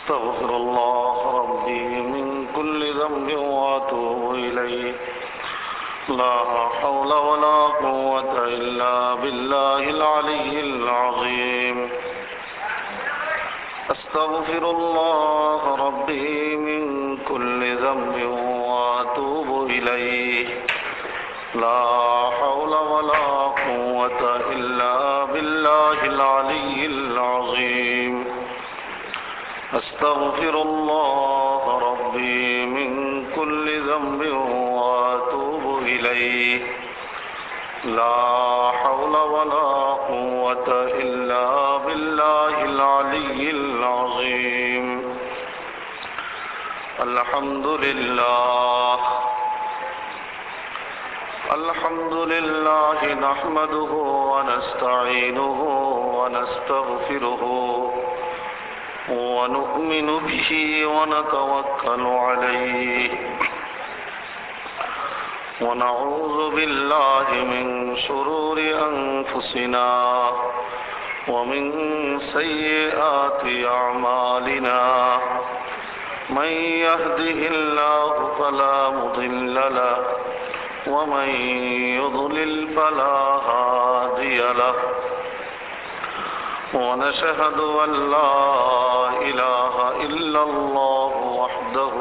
أستغفر الله ربي من كل ذنب وأتوب إليه لا حول ولا قوة إلا بالله العلي العظيم أستغفر الله ربي من كل ذنب وأتوب إليه لا حول ولا قوة إلا بالله العلي العظيم أستغفر الله ربي من كل ذنب وأتوب إليه لا حول ولا قوة إلا بالله العلي العظيم الحمد لله نحمده ونستعينه ونستغفره ونؤمن به ونتوكل عليه ونعوذ بالله من شرور أنفسنا ومن سيئات أعمالنا من يهده الله فلا مضل له ومن يضلل فلا هادي له ونشهد أن لا إله إلا الله وحده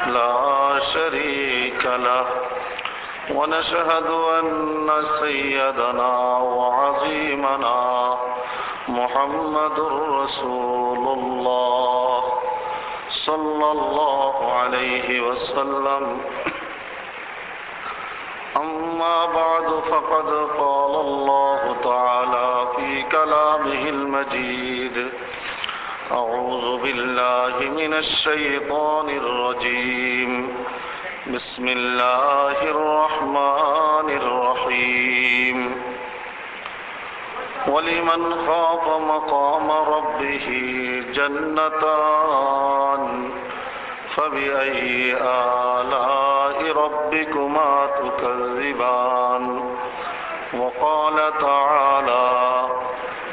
لا شريك له ونشهد أن سيدنا وعظيمنا محمد رسول الله صلى الله عليه وسلم أما بعد فقد قال الله تعالى في كلامه المجيد أعوذ بالله من الشيطان الرجيم بسم الله الرحمن الرحيم ولمن خاف مقام ربه جنتان فبأي آلاء ربكما تكذبان وقال تعالى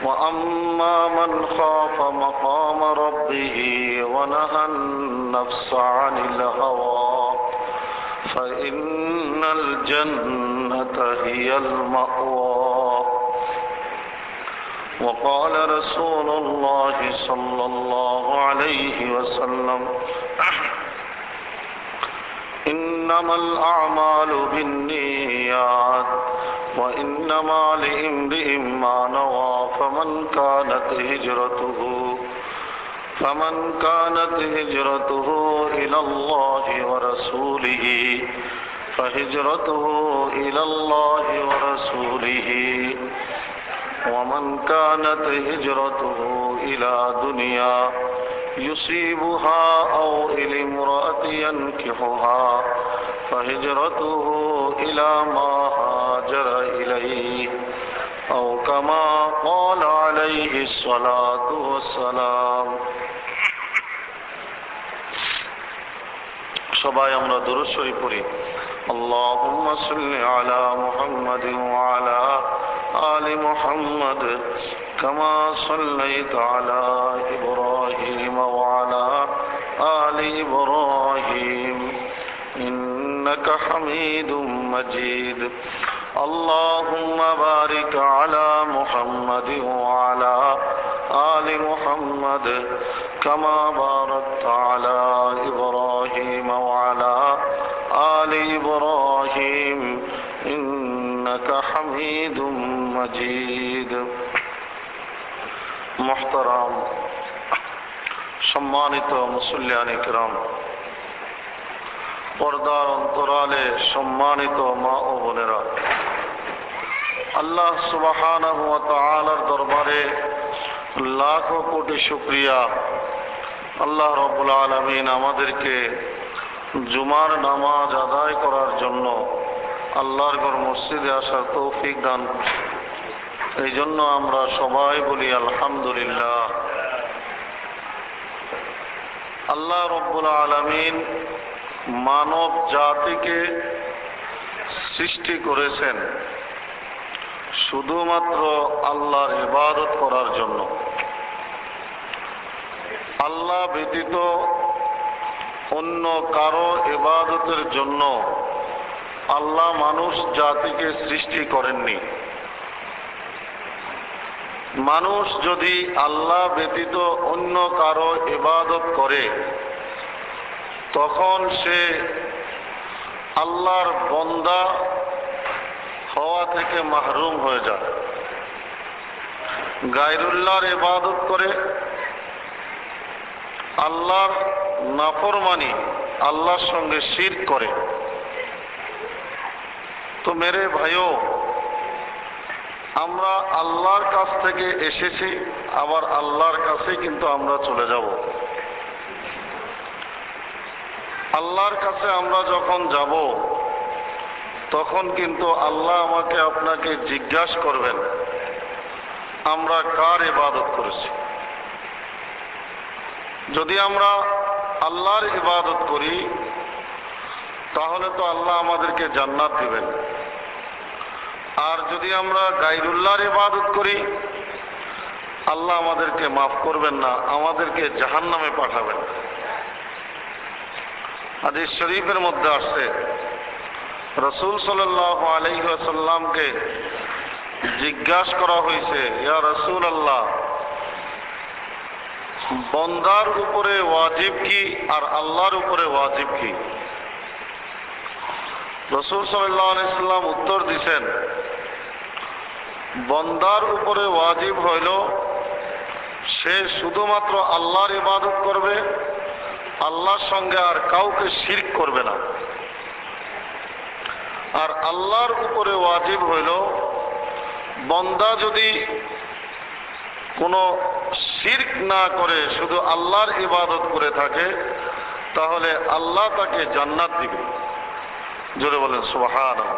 وأما من خاف مقام ربه ونهى النفس عن الهوى فإن الجنة هي المأوى وقال رسول الله صلى الله عليه وسلم إنما الأعمال بالنيات وإنما لامرئ ما نوى فمن كانت هجرته إلى الله ورسوله فهجرته إلى الله ورسوله ومن كانت هجرته إلى دنيا يصيبها أو إلى امرأة ينكحها فهجرته إلى ما هاجر إليه أو كما قال عليه الصلاة والسلام সবাই আমরা দুরূদ শরীফ পড়ি اللهم صل على محمد وعلى آل محمد كما صليت على إبراهيم وعلى آل إبراهيم إنك حميد مجيد اللهم بارك على محمد وعلى آل محمد كما باركت على إبراهيم وعلى آل إبراهيم إنك حميد مجيد محترم সম্মানিত মুসল্লিয়ান ইকরাম পর্দার অন্তরালে সম্মানিত মা ও বোনেরা আল্লাহ সুবহানাহু ওয়া তাআলার দরবারে লাখো কোটি শুকরিয়া আল্লাহ রাব্বুল আলামিন আমাদেরকে জুমার নামাজ আদায় করার জন্য আল্লাহর ঘর মসজিদে আসার তৌফিক দান এই জন্য আমরা সবাই বলি আলহামদুলিল্লাহ। আল্লাহ রাব্বুল আলামিন মানব জাতিকে সৃষ্টি করেছেন শুধুমাত্র আল্লাহর ইবাদত করার জন্য। আল্লাহ ব্যতীত অন্য কারো ইবাদতের জন্য আল্লাহ মানুষ জাতিকে সৃষ্টি করেননি। মানুষ যদি আল্লাহ ব্যতীত অন্য কারো ইবাদত করে তখন সে আল্লাহর বান্দা হওয়া থেকে মাহরুম হয়ে যায়। গায়রুল্লাহর ইবাদত করে, আল্লাহর নাফরমানি, আল্লাহর সঙ্গে শিরক করে। তো মেরে ভাইও, আমরা আল্লাহর কাছ থেকে এসেছি, আবার আল্লাহর কাছেই কিন্তু আমরা চলে যাব। আল্লাহর কাছে আমরা যখন যাব তখন কিন্তু আল্লাহ আমাকে আপনাকে জিজ্ঞাসা করবেন আমরা কার ইবাদত করেছি। যদি আমরা আল্লাহর ইবাদত করি তাহলে তো আল্লাহ আমাদেরকে জান্নাত দিবেন, আর যদি আমরা গায়রুল্লাহর ইবাদত করি আল্লাহ আমাদেরকে মাফ করবেন না, আমাদেরকে জাহান্নামে পাঠাবেন। হাদিস শরীফের মধ্যে আসছে রাসূল সাল্লাল্লাহু আলাইহি ওয়াসাল্লামকে জিজ্ঞাসা করা হয়েছে, ইয়া রাসূলুল্লাহ, বান্দার উপরে ওয়াজিব কি আর আল্লাহর উপরে ওয়াজিব কি? রাসূল সাল্লাল্লাহু আলাইহি ওয়াসাল্লাম উত্তর দিয়েছেন, বান্দার উপরে ওয়াজিব হইল সে শুধুমাত্র আল্লাহর ইবাদত করবে, আল্লাহর সঙ্গে আর কাউকে শিরক করবে না। আর আল্লাহর উপরে ওয়াজিব হইল বান্দা যদি কোনো শিরক না করে শুধু আল্লাহর ইবাদত করে থাকে তাহলে আল্লাহ তাকে জান্নাত দিবে। জোরে বলেন সুবহানাল্লাহ।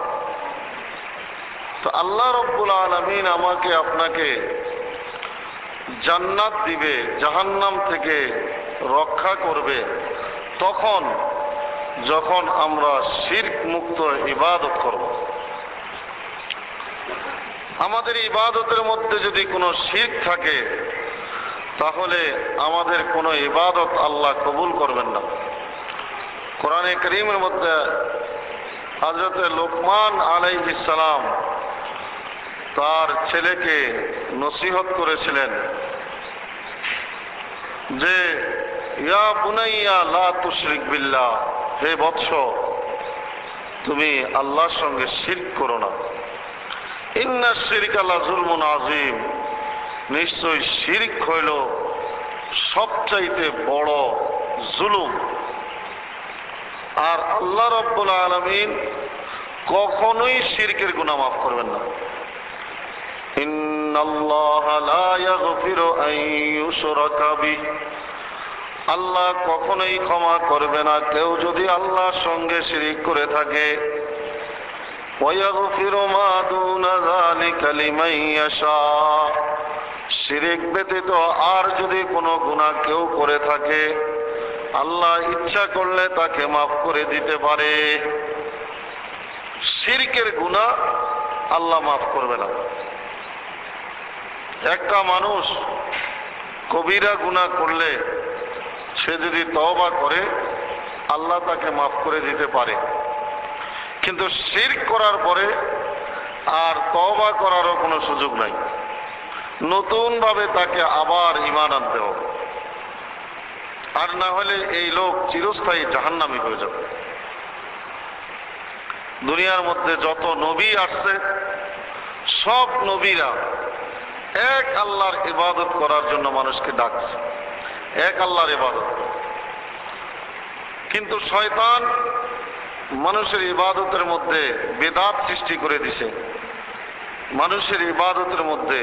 তো আল্লাহ রাব্বুল আলামিন আমাকে আপনাকে জান্নাত দিবে, জাহান্নাম থেকে রক্ষা করবে তখন যখন আমরা শিরক মুক্ত ইবাদত করব। আমাদের ইবাদতের মধ্যে যদি কোনো শিরক থাকে তাহলে আমাদের কোনো ইবাদত আল্লাহ কবুল করবেন না। কোরআনে কারীমের মধ্যে হযরত লোকমান আলাইহিস সালাম তার ছেলেকে নসিহত করেছিলেন যে ইয়া বুনাইয়া লা তুশরিক বিল্লাহ, হে বৎস তুমি আল্লাহর সঙ্গে শিরক করো না। ইন্না শিরকা লাযুলমুন আযীম, নিশ্চয় শিরক হইল সবচাইতে বড় জুলুম। আর আল্লাহ রাব্বুল আলামিন কখনোই শিরকের গুনাহ মাফ করবেন না। ইন্নাল্লাহা লা ইয়াগফিরু আন ইউশরাকা বিহি, আল্লাহ কখনোই ক্ষমা করবে না কেউ যদি আল্লাহর সঙ্গে শিরক করে থাকে। ওয়ায়াগফিরু মা দুনা যালিকা লিমান ইয়াশা, শিরক ব্যতীত আর যদি কোনো গুনাহ কেউ করে থাকে আল্লাহ ইচ্ছা করলে তাকে মাফ করে দিতে পারে। শিরকের গুনাহ আল্লাহ মাফ করবে না। একটা মানুষ কবিরা গুনাহ করলে সে যদি তওবা করে আল্লাহ তাকে মাফ করে দিতে পারে, কিন্তু শিরক করার পরে আর তওবা করারও কোনো সুযোগ নাই, নতুন ভাবে তাকে আবার ঈমান আনতে হবে, আর না হলে এই লোক চিরস্থায়ী জাহান্নামী হয়ে যাবে। দুনিয়ার মধ্যে যত নবী আসছে সব নবীরা এক আল্লাহর ইবাদত করার জন্য মানুষকে ডাকছে, এক আল্লাহর ইবাদত। কিন্তু শয়তান মানুষের ইবাদতের মধ্যে বেদাত সৃষ্টি করে দিছে, মানুষের ইবাদতের মধ্যে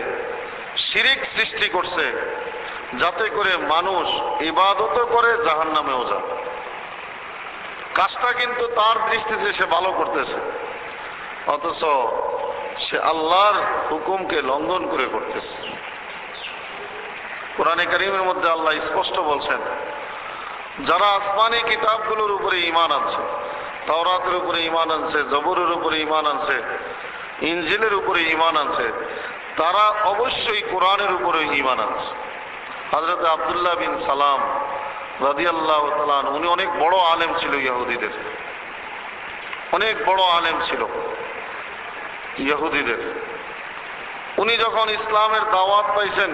শিরক সৃষ্টি করছে, যাতে করে মানুষ ইবাদতও করে জাহান্নামেও যায়। কাজটা কিন্তু তার দৃষ্টিতে সে ভালো করতেছে, অথচ সে আল্লাহর হুকুমকে লঙ্ঘন করে করতেছে। কোরআনে কারীমের মধ্যে আল্লাহ স্পষ্ট বলছেন, যারা আসমানি কিতাবগুলোর উপরে ঈমান আনছে, তাওরাতের উপরে ঈমান আনছে, জবুরের উপরে ঈমান আনছে, ইনজিলের উপরে ঈমান আনছে, তারা অবশ্যই কোরআনের উপরে ঈমান আনছে। হযরত আব্দুল্লাহ বিন সালাম রাদিয়াল্লাহু তাআলা আনহু, উনি অনেক বড় আলেম ছিল ইহুদিদের, অনেক বড় আলেম ছিল ইহুদিদের। উনি যখন ইসলামের দাওয়াত পাইছেন,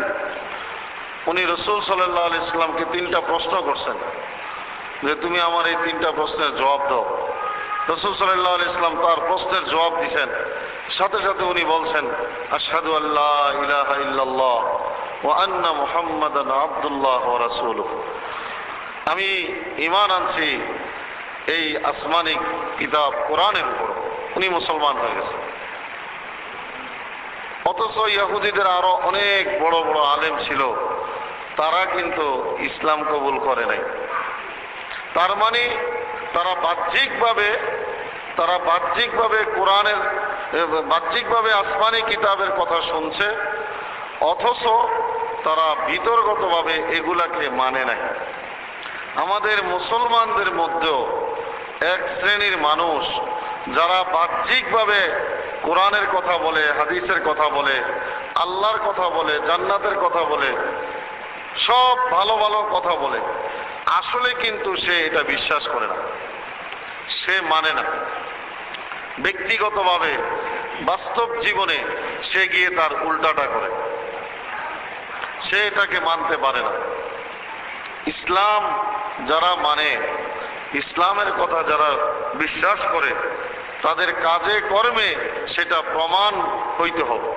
উনি রাসূল সাল্লাল্লাহু আলাইহি ওয়াসাল্লামকে 3টা প্রশ্ন করছেন যে তুমি আমার এই 3টা প্রশ্নের জবাব দাও। রাসূল সাল্লাল্লাহু আলাইহি ওয়াসাল্লাম তার প্রশ্নের জবাব দিয়েছেন, সাথে সাথে উনি বলছেন আশহাদু আল্লা ইলাহা ইল্লাল্লাহ ওয়া আন্না মুহাম্মাদান আবদুল্লাহ ওয়া রাসূলুহু, আমি ঈমান আনছি এই আসমানি কিতাব কোরআনের উপর। উনি মুসলমান হয়ে গেছেন। অথচ ইহুদিদের আরো অনেক বড় বড় আলেম ছিল, তারা কিন্তু ইসলাম কবুল করে নাই। তার মানে তারা বাহ্যিকভাবে কোরআনের, বাহ্যিকভাবে আসমানি কিতাবের কথা শুনছে, অথচ তারা ভিতরগতভাবে এগুলাকে মানে নাই। আমাদের মুসলমানদের মধ্যেও এক শ্রেণীর মানুষ যারা বাহ্যিকভাবে কোরআনের কথা বলে, হাদিসের কথা বলে, আল্লাহর কথা বলে, জান্নাতের কথা বলে, সব ভালো ভালো কথা বলে, আসলে কিন্তু সে এটা বিশ্বাস করে না, সে মানে না। ব্যক্তিগতভাবে বাস্তব জীবনে সে গিয়ে তার উল্টাটা করে, সে এটাকে মানতে পারে না। ইসলাম যারা মানে, ইসলামের কথা যারা বিশ্বাস করে, তাদের কাজে কর্মে সেটা প্রমাণ হইতে হবে।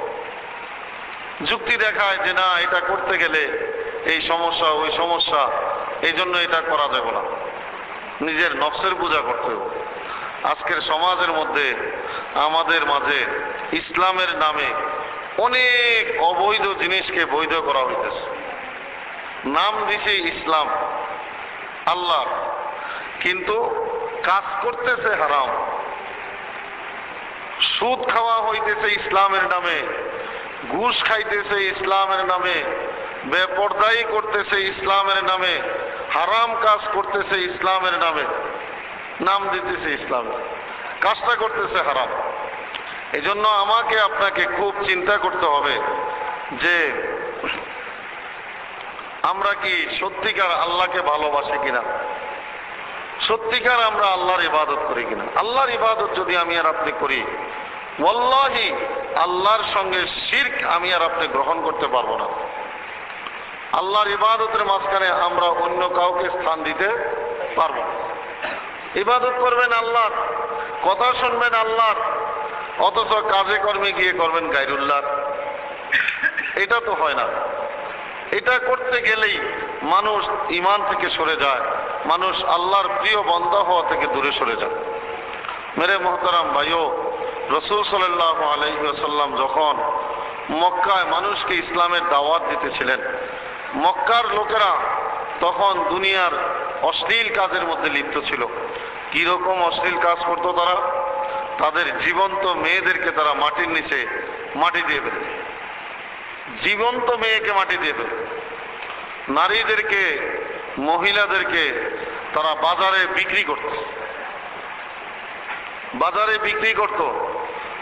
যুক্তি দেখায় যে না, এটা করতে গেলে এই সমস্যা, ওই সমস্যা, এই জন্য এটা করা যাবে না, নিজের নফসের পূজা করতে হবে। আজকের সমাজের মধ্যে আমাদের মাঝে ইসলামের নামে অনেক অবৈধ জিনিসকে বৈধ করা হইতেছে। নাম দিছে ইসলাম আল্লাহ, কিন্তু কাজ করতেছে হারাম। সুদ খাওয়া হইতেছে ইসলামের নামে, ঘুষ খাইতেছে ইসলামের নামে, বেপরদায়ী করতেছে ইসলামের নামে, হারাম কাজ করতেছে ইসলামের নামে, নাম দিতেছে ইসলামের, কাজটা করতেছে হারাম। এই জন্য আমাকে আপনাকে খুব চিন্তা করতে হবে যে আমরা কি সত্যিকার আল্লাহকে ভালোবাসি কিনা, সত্যিকার আমরা আল্লাহর ইবাদত করি কিনা। আল্লাহর ইবাদত যদি আমি আর আপনি করি, ওয়াল্লাহি আল্লাহর সঙ্গে শিরক আমি আর আপনি গ্রহণ করতে পারবো না। আল্লাহর ইবাদতের মাঝখানে আমরা অন্য কাউকে স্থান দিতে পারবো না। ইবাদত করবেন আল্লাহর, কথা শুনবেন আল্লাহর, অথচ কাজে কর্মে গিয়ে করবেন গায়রুল্লাহ, এটা তো হয় না। এটা করতে গেলেই মানুষ ঈমান থেকে সরে যায়, মানুষ আল্লাহর প্রিয় বান্দা হওয়া থেকে দূরে সরে যায়। মেরে মোহতারাম ভাইও, রাসূল সাল্লাল্লাহু আলাইহি ওয়াসাল্লাম যখন মক্কায় মানুষকে ইসলামের দাওয়াত দিতেছিলেন, মক্কার লোকেরা তখন দুনিয়ার অশ্লীল কাজের মধ্যে লিপ্ত ছিল। কিরকম অশ্লীল কাজ করতো তারা? তাদের জীবন্ত মেয়েদেরকে তারা মাটির নিচে মাটি দিয়ে ফেলে, জীবন্ত মেয়েকে মাটি দিয়ে ফেলে, নারীদেরকে, মহিলাদেরকে তারা বাজারে বিক্রি করত, বাজারে বিক্রি করত।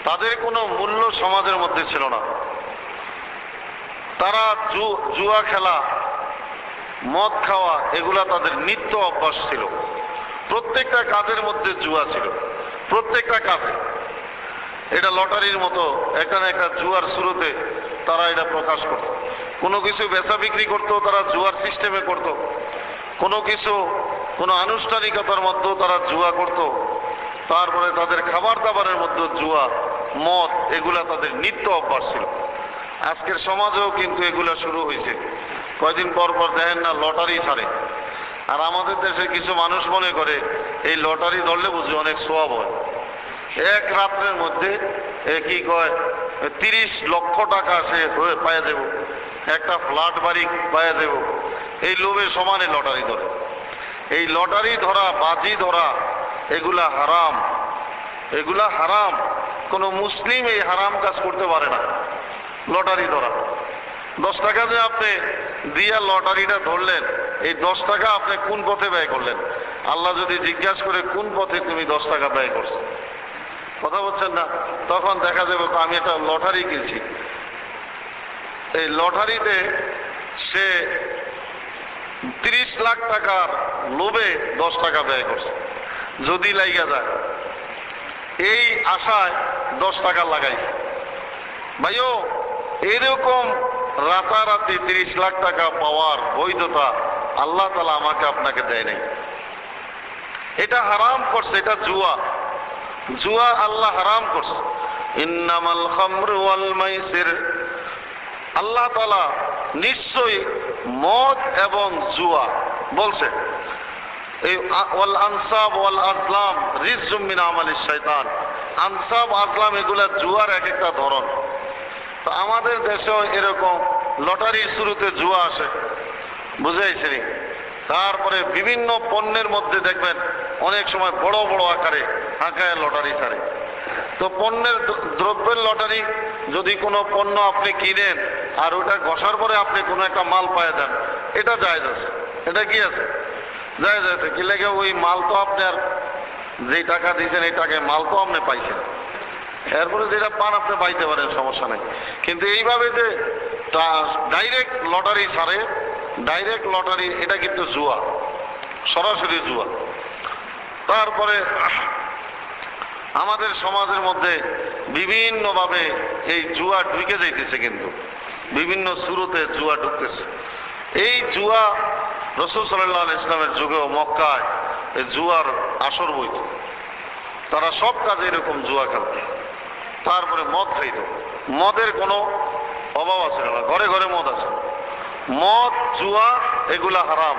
তাদের কোনো মূল্য সমাজের মধ্যে ছিল না। তারা জুয়া খেলা, মদ খাওয়া, এগুলা তাদের নিত্য অভ্যাস ছিল। প্রত্যেকটা কাজের মধ্যে জুয়া ছিল, প্রত্যেকটা কাজে। এটা লটারির মতো একটা না একটা জুয়ার শুরুতে তারা এটা প্রকাশ করত। কোনো কিছু বেচা বিক্রি করতো তারা জুয়ার সিস্টেমে করত, কোনো কিছু কোনো আনুষ্ঠানিকতার মধ্যেও তারা জুয়া করত। তারপরে তাদের খাবার দাবারের মধ্যে জুয়া, মদ, এগুলা তাদের নিত্য অভ্যাস ছিল। আজকের সমাজেও কিন্তু এগুলা শুরু হয়েছে। কয়দিন পর পর দেখেন না লটারি ছাড়ে। আর আমাদের দেশে কিছু মানুষ মনে করে এই লটারি ধরলে বুঝি অনেক সোয়াব হয়। এক রাত্রের মধ্যে কি কয় 30 লক্ষ টাকা সে পাইয়া দেব, একটা ফ্ল্যাট বাড়ি পাইয়া দেব, এই লোভে সমানে লটারি ধরে। এই লটারি ধরা, বাজি ধরা, এগুলা হারাম, এগুলা হারাম। কোনো মুসলিম এই হারাম কাজ করতে পারে না। লটারি ধরা, 10 টাকা যে আপনি দিয়া লটারিটা ধরলেন, এই 10 টাকা আপনি কোন পথে ব্যয় করলেন? আল্লাহ যদি জিজ্ঞাসা করে কোন পথে তুমি 10 টাকা ব্যয় করছো, কথা বলছেন না, তখন দেখা যাবে আমি একটা লটারি কিনছি। এই লটারিতে সে 30 লাখ টাকার লোভে 10 টাকা ব্যয় করছে, যদি লাইগা যায় এই আশায় 10 টাকা লাগাইছে। ভাইও, এরকম রাতারাতি 30 লাখ টাকা পাওয়ার বৈধতা আল্লাহ তাআলা আমাকে আপনাকে দেয় নাই। এটা হারাম করছে, এটা জুয়া। জুয়া আল্লাহ হারাম করছে। ইন্নামাল খামরু ওয়াল মাইসির, আল্লাহ তাআলা নিশ্চয়ই মদ এবং জুয়া বলছে। এই ওয়াল আনসাব ওয়াল আজলাম রিজজুম মিন আমালিশ শাইতান, আনসাব আজলাম এগুলা জুয়ার এক একটা ধরন। তো আমাদের দেশেও এরকম লটারির শুরুতে জুয়া আসে, বুঝাইছি। তারপরে বিভিন্ন পণ্যের মধ্যে দেখবেন অনেক সময় বড় বড় আকারে আঁকায় লটারি ছাড়ে। তো পণ্যের দ্রব্যের লটারি, যদি কোনো পণ্য আপনি কিনেন আর ওটা ঘষার পরে আপনি কোনো একটা মাল পায়ে দেন, এটা জায়েজ আছে। এটা কি আছে? জায়েজ আছে। কি লাগে? ওই মাল তো আপনি আর যেই টাকা দিয়েছেন এই টাকায় মাল তো আপনি পাইছেন, এরপরে যেটা পান আপনি পাইতে পারেন, সমস্যা নেই। কিন্তু এইভাবে যে ডাইরেক্ট লটারি ছাড়ে, ডাইরেক্ট লটারি, এটা কিন্তু জুয়া, সরাসরি জুয়া। তারপরে আমাদের সমাজের মধ্যে বিভিন্নভাবে এই জুয়া ঢুকে যাইতেছে, কিন্তু বিভিন্ন শুরুতে জুয়া ঢুকতেছে। এই জুয়া রাসূল সাল্লাল্লাহু আলাইহি ওয়াসাল্লামের যুগেও মক্কায় এই জুয়ার আসর বইত, তারা সব কাজে এরকম জুয়া খেলত। তারপরে মদ খাইত, মদের কোনো অভাব আছে না, ঘরে ঘরে মদ আছে। মদ জুয়া এগুলা হারাম।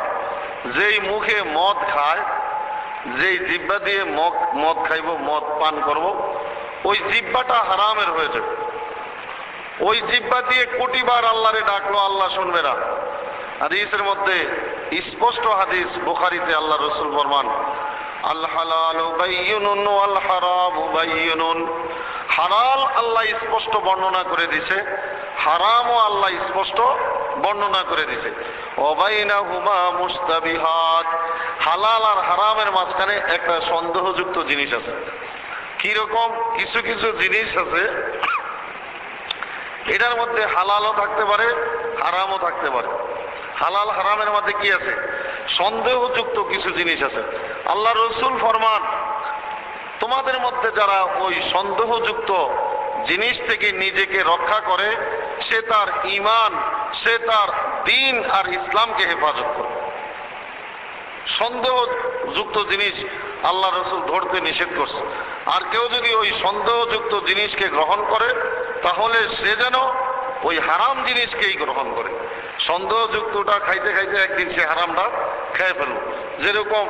যেই মুখে মদ খায়, যেই জিহ্বা দিয়ে মদ খাইব, মদ পান করব, ওই জিহ্বাটা হারামের হয়ে যাবে। ওই জিহ্বা দিয়ে কোটিবার আল্লাহরে ডাকলো, আল্লাহ শুনবে না। হাদিসের মধ্যে স্পষ্ট হাদিস, বুখারীতে আল্লাহ রাসূল ফরমান, আল হালালু বায়্যিনুন ওয়াল হারামু বায়্যিনুন। হালাল আল্লাহ স্পষ্ট বর্ণনা করে দিয়েছে, হারামও আল্লাহ স্পষ্ট বর্ণনা করে দিয়েছে। ওয়া বাইনাহুমা মুস্তাবিহাত, হালাল আর হারামের মাঝখানে একটা সন্দেহযুক্ত জিনিস আছে। কিরকম? কিছু কিছু জিনিস আছে এটার মধ্যে হালালও থাকতে পারে, হারামও থাকতে পারে। হালাল হারামের মধ্যে কি আছে? সন্দেহযুক্ত কিছু জিনিস আছে। আল্লাহ রাসূল ফরমান, তোমাদের মধ্যে যারা ওই সন্দেহযুক্ত জিনিস থেকে নিজেকে রক্ষা করে, সে তার ঈমান, সে তার দ্বীন আর ইসলামকে হেফাজত করে। সন্দেহযুক্ত জিনিস আল্লাহ রাসূল ধরতে নিষেধ করছে। আর কেউ যদি ওই সন্দেহযুক্ত জিনিসকে গ্রহণ করে, তাহলে সে যেন ওই হারাম জিনিসকেই গ্রহণ করে। সন্দেহযুক্তটা খাইতে খাইতে একদিন সে হারামটা খেয়ে ফেলল। যেরকম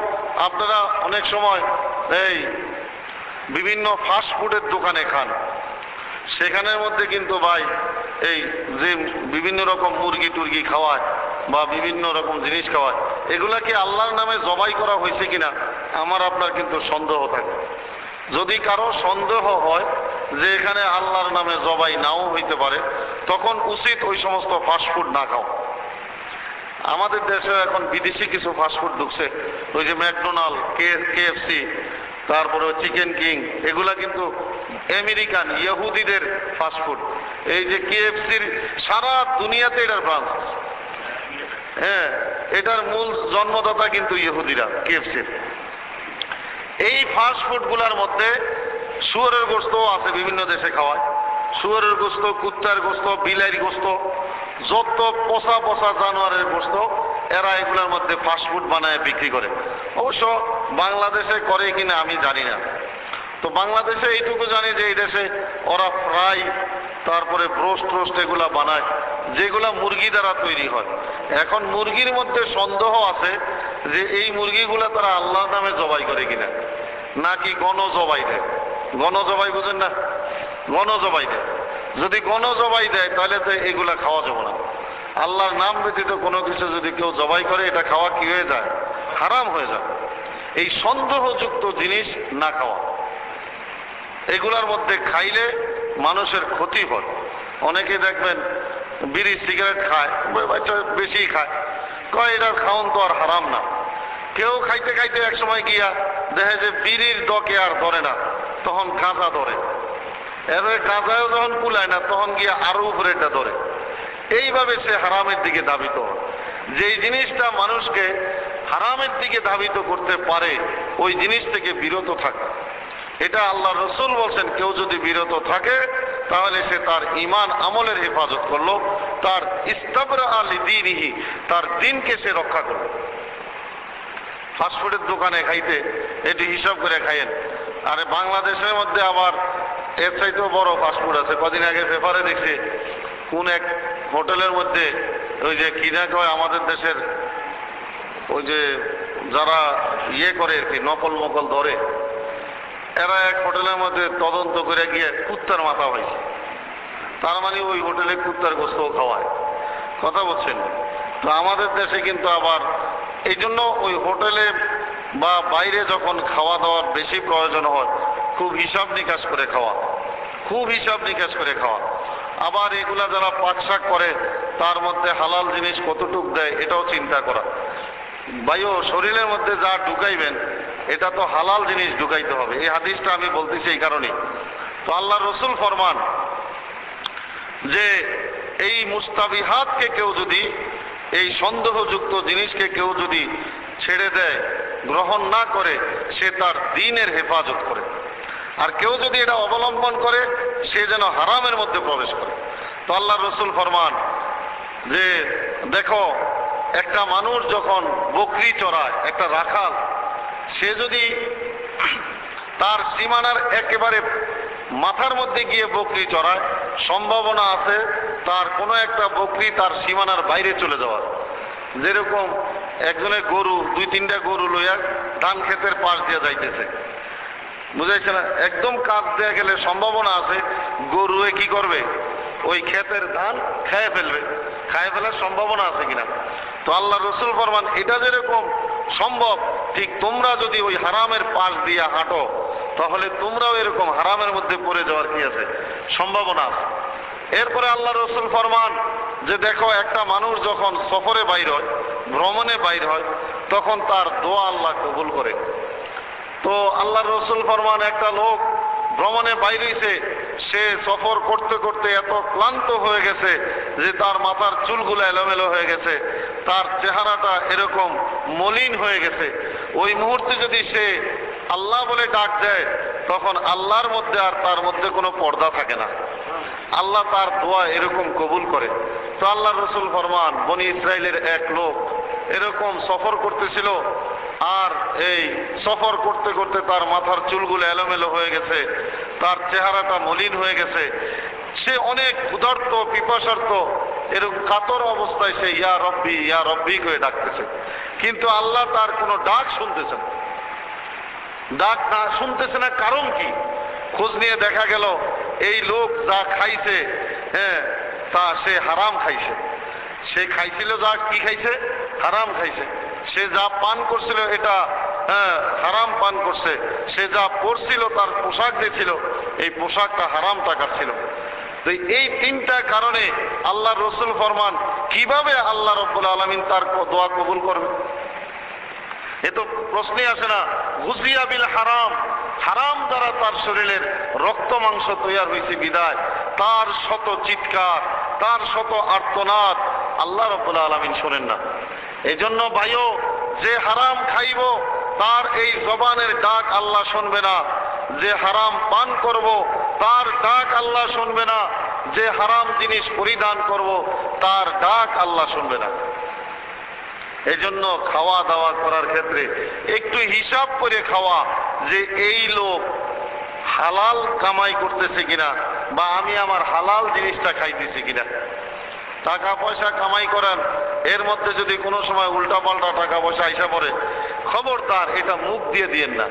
আপনারা অনেক সময় এই বিভিন্ন ফাস্ট ফুডের দোকানে খান, সেখানের মধ্যে কিন্তু ভাই এই যে বিভিন্ন রকম মুরগি টুরগি খাওয়ায় বা বিভিন্ন রকম জিনিস খাওয়ায়, এগুলা কি আল্লাহর নামে জবাই করা হয়েছে কিনা আমার আপনার কিন্তু সন্দেহ থাকে। যদি কারো সন্দেহ হয় যে এখানে আল্লাহর নামে জবাই নাও হইতে পারে, তখন উচিত ওই সমস্ত ফাস্টফুড না খাও। আমাদের দেশে এখন বিদেশি কিছু ফাস্টফুড ঢুকছে, ওই যে ম্যাকডোনাল্ড, কেএফসি, তারপরে চিকেন কিং, এগুলা কিন্তু আমেরিকান ইহুদিদের ফাস্টফুড। এই যে কেএফসির সারা দুনিয়াতে এটার ব্রাঞ্চ, হ্যাঁ, এটার মূল জন্মদাতা কিন্তু ইহুদিরা, কেএফসির। এই ফাস্টফুড গুলার মধ্যে শুয়োরের গোস্ত আছে, বিভিন্ন দেশে খাওয়ায়। শুয়োরের গোস্ত, কুত্তার গোস্ত, বিলাইয়ের গোস্ত, যত পচা পচা জানোয়ারের গোস্ত এরা এগুলোর মধ্যে ফাস্টফুড বানায় বিক্রি করে। অবশ্য বাংলাদেশে করে কিনা আমি জানি না। তো বাংলাদেশে এইটুকু জানি যে এই দেশে ওরা ফ্রাই, তারপরে ব্রোস্ট এগুলা বানায়, যেগুলা মুরগি দ্বারা তৈরি হয়। এখন মুরগির মধ্যে সন্দেহ আছে যে এই মুরগিগুলা তারা আল্লাহর নামে জবাই করে কিনা, নাকি গণ জবাই দেয়। গণ জবাই বুঝেন না? গণ জবাই দেয়। যদি গণ জবাই দেয় তাহলে তো এগুলা খাওয়া যাবে না। আল্লাহর নাম ব্যতীত কোনো কিছু যদি কেউ জবাই করে, এটা খাওয়া কি হয়ে যায়? হারাম হয়ে যায়। এই সন্দেহযুক্ত জিনিস না খাওয়া, এগুলার মধ্যে খাইলে মানুষের ক্ষতি হয়। অনেকে দেখবেন বিড়ি সিগারেট খায়, বেশি খায়, কয় এটার খাওন তো আর হারাম না। কেউ খাইতে খাইতে এক সময় গিয়া দেখে যে বিড়ির ডকে আর ধরে না, তখন গাঁজা ধরে। এবারে গাঁজায়ও যখন কুলায় না, তখন গিয়া আরো উপরেটা ধরে। এইভাবে সে হারামের দিকে ধাবিত হয়। যেই জিনিসটা মানুষকে হারামের দিকে ধাবিত করতে পারে ওই জিনিস থেকে বিরত থাকা, এটা আল্লাহ রসুল বলছেন কেউ যদি বিরত থাকে তাহলে সে তার ঈমান আমলের হেফাজত করলো, তার ইস্তাবরা লিদীনিহি, তার দিনকে সে রক্ষা করলো। ফাস্টফুডের দোকানে খাইতে এটি হিসাব করে খাইয়েন। আরে বাংলাদেশের মধ্যে আবার এর চাইতেও বড় ফাস্টফুড আছে। কদিন আগে পেপারে দেখছি কোন এক হোটেলের মধ্যে ওই যে কিনা কয় আমাদের দেশের ওই যে যারা ইয়ে করে আর কি, নকল মকল ধরে, এরা এক হোটেলের মধ্যে তদন্ত করে গিয়ে কুত্তার মাথা হয়েছে। তার মানে ওই হোটেলে কুত্তার গোস্ত খাওয়ায়। কথা বলছেন? তো আমাদের দেশে কিন্তু আবার এই জন্য ওই হোটেলে বা বাইরে যখন খাওয়া দাওয়ার বেশি প্রয়োজন হয় খুব হিসাব নিকাশ করে খাওয়া, খুব হিসাব নিকাশ করে খাওয়া। আবার এগুলা যারা পাকশাক করে তার মধ্যে হালাল জিনিস কতটুক দেয় এটাও চিন্তা করা। ভাইও শরীরের মধ্যে যা ঢুকাইবেন এটা তো হালাল জিনিস ঢুকাইতে হবে। এই হাদিসটা আমি বলতেছি এই কারণে। তো আল্লাহ রসুল ফরমান যে এই মুস্তাবিহাতকে কেউ যদি, এই সন্দেহযুক্ত জিনিসকে কেউ যদি ছেড়ে দেয়, গ্রহণ না করে, সে তার দ্বীনের হেফাজত করে। আর কেউ যদি এটা অবলম্বন করে সে যেন হারামের মধ্যে প্রবেশ করে। তো আল্লাহ রসুল ফরমান যে দেখো, একটা মানুষ যখন বকরি চড়ায়, একটা রাখাল, সে যদি তার সীমানার একেবারে মাথার মধ্যে গিয়ে বকরি চড়ায়, সম্ভাবনা আছে তার কোনো একটা বকরি তার সীমানার বাইরে চলে যাওয়ার। যেরকম একজনের গরু, দুই তিনটা গরু লইয়া ধান ক্ষেতের পাশ দিয়ে যাইতেছে, বুঝাইছে না? একদম কাজ দেয়া গেলে সম্ভাবনা আছে গরুয়ে কি করবে, ওই ক্ষেতের ধান খেয়ে ফেলবে। খায় ফেলার সম্ভাবনা আছে কিনা? তো আল্লাহ রসুল ফরমান এটা যেরকম সম্ভব, ঠিক তোমরা যদি ওই হারামের পাশ দিয়ে হাঁটো তাহলে তোমরাও এরকম হারামের মধ্যে পড়ে যাওয়ার কি আছে, সম্ভাবনা আছে। এরপরে আল্লাহ রসুল ফরমান যে দেখো, একটা মানুষ যখন সফরে বাইর হয়, ভ্রমণে বাইর হয়, তখন তার দোয়া আল্লাহ কবুল করে। তো আল্লাহ রসুল ফরমান একটা লোক ভ্রমণে বাইর হইছে, সে সফর করতে করতে এত ক্লান্ত হয়ে গেছে যে তার মাথার চুলগুলো এলোমেলো হয়ে গেছে, তার চেহারাটা এরকম মলিন হয়ে গেছে। ওই মুহূর্তে যদি সে আল্লাহ বলে ডাক দেয় তখন আল্লাহর মধ্যে আর তার মধ্যে কোনো পর্দা থাকে না, আল্লাহ তার দোয়া এরকম কবুল করে। তো আল্লাহ রসুল ফরমান বনি ইসরায়েলের এক লোক এরকম সফর করতেছিল, আর এই সফর করতে করতে তার মাথার চুলগুলো এলোমেলো হয়ে গেছে, তার চেহারাটা মলিন হয়ে গেছে, সে অনেক ক্ষুধার্ত পিপাসার্ত, এরকম কাতর অবস্থায় সে ইয়া রব্বি করে ডাকতেছে, কিন্তু আল্লাহ তার কোনো ডাক শুনতেছে না। ডাক না শুনতেছে না, কারণ কি? খোঁজ নিয়ে দেখা গেল এই লোক যা খাইছে, তা সে হারাম খাইছে। সে খাইছিল যা, কি খাইছে? হারাম খাইছে। সে যা পান করছিল এটা হারাম পান করছে। সে যা পরছিল, তার পোশাক যে ছিল, এই পোশাকটা হারাম টাকার ছিল। তো এই তিনটা কারণে আল্লাহ রসুল ফরমান কিভাবে আল্লাহ রব্বুল আলামিন তার দোয়া কবুল করবে? এ তো প্রশ্নই আসে না। গুজিয়া বিল হারাম, হারাম দ্বারা তার শরীরের রক্ত মাংস তৈরি হয়েছে বিদায় তার শত চিৎকার, তার শত আর্তনাদ আল্লাহ রব্বুল আলামিন শোনেন না। এই জন্য ভাইও, যে হারাম খাইব তার এই জবানের ডাক আল্লাহ শুনবে না। যে হারাম পান করব তার ডাক আল্লাহ শুনবে না। যে হারাম জিনিস পরিধান করব তার ডাক আল্লাহ শুনবে না। এই জন্য খাওয়া দাওয়া করার ক্ষেত্রে একটু হিসাব করে খাওয়া, যে এই লোক হালাল কামাই করতেছে কিনা, বা আমি আমার হালাল জিনিসটা খাইতেছি কিনা। টাকা পয়সা কামাই করেন, এর মধ্যে যদি কোনো সময় উল্টা পাল্টা টাকা পয়সা আইসা পড়ে, খবরদার এটা মুখ দিয়ে দিয়েন না।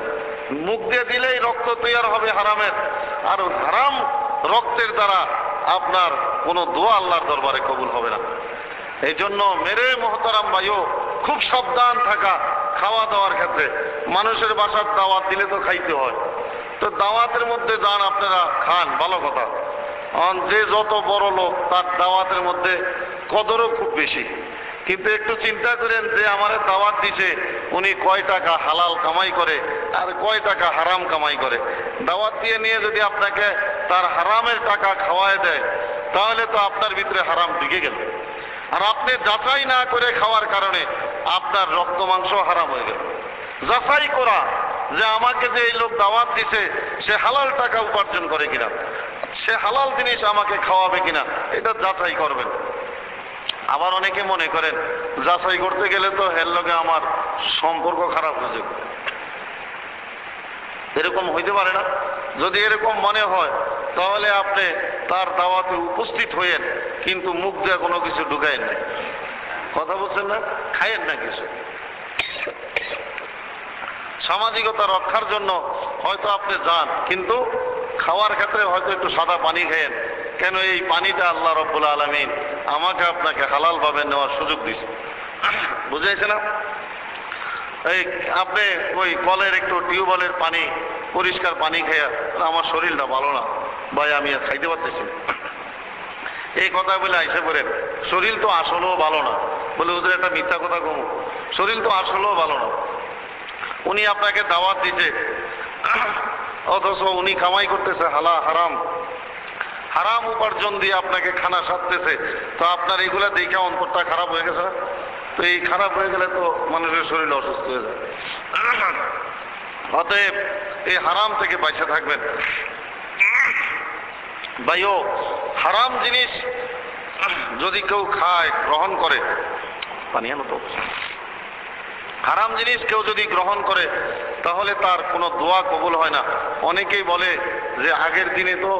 মুখ দিয়ে দিলেই রক্ত তৈরি হবে হারামের, আর হারাম রক্তের দ্বারা আপনার কোনো দোয়া আল্লাহর দরবারে কবুল হবে না। এই জন্য মেরে মোহতারাম ভাইও, খুব সাবধান থাকা খাওয়া দাওয়ার ক্ষেত্রে। মানুষের বাসার দাওয়াত দিলে তো খাইতে হয়, তো দাওয়াতের মধ্যে যান, আপনারা খান, ভালো কথা। যে যত বড় লোক তার দাওয়াতের মধ্যে কদরও খুব বেশি, কিন্তু একটু চিন্তা করেন যে আমার দাওয়াত দিছে উনি কয় টাকা হালাল কামাই করে আর কয় টাকা হারাম কামাই করে। দাওয়াত দিয়ে নিয়ে যদি আপনাকে তার হারামের টাকা খাওয়ায় দেয় তাহলে তো আপনার ভিতরে হারাম ঢুকে গেল। আর আপনি যাচাই না করে খাওয়ার কারণে আপনার রক্ত মাংস হারাম হয়ে গেল। যাচাই করা যে আমাকে যে এই লোক দাওয়াত দিছে সে হালাল টাকা উপার্জন করে কিনা, সে হালাল জিনিস আমাকে খাওয়াবে কিনা, এটা যাচাই করবেন। আবার অনেকে মনে করেন যাচাই করতে গেলে তো এর লগে আমার সম্পর্ক খারাপ হয়ে যাবে। এরকম হইতে পারে না? যদি এরকম মনে হয় তাহলে আপনি তার দাওয়াতে উপস্থিত হইয়েন, কিন্তু মুখ দিয়ে কোনো কিছু ঢুকায়েন না। কথা বলছেন না? খাইয়েন না কিছু। সামাজিকতা রক্ষার জন্য হয়তো আপনি যান, কিন্তু খাওয়ার ক্ষেত্রে হয়তো একটু সাদা পানি খাইয়েন। কেন? এই পানিটা আল্লাহ রাব্বুল আলামিন আমাকে আপনাকে হালালভাবে নেওয়ার সুযোগ দিয়েছে। বুঝেছে না? এই আপনি ওই কলের একটু টিউবওয়েলের পানি, পরিষ্কার পানি খাইয়া আমার শরীরটা ভালো না ভাই, আমি আর খাইতে পারতেছি না, এই কথা বলে আইসে পড়েন শরীর তো আসলেও ভালো না। বলে ওদের একটা মিথ্যা কথা কমু, শরীর তো আসলেও ভালো না। উনি আপনাকে দাওয়াত দিতে, অথচ উনি কামাই করতেছে হারাম হারাম উপার্জন দিয়ে আপনাকে খানা সারতেছে। তো আপনার এগুলা দেখে অন্তরটা খারাপ হয়ে গেছে না? তো এই খারাপ হয়ে গেলে তো মানুষের শরীর অসুস্থ হয়ে যায়। অতএব এই হারাম থেকে বাঁচে থাকবেন। ভাইও, হারাম জিনিস যদি কেউ খায়, গ্রহণ করে, পানিয়া মতো হারাম জিনিস কেউ যদি গ্রহণ করে তাহলে তার কোনো দোয়া কবুল হয় না। অনেকেই বলে যে আগের দিনে তো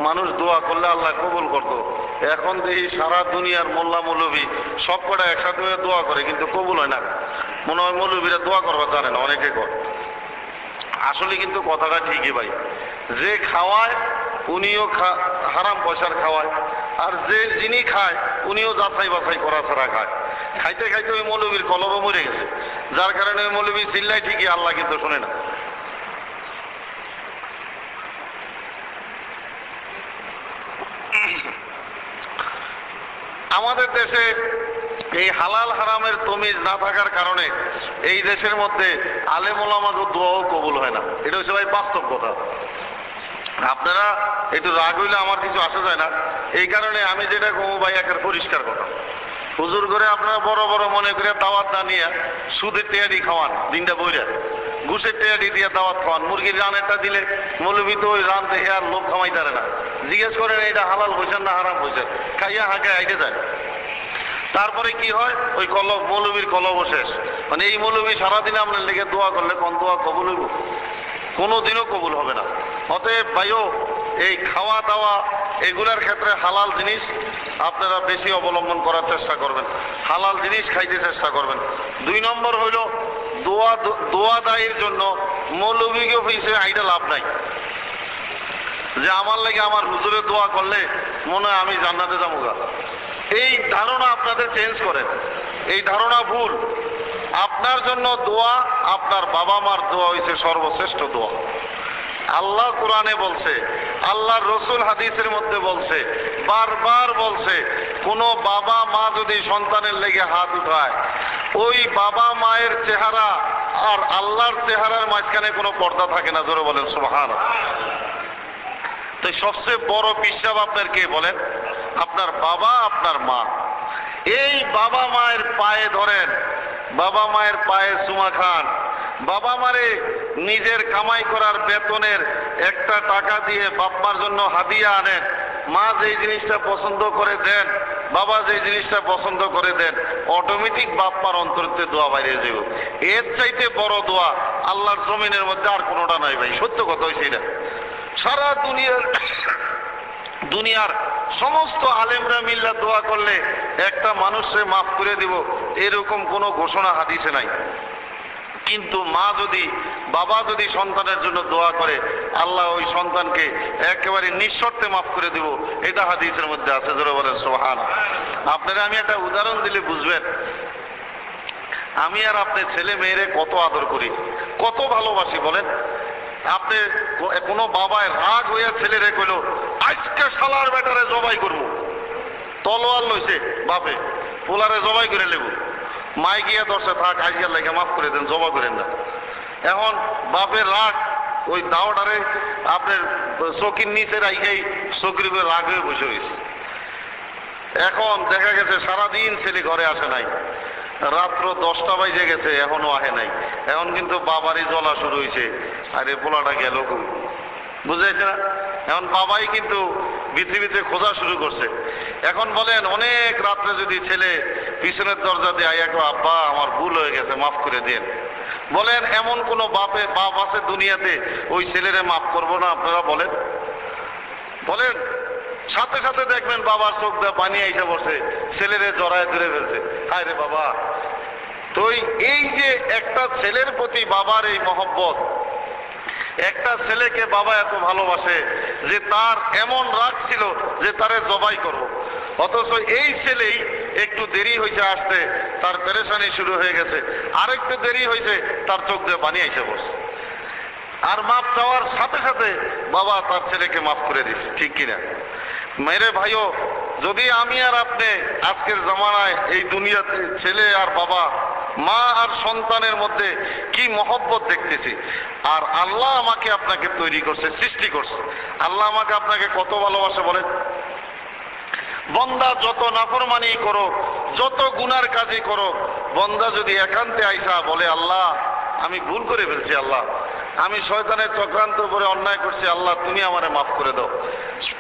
মানুষ দোয়া করলে আল্লাহ কবুল করত, এখন দেখি সারা দুনিয়ার মোল্লা মৌলবী সব কটা একসাথে হয়ে দোয়া করে কিন্তু কবুল হয় না। মনে হয় মৌলবীরা দোয়া করবার জানে না, অনেকে কর। আসলে কিন্তু কথাটা ঠিকই ভাই, যে খাওয়ায় উনিও হারাম পয়সার খাওয়ায়, আর যিনি খায় উনিও যাচাই বাছাই করা ছাড়া খায়। খাইতে খাইতে ওই মৌলবীর কলবে মরে গেছে, যার কারণে ওই মৌলবী চিল্লাই ঠিকই, আল্লাহ কিন্তু শোনে না। আমাদের দেশে এই হালাল হারামের তমিজ না থাকার কারণে এই দেশের মধ্যে আলেম ওলামাদের দোয়াও কবুল হয় না। এটা হচ্ছে ভাই বাস্তব কথা। আপনারা একটু রাগ হইলে আমার কিছু আসা যায় না, এই কারণে আমি যেটা কমু ভাই একের পরিষ্কার কথা। হুজুর করে আপনারা বড় বড় মনে করে দাওয়াত না নিয়ে সুদের টেয়ারি খাওয়ান, দিনটা বইরা ঘুষের টেয়ারি দিয়ে দাওয়াত খাওয়ান। মুরগির রানেরটা দিলে মৌলবী তো ওই রান দেখে আর লোক খামাই পারে না, জিজ্ঞেস করেন এটা হালাল হয়েছেন না হারাম হয়েছেন, খাইয়া হাঁকে আইতে যায়। তারপরে কি হয়, ওই মৌলবীর কলব শেষ। মানে এই মৌলবী সারাদিনে আপনার লেগে দোয়া করলে কোন দোয়া কবুল হইব? কোনোদিনও কবুল হবে না। অতএব ভাইও, এই খাওয়া দাওয়া এগুলার ক্ষেত্রে হালাল জিনিস আপনারা বেশি অবলম্বন করার চেষ্টা করবেন, হালাল জিনিস খাইতে চেষ্টা করবেন। 2 নম্বর হইল দোয়া দায়ের জন্য মৌলবীকে হইছে আইটা লাভ নাই, যে আমার লাগে আমার হুজুরে দোয়া করলে মনে হয় আমি জান্নাতে যাবো গা। এই ধারণা আপনাদের চেঞ্জ করেন, এই ধারণা ভুল। আপনার জন্য দোয়া, আপনার বাবা মার দোয়া হইছে সর্বশ্রেষ্ঠ দোয়া। আল্লাহ কোরআনে বলছে, আল্লাহর রসুল হাদিসের মধ্যে বলছে, বারবার বলছে, কোন বাবা মা যদি সন্তানের লেগে হাত উঠায়, ওই বাবা মায়ের চেহারা আর আল্লাহর চেহারার মাঝখানে কোনো পর্দা থাকে না। জোরে বলেন সুবহানাল্লাহ। তো সবচেয়ে বড় পিসাব আপনার কে বলেন? আপনার বাবা, আপনার মা। এই বাবা মায়ের পায়ে ধরেন, বাবা মায়ের পায়ে চুমা খান, বাবা মারে নিজের কামাই করার বেতনের একটা টাকা দিয়ে বাপ্পার জন্য হাদিয়া আনেন। মা যেই জিনিসটা পছন্দ করে দেন, বাবা যেই জিনিসটা পছন্দ করে দেন, অটোমেটিক বাপ্পার অন্তর্তে দোয়া বাইরে যাব। এর চাইতে বড় দোয়া আল্লাহর জমিনের মধ্যে আর কোনোটা নাই ভাই, সত্য কথা হয়েছে এটা। সারা দুনিয়ার সমস্ত আলেমরা মিল্লা দোয়া করলে একটা মানুষকে মাফ করে দিব, এরকম কোনো ঘোষণা হাদিসে নাই। কিন্তু বাবা যদি সন্তানের জন্য দোয়া করে, আল্লাহ ওই সন্তানকে একেবারে নিঃশর্তে মাফ করে দিব, এটা হাদিসের মধ্যে আছে। জোরে বলেন সুবহানাল্লাহ। আপনারা আমি একটা উদাহরণ দিলে বুঝবেন। আমি আর আপনার ছেলে মেয়েরে কত আদর করি, কত ভালোবাসি বলেন। আপনি কোনো বাবায় রাগ হইয়া ছেলেরে কইল, আজকে শালার বেটারে জবাই করবো, তলোয়ার লইছে বাপে, পোলারে জবাই করে লেব, মাই গিয়া দশে থাক, আজকের লেগে মাফ করে দেন, জবা করেন না। এখন বাপের রাগ ওই দাওটারে আপনার চকির নিচে রাইখাই চকির উপরে রাগ হয়ে বসে হয়েছে। এখন দেখা গেছে সারাদিন ছেলে ঘরে আসে নাই, রাত্র 10টা বাজে গেছে এখনো আহে নাই। এখন কিন্তু বাবারই জ্বলা শুরু হয়েছে, আরে পোলাটা গেল কই, বুঝাইছে না? এখন বাবাই কিন্তু পৃথিবীতে খোঁজা শুরু করছে। এখন বলেন অনেক রাত্রে যদি ছেলে পিছনের দরজা দিয়ে আইয়া কো, আব্বা আমার ভুল হয়ে গেছে মাফ করে দেন, বলেন এমন কোন বাপ আছে দুনিয়াতে ওই ছেলেরে মাফ করবো না? আপনারা বলেন বলেন। সাথে সাথে দেখবেন বাবার চোখ দিয়ে পানি আইসা বসে, ছেলেরে জড়ায় ধরে ফেলছে, হায় রে বাবা। তো এই যে একটা ছেলের প্রতি বাবার এই মহব্বত, একটা ছেলেকে বাবা এত ভালোবাসে যে তার এমন রাগ ছিল যে তারে জবাই করব, অথচ এই ছেলেই একটু দেরি হয়েছে আসতে, তার পেরেশানি শুরু হয়ে গেছে, আরেকটু দেরি হয়েছে, তার চোখ দিয়ে পানি আইসা বসে, আর মাপ চাওয়ার সাথে সাথে বাবা তার ছেলেকে মাফ করে দিচ্ছে, ঠিক কিনা? মেরে ভাইও, যদি আমি আর আপনি আজকের জামানায় এই দুনিয়াতে ছেলে আর বাবা, মা আর সন্তানের মধ্যে কি মহব্বত দেখতেছি, আর আল্লাহ আমাকে আপনাকে তৈরি করছে, সৃষ্টি করছে, আল্লাহ আমাকে আপনাকে কত ভালোবাসে বলেন। বন্দা যত নাফরমানি করো, যত গুনার কাজই করো, বন্দা যদি একান্তে আইসা বলে, আল্লাহ আমি ভুল করে ফেলছি, আল্লাহ আমি শয়তানের চক্রান্ত করে অন্যায় করছি, আল্লাহ তুমি আমারে মাফ করে দাও,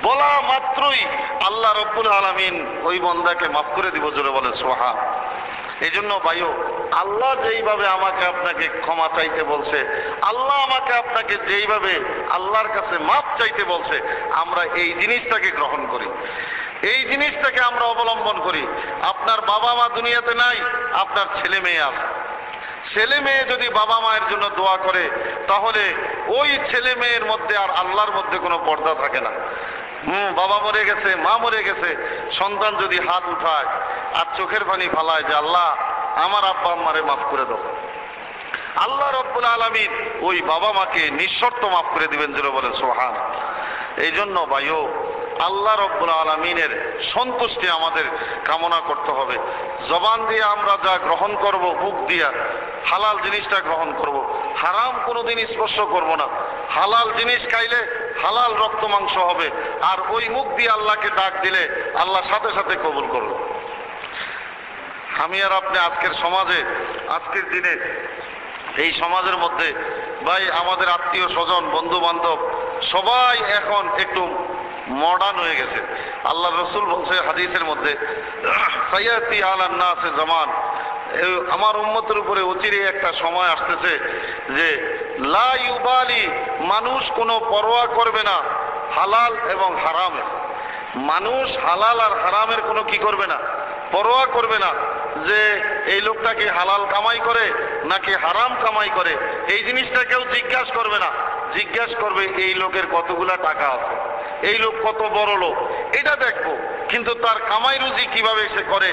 বলা মাত্রই আল্লাহ রব্বুল আলামিন ওই বন্দাকে মাফ করে দিব, জোরে বলে সুবহান। এই জন্য ভাইও, আল্লাহ যেইভাবে আমাকে আপনাকে ক্ষমা চাইতে বলছে, আল্লাহ আমাকে আপনাকে যেইভাবে আল্লাহর কাছে মাফ চাইতে বলছে, আমরা এই জিনিসটাকে গ্রহণ করি, এই জিনিসটাকে আমরা অবলম্বন করি। আপনার বাবা মা দুনিয়াতে নাই, আপনার ছেলে মেয়ে আছে। ছেলে মেয়ে যদি বাবা মায়ের জন্য দোয়া করে, তাহলে ওই ছেলে মেয়ের মধ্যে আর আল্লাহর মধ্যে কোনো পর্দা থাকে না। বাবা মরে গেছে, মা মরে গেছে, সন্তান যদি হাত উঠায় আর চোখের পানি ফালায় যে আল্লাহ আমার আব্বা আম্মারে মাফ করে দাও, আল্লাহ রব্বুল আলামিন ওই বাবা মাকে নিঃশর্ত মাফ করে দিবেন, যেটা বলেন সুবহান। এই জন্য ভাইও, আল্লাহ রব্বুল আলামিনের সন্তুষ্টি আমাদের কামনা করতে হবে। জবান দিয়ে আমরা যা গ্রহণ করব, মুখ দিয়া হালাল জিনিসটা গ্রহণ করব, হারাম কোনোদিন স্পর্শ করব না। হালাল জিনিস খাইলে হালাল রক্ত মাংস হবে, আর ওই মুখ দিয়ে আল্লাহকে ডাক দিলে আল্লাহ সাথে সাথে কবুল করবে। আমি আর আপনি আজকের সমাজে, আজকের দিনে এই সমাজের মধ্যে ভাই, আমাদের আত্মীয় স্বজন, বন্ধু বান্ধব সবাই এখন একটু মডার্ন হয়ে গেছে। আল্লাহ রসুল বলছে হাদিসের মধ্যে, সাইয়াতি আলান নাসে জামান, আমার উম্মতের উপরে অচিরে একটা সময় আসতেছে যে লা ইউবালি, মানুষ কোনো পরোয়া করবে না হালাল এবং হারামের। মানুষ হালাল আর হারামের কোনো কি করবে না, পরোয়া করবে না যে এই লোকটা কি হালাল কামাই করে নাকি হারাম কামাই করে, এই জিনিসটা কেউ জিজ্ঞাসা করবে না। জিজ্ঞাসা করবে এই লোকের কতগুলা টাকা আছে, এই লোক কত বড় লোক, এটা দেখবো। কিন্তু তার কামাই রুজি কিভাবে সে করে,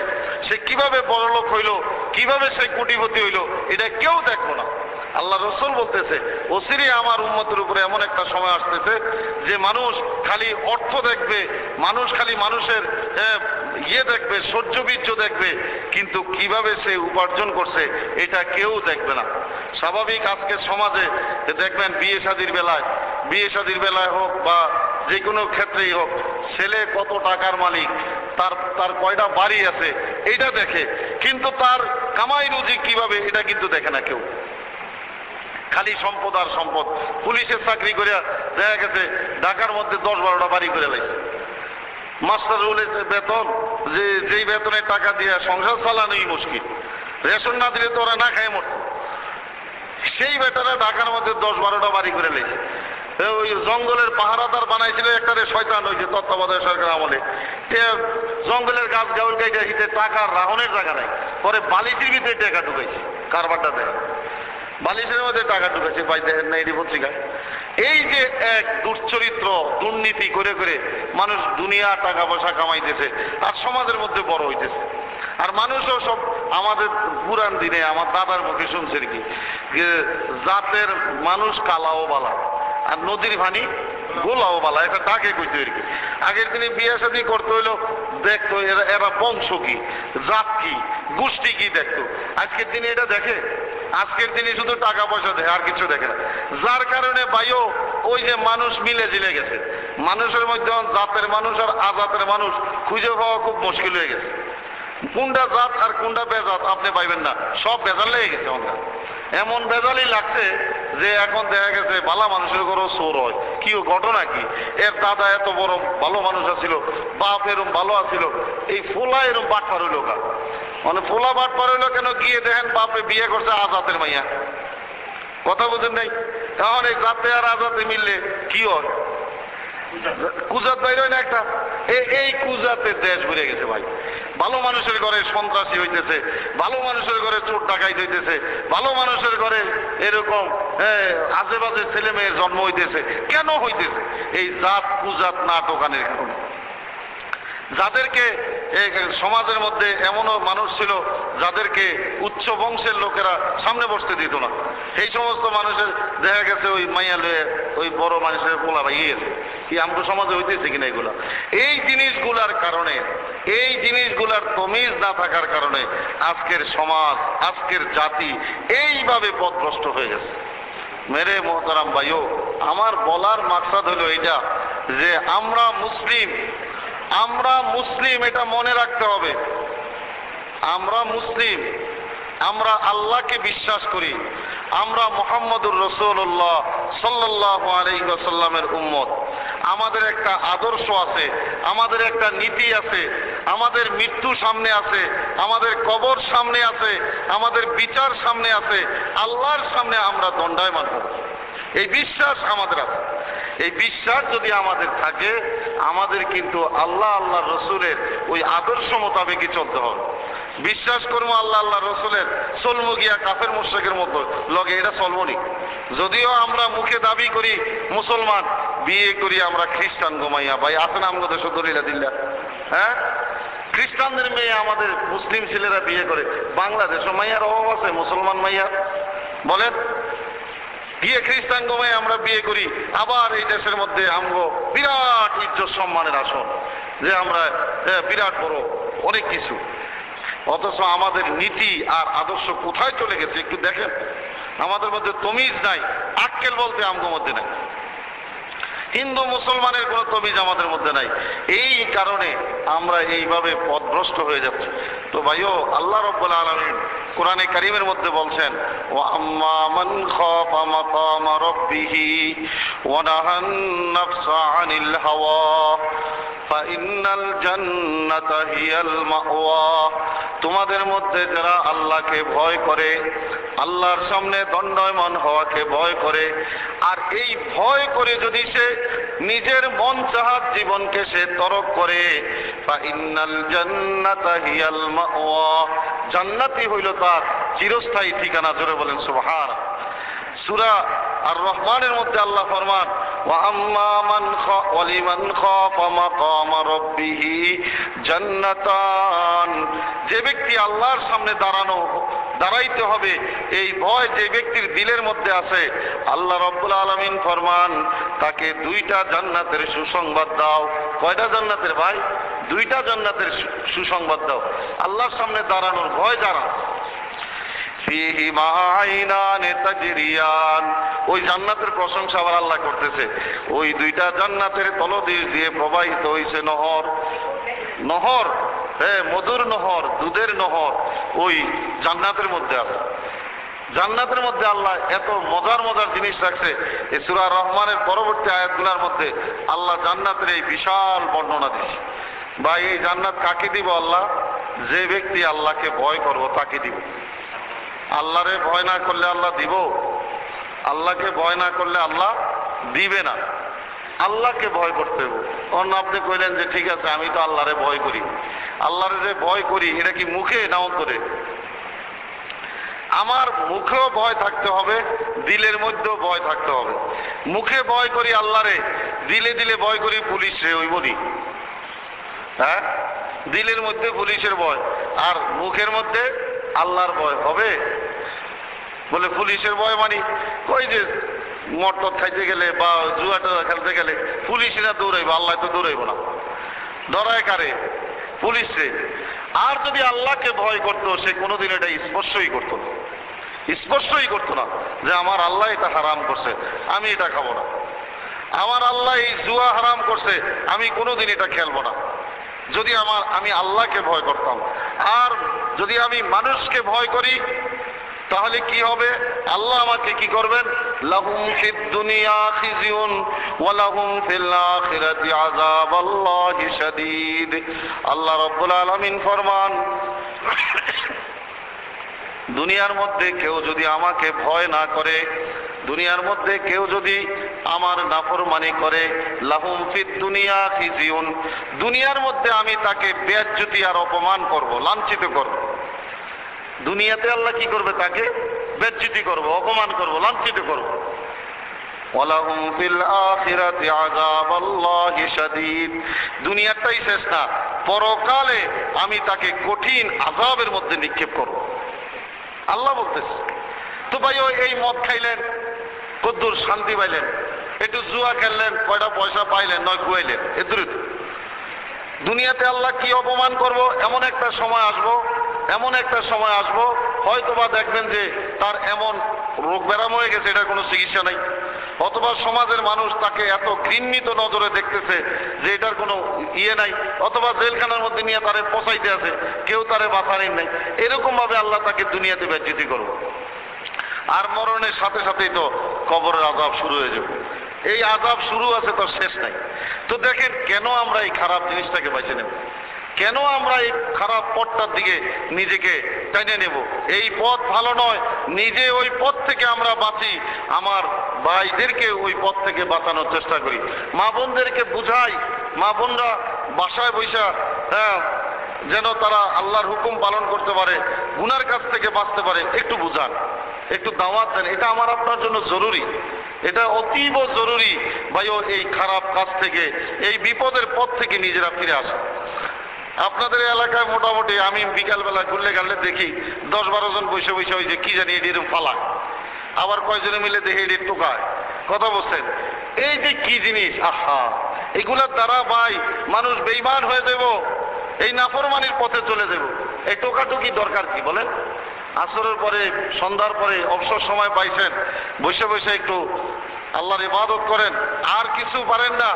সে কিভাবে বড় লোক হইল, কিভাবে সে কোটিপতি হইল, এটা কেউ দেখবো না। আল্লাহ রসুল বলতেছে, অচিরে আমার উম্মতের উপরে এমন একটা সময় আসতেছে যে মানুষ খালি অর্থ দেখবে, মানুষ খালি মানুষের দেখবে, সহ্য বীর্য দেখবে, কিন্তু কিভাবে সে উপার্জন করছে এটা কেউ দেখবে না। স্বাভাবিক আজকের সমাজে দেখবেন বিয়ে শাদীর বেলায় হোক বা যে কোনো ক্ষেত্রেই হোক, ছেলে কত টাকার মালিক, তার কয়টা বাড়ি আছে এটা দেখে, কিন্তু তার কামাই রুজি কিভাবে এটা কিন্তু দেখে না কেউ। খালি সম্পদ আর সম্পদ। পুলিশের চাকরি করে দেখা গেছে ঢাকার মধ্যে 10-12টা বাড়ি করে লাগছে। মাস্টার রুলের বেতন, যেই বেতনের টাকা দিয়ে সংসার চালানোই মুশকিল, রেশন না দিলে তো ওরা না খায় মরত। সেই বেটারা ঢাকার মধ্যে 10-12টা বাড়ি করে লেগেছে। ওই জঙ্গলের পাহারাদার বানাইছিল একটারে, শয়তান হয়েছে তত্ত্বাবধায়ক সরকার আমলে। জঙ্গলের গাছ গাউল গাইতে হিতে টাকার রাহনের জায়গা নাই, পরে বালিটির ভিতরে টাকা ঢুকাইছে, কারবারটা দেয় বালিশের মধ্যে টাকা ঢুকেছে, ভাই দেখেন না এই পত্রিকায়। এই যে এক দুশ্চরিত্র, দুর্নীতি করে করে মানুষ দুনিয়া টাকা পয়সা কামাইতেছে আর সমাজের মধ্যে বড় হইতেছে। আর মানুষও সব আমাদের পুরান দিনে আমার দাদার মুখে শুনছে কি, যে জাতের মানুষ কালাও বালা আর নদীর ভানি গোলাও বালা, এটা ডাকে কইতে আর কি। আগের দিনে বিয়ে শাদী করতে হইলো দেখতো এরা বংশ কি, জাত কি, গোষ্ঠী কি দেখতো। আজকের দিনে এটা দেখে আজকের দিনে শুধু টাকা পয়সা দেয়, আর কিছু দেখে না। যার কারণে ভাইও ওই যে মানুষ মিলে জিলে গেছে, মানুষের মধ্যে জাতের মানুষ আর আজাতের মানুষ খুঁজে পাওয়া খুব মুশকিল হয়ে গেছে। কোনটা জাত আর কোনটা বেজাত আপনি পাইবেন না, সব বেজাল লেগে গেছে। আমরা এমন বেজালই লাগছে যে এখন দেখা গেছে ভালো মানুষের ঘরেও চোর হয়। কি ঘটনা কি, এর দাদা এত বড় ভালো মানুষ আছিল, বাপ এরম ভালো আছিল, এই ফোলা এরম বাট পার হইল কা, মানে ফোলা বাট পার হইল কেন? গিয়ে দেখেন বাপে বিয়ে করছে আজাতের মাইয়া। কথা বুঝেন নাই? এখন এই জাতে আর আজাতে মিললে কি হয়? কুজাত বাইর হয় না একটা। এই কুজাতে দেশ ঘুরে গেছে ভাই। ভালো মানুষের ঘরে সন্ত্রাসী হইতেছে, ভালো মানুষের ঘরে চোর ডাকাইত হইতেছে, ভালো মানুষের ঘরে এরকম আজে বাজে ছেলে মেয়ের জন্ম হইতেছে। কেন হইতেছে? এই জাত কুজাত নাটকানের কারণে। যাদেরকে সমাজের মধ্যে এমনও মানুষ ছিল যাদেরকে উচ্চ বংশের লোকেরা সামনে বসতে দিত না, এই সমস্ত মানুষের দেখা গেছে ওই মাইয়া লয়ে ওই বড় মানুষের পোলা ভাইয়ে গেছে। কি আমগো সমাজে হইতেছে কিনা এগুলা? এই জিনিসগুলার কারণে, এই জিনিসগুলার তমিজ না থাকার কারণে আজকের সমাজ, আজকের জাতি এইভাবে পথভ্রষ্ট হয়ে গেছে। মেরে মোহতারাম ভাইও, আমার বলার মাকসাদ হলো এইটা যে আমরা মুসলিম, আমরা মুসলিম, এটা মনে রাখতে হবে। আমরা মুসলিম, আমরা আল্লাহকে বিশ্বাস করি, আমরা মুহাম্মদুর রাসূলুল্লাহ সাল্লাল্লাহু আলাইহি ওয়াসাল্লামের উম্মত। আমাদের একটা আদর্শ আছে, আমাদের একটা নীতি আছে, আমাদের মৃত্যু সামনে আছে, আমাদের কবর সামনে আছে, আমাদের বিচার সামনে আছে, আল্লাহর সামনে আমরা দণ্ডায়মান হব। এই বিশ্বাস আমাদের আছে। এই বিশ্বাস যদি আমাদের থাকে, আমাদের কিন্তু আল্লাহ আল্লাহ রসুলের ওই আদর্শ মোতাবেকই চলতে হবে। বিশ্বাস করবো আল্লাহ আল্লাহ রসুলের, চলবো গিয়া কাফের মুশরিকের মতো লগে, এটা চলবো নি। যদিও আমরা মুখে দাবি করি মুসলমান, বিয়ে করি আমরা খ্রিস্টান গোমাইয়া। ভাই আছে না আমাদের দেশে দলিলা দিল্লা? হ্যাঁ, খ্রিস্টানদের মেয়ে আমাদের মুসলিম ছেলেরা বিয়ে করে। বাংলাদেশে মাইয়ার অভাব আছে মুসলমান মাইয়া? বলেন, গিয়ে খ্রিস্টান গোমায় আমরা বিয়ে করি। আবার এই দেশের মধ্যে আমগো বিরাট ইজ্জত সম্মানের আসন, যে আমরা বিরাট বড় অনেক কিছু। অথচ আমাদের নীতি আর আদর্শ কোথায় চলে গেছে একটু দেখেন। আমাদের মধ্যে তমিজ নাই, আক্কেল বলতে আমগো মধ্যে নাই। হিন্দু মুসলমানের কোনো তমিজ আমাদের মধ্যে নাই। এই কারণে আমরা এইভাবে পথভ্রষ্ট হয়ে যাচ্ছি। তো ভাইও, আল্লাহ রাব্বুল আলামিন কোরআনে কারীমের মধ্যে বলছেন, ওয়া আম্মা মান খাফা মাকামা রাব্বিহি ওয়া নাহান নাফসা আনিল হাওয়া ফাইন্নাল জান্নাতা হিয়াল মাওয়া। তোমাদের মধ্যে যারা আল্লাহকে ভয় করে, আল্লাহর সামনে দণ্ডায়মান হওয়াকে ভয় করে, আর এই ভয় করে যদি সে নিজের মন চাহাত জীবনকে সে তরক করে, ফাইন্নাল জান্নাতা হিয়াল মাওয়া, জান্নাতই হইল তার চিরস্থায়ী ঠিকানা। জোরে বলেন সুবহানাল্লাহ। সূরা আর রহমানের মধ্যে আল্লাহ ফরমান, ওয়া আম্মা মান ওয়ালিমান খাফা মাকামা রাব্বিহি জান্নাতান। যে ব্যক্তি আল্লাহর সামনে দাঁড়াইতে হবে, এই ভয় যে ব্যক্তির দিলের মধ্যে আছে, আল্লাহ রাব্বুল আলামিন ফরমান, তাকে দুইটা জান্নাতের সুসংবাদ দাও। কয়টা জান্নাতের ভাই? দুইটা জান্নাতের সুসংবাদ দাও। আল্লাহর সামনে দাঁড়ানোর ভয় যারা, ফীহিমা আইনানে তাজরিয়ান, ওই জান্নাতের প্রশংসা আবার আল্লাহ করতেছে। ওই দুইটা জান্নাতের তলদেশ দিয়ে প্রবাহিত হইছে নহর, নহর, মধুর নহর, দুধের নহর, ওই জান্নাতের মধ্যে আছে। জান্নাতের মধ্যে আল্লাহ এত মজার মজার জিনিস রাখছে। এই সূরা রহমানের পরবর্তী আয়াতগুলোর মধ্যে আল্লাহ জান্নাতের এই বিশাল বর্ণনা দিচ্ছে। ভাই, এই জান্নাত কাকে দিব? আল্লাহ, যে ব্যক্তি আল্লাহকে ভয় করব তাকে দিব। আল্লাহরে ভয় না করলে আল্লাহ দিব? আল্লাহকে ভয় না করলে আল্লাহ দিবে না। আল্লাহকে ভয় করতে হবে। অন্য আপনি কইলেন যে ঠিক আছে আমি তো আল্লাহরে ভয় করি। আল্লাহরে যে ভয় করি এটা কি মুখে না অন্তরে? আমার মুখেও ভয় থাকতে হবে, দিলের মধ্যেও ভয় থাকতে হবে। মুখে ভয় করি আল্লাহরে, দিলে দিলে ভয় করি পুলিশে, ওই বলি। হ্যাঁ, দিলের মধ্যে পুলিশের ভয় আর মুখের মধ্যে আল্লাহর ভয় হবে? বলে পুলিশের ভয় মানি, ওই যে মটর খাইতে গেলে বা জুয়াটা খেলতে গেলে পুলিশরা দৌড়াইব, আল্লাহ তো দৌড়াইব না। ডরায় কারে? পুলিশে। আর যদি আল্লাহকে ভয় করতো, সে কোনোদিন এটা স্পর্শই করতো না। স্পর্শই করতো না যে আমার আল্লাহ এটা হারাম করছে, আমি এটা খাবো না। আমার আল্লাহ এই জুয়া হারাম করছে, আমি কোনোদিন এটা খেলবো না। যদি আমি আল্লাহকে ভয় করতাম, আর যদি আমি মানুষকে ভয় করি তাহলে কি হবে? আল্লাহ আমাকে কি করবেন? লাহুম ফিদ দুনিয়া খিজিউন ওয়া লাহুম ফিল আখিরাতি আযাবাল্লাহি শাদীদ। আল্লাহ রাব্বুল আলামিন ফরমান, দুনিয়ার মধ্যে কেউ যদি আমাকে ভয় না করে, দুনিয়ার মধ্যে কেউ যদি আমার নাফরমানি করে, লাহুম ফিদ দুনিয়া খিজিউন, দুনিয়ার মধ্যে আমি তাকে বেইজ্জতি আর অপমান করব, লাঞ্ছিত করব। দুনিয়াতে আল্লাহ কি করবে? তাকে বেইজ্জতি করব, অপমান করব, লাঞ্ছিত করব। ওয়ালাহুম ফিল আখিরাতি আযাবাল্লাহি শাদীদ, দুনিয়াটাই শেষ না, পরকালে আমি তাকে কঠিন আযাবের মধ্যে নিক্ষেপ করব। আল্লাহ বলতেছে। তো ভাই এই মদ খাইলেন, কদ্দুর শান্তি পাইলেন, একটু জুয়া খেললেন, কয়টা পয়সা পাইলেন, নয় খুয়াইলেন, এদুর দুনিয়াতে আল্লাহ কি অপমান করব? এমন একটা সময় আসবো, এমন একটা সময় আসবো, হয়তোবা দেখবেন যে তার এমন রোগ ব্যারাম হয়ে গেছে, এটার কোনো চিকিৎসা নাই, অথবা সমাজের মানুষ তাকে এত ঘৃণিত নজরে দেখতেছে যে এটার কোনো ইয়ে নাই, অথবা জেলখানার মধ্যে নিয়ে তারে পচাইতে আছে, কেউ তারে বাঁচানোর নেই। এরকম ভাবে আল্লাহ তাকে দুনিয়াতে বেজ্জতি করবো। আর মরণের সাথে সাথেই তো কবরের আযাব শুরু হয়ে যাবে। এই আযাব শুরু আছে, তো শেষ নাই। তো দেখেন কেন আমরা এই খারাপ জিনিসটাকে বেছে নেব, কেন আমরা এই খারাপ পথটার দিকে নিজেকে টেনে নেব? এই পথ ভালো নয়, নিজে ওই পথ থেকে আমরা বাঁচি, আমার ভাইদেরকে ওই পথ থেকে বাঁচানোর চেষ্টা করি, মা বোনদেরকে বুঝাই, মা বোনরা বাসায় বৈশা যেন তারা আল্লাহর হুকুম পালন করতে পারে, গুনার কাছ থেকে বাঁচতে পারে, একটু বুঝান, একটু দাওয়াত দেন। এটা আমার আপনার জন্য জরুরি, এটা অতীব জরুরি। ভাইও এই খারাপ কাজ থেকে, এই বিপদের পথ থেকে নিজেরা ফিরে আসে। আপনাদের এলাকায় মোটামুটি আমি বিকালবেলা ঘুরলে গালে দেখি 10-12 জন বসে বসে ওই যে কি জানি এরকম ফালাক, আবার কয়জনে মিলে দেখে এটি টোকায়, কথা বলছেন। এই যে কি জিনিস, আহা, এগুলার দ্বারা ভাই মানুষ বেঈমান হয়ে দেব, এই নাফরমানির পথে চলে দেব। এই টোকাটুকি দরকার কি বলেন? আসরের পরে, সন্ধ্যার পরে অবসর সময় পাইছেন, বসে বসে একটু আল্লাহর ইবাদত করেন, আর কিছু পারেন না,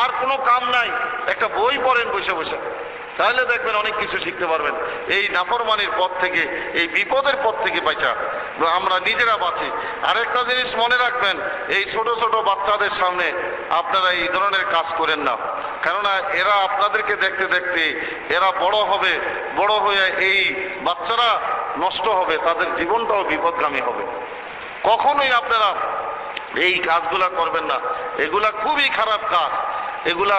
আর কোনো কাম নাই, একটা বই পড়েন বসে বসে, তাহলে দেখবেন অনেক কিছু শিখতে পারবেন। এই নাফরমানির পথ থেকে, এই বিপদের পথ থেকে বাঁচা আমরা নিজেরা বাঁচি। আরেকটা জিনিস মনে রাখবেন, এই ছোট ছোট বাচ্চাদের সামনে আপনারা এই ধরনের কাজ করেন না, কেননা এরা আপনাদেরকে দেখতে দেখতে এরা বড় হবে, বড় হয়ে এই বাচ্চারা নষ্ট হবে, তাদের জীবনটাও বিপদগামী হবে। কখনোই আপনারা এই কাজগুলা করবেন না, এগুলা খুবই খারাপ কাজ, এগুলা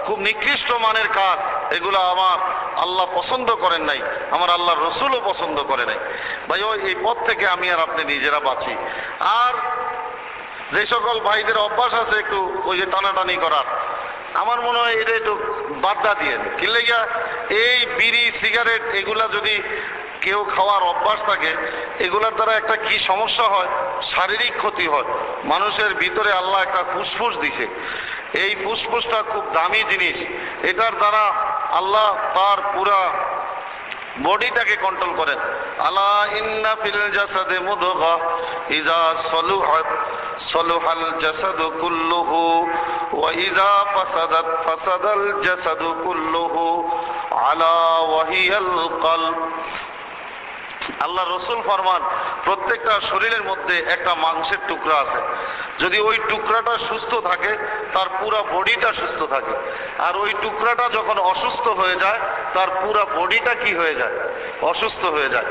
খুব নিকৃষ্ট মানের কাজ, এগুলা আমার আল্লাহ পছন্দ করেন নাই, আমার আল্লাহর রসুলও পছন্দ করে নাই। ভাই এই পথ থেকে আমি আর আপনি নিজেরা বাঁচি। আর যে সকল ভাইদের অভ্যাস আছে একটু ওই যে টানাটানি করার, আমার মনে হয় এটা একটু বাধা দিয়ে, কি লেগা এই বিড়ি সিগারেট এগুলা যদি কেউ খাওয়ার অভ্যাস থাকে, এগুলার দ্বারা একটা কি সমস্যা হয়, শারীরিক ক্ষতি হয়। মানুষের ভিতরে আল্লাহ একটা ফুসফুস দিছে, এই ফুসফুসটা খুব দামি জিনিস, এটার দ্বারা আল্লাহ তার পুরা বডিটাকে কন্ট্রোল করেন। আলা ইন্না ফিল জাসাদে মুদগা ইযা সলুহাত সলুহাল জাসাদু কুল্লুহু ওয়া ইযা ফাসাদাত ফাসাদাল জাসাদু কুল্লুহু আলা ওয়াহিয়াল কলব। আল্লাহ রসুল ফরমান, প্রত্যেকটা শরীরের মধ্যে একটা মাংসের টুকরা আছে, যদি ওই টুকরাটা সুস্থ থাকে তার পুরা বডিটা সুস্থ থাকে, আর ওই টুকরাটা যখন অসুস্থ হয়ে যায় তার পুরা বডিটা কি হয়ে যায়, অসুস্থ হয়ে যায়।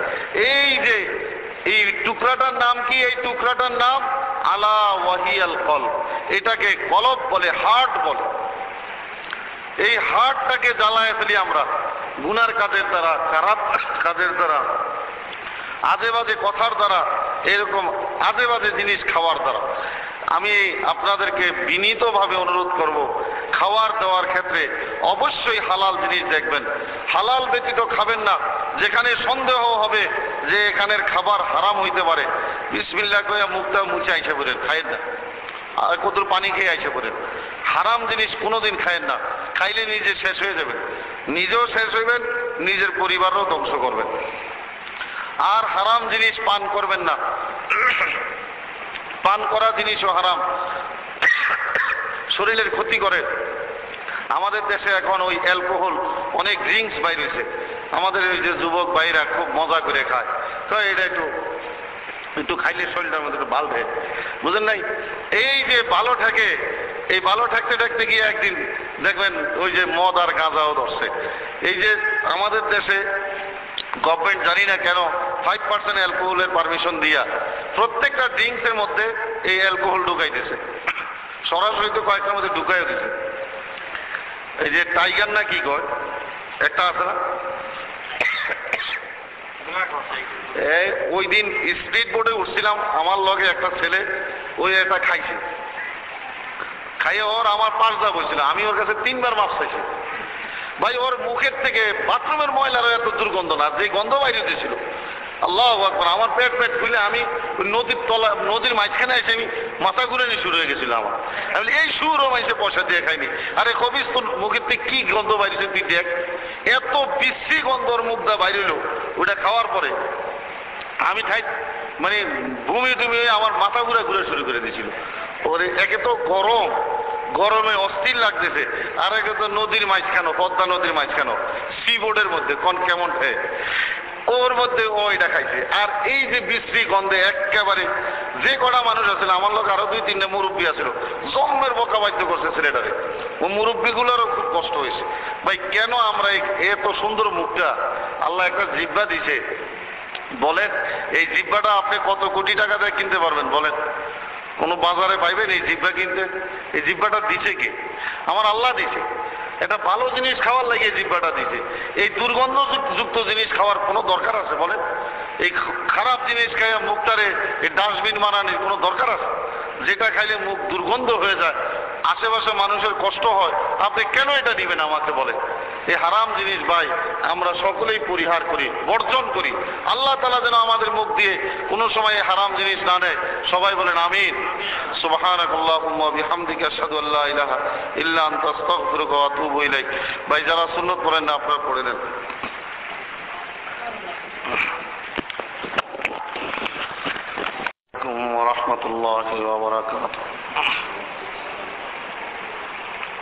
এই যে এই টুকরাটার নাম কি? এই টুকরাটার নাম আলা ওয়াহিয়াল কলব, এটাকে কলব বলে, হার্ট বলে। এই হার্টটাকে জ্বালায় ফেলি আমরা গুনার কাজের দ্বারা, খারাপ কাজের দ্বারা, আজে বাজে কথার দ্বারা, এরকম আজে বাজে জিনিস খাওয়ার দ্বারা। আমি আপনাদেরকে বিনীতভাবে অনুরোধ করব, খাওয়ার দাওয়ার ক্ষেত্রে অবশ্যই হালাল জিনিস দেখবেন, হালাল ব্যতীত খাবেন না। যেখানে সন্দেহ হবে যে এখানের খাবার হারাম হইতে পারে, বিসমিল্লাহ কইয়া মুখটা মুছে আইসা পড়েন, খাইয়েন না, আর কত পানি খেয়ে আইসা পড়েন। হারাম জিনিস কোনোদিন খায়েন না, খাইলে নিজে শেষ হয়ে যাবেন, নিজেও শেষ হইবেন, নিজের পরিবারও ধ্বংস করবেন। আর হারাম জিনিস পান করবেন না। পান করা জিনিসও হারাম, শরীরের ক্ষতি করে। আমাদের দেশে এখন ওই অ্যালকোহল অনেক ড্রিঙ্কস বাইর হয়েছে, আমাদের ওই যে যুবক ভাইরা খুব মজা করে খায়, তো এটা একটু একটু খাইলে শরীরটার মধ্যে একটু ভালো থাকে, বুঝেন নাই? এই যে ভালো থাকে, এই ভালো থাকতে থাকতে গিয়ে একদিন দেখবেন ওই যে মদ আর গাঁজাও ধরছে। এই যে আমাদের দেশে গভর্নমেন্ট জানি না কেন 5% অ্যালকোহলের পারমিশন দিয়া প্রত্যেকটা ড্রিঙ্কসের মধ্যে এই অ্যালকোহল ঢুকাইতেছে, সরাসরি তো কয়েকটার মধ্যে ঢুকাইও দিছে। এই যে টাইগার না কি কয় একটা আছে না, ওই দিন স্পিড বোর্ডে উঠছিলাম, আমার লগে একটা ছেলে ওই একটা খাইছে, খাইয়ে ওর আমার পাঁচটা বলছিল, আমি ওর কাছে 3 বার মাপ চাইছি। ভাই ওর মুখের থেকে বাথরুমের ময়লারও এত দুর্গন্ধ না, যে গন্ধ বাইরে ছিল, আল্লাহু আকবার, আমার পেট খুলে আমি নদীর তলা, নদীর মাঝখানে এসে আমি মাথা ঘুরে নিয়ে শুরু হয়ে গেছিল আমার। আমি এই সুরও মাইসে পয়সা দিয়ে খাইনি। আরে কবিস তোর মুখের থেকে কি গন্ধ বাইরেছে তুই দেখ, এত বিশ্রী গন্ধর মুখটা বাইরেলো ওটা খাওয়ার পরে। আমি খাই মানে ঘুমিয়ে টুমিয়ে আমার মাথা ঘুরে ঘুরে শুরু করে দিয়েছিল। ওরে একে তো গরম, গরমে অস্থির লাগতেছে, আর একে তো নদীর মাঝখানো, পদ্মা নদীর মাঝখানো, সি বোর্ডের মধ্যে কোন কেমন ওর মধ্যে ও এটা খাইছে। আর এই যে বিশ্রী গন্ধে একেবারে যে কটা মানুষ আছিল, আমার লোক আরো 2-3টা মুরব্বী আছিল, জন্মের বকা বাধ্য করছে ছেলেটারে। ও মুরব্বীগুলোরও খুব কষ্ট হয়েছে। ভাই কেন আমরা এত সুন্দর মুখটা আল্লাহ একটা জিহ্বা দিছে, বলেন এই জিহ্বাটা আপনি কত কোটি টাকা দিয়ে কিনতে পারবেন বলেন? কোনো বাজারে পাইবেন এই জিহ্বা কিনতে? এই জিহ্বাটা দিছে কে? আমার আল্লাহ দিছে। এটা ভালো জিনিস খাওয়ার লাগিয়ে জিহ্বাটা দিছে। এই দুর্গন্ধযুক্ত জিনিস খাওয়ার কোনো দরকার আছে বলেন? এই খারাপ জিনিস খাইয়া মুখটারে এই ডাস্টবিন বানানোর কোনো দরকার আছে? যেটা খাইলে মুখ দুর্গন্ধ হয়ে যায়, আশেপাশে মানুষের কষ্ট হয়, আপনি কেন এটা দিবেন আমাকে বলেন? এই হারাম জিনিস ভাই আমরা সকলেই পরিহার করি, বর্জন করি। আল্লাহ তাআলা যেন আমাদের মুখ দিয়ে কোনো সময় হারাম জিনিস না নেয়। সবাই বলেন আমিন। সুবহানাকাল্লাহুম্মা ওয়া বিহামদিকা আশহাদু আল্লা ইলাহা ইল্লা আনতা আস্তাগফিরুকা ওয়া আতুবু ইলাইক। ভাই যারা সুন্নাত পড়েন না আপনারা পড়ে নেন। ওয়া রাহমাতুল্লাহি ওয়া বারাকাতুহু।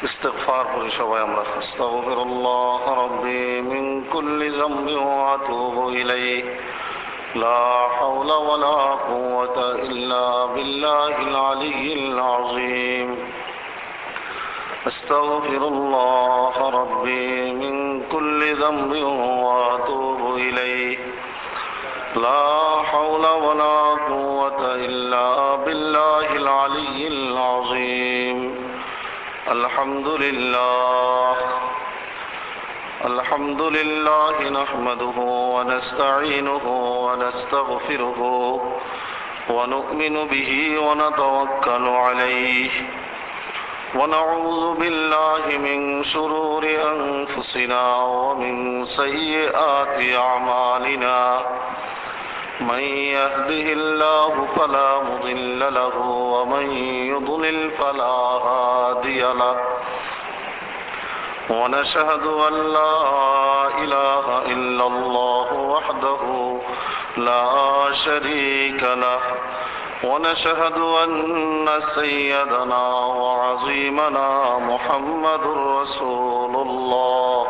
ইস্তিগফার করি সবাই আমরা। আস্তাগফিরুল্লাহ রাব্বি মিন কুল্লি যামবিন ওয়া আতুবু ইলাইহি। লা হাওলা ওয়া লা কুওয়াতা ইল্লা বিল্লাহিল আলিয়্যিল আযীম। আস্তাগফিরুল্লাহ রাব্বি মিন কুল্লি যামবিন ওয়া আতুবু ইলাইহি। লা হাওলা ওয়া লা কুওয়াতা ইল্লা বিল্লাহিল আলিয়্যিল আযীম। الحمد لله نحمده ونستعينه ونستغفره ونؤمن به ونتوكل عليه ونعوذ بالله من شرور أنفسنا ومن سيئات أعمالنا من يهده الله فلا مضل له ومن يضلل فلا هادي له ونشهد أن لا إله إلا الله وحده لا شريك له ونشهد أن سيدنا وعظيمنا محمد رسول الله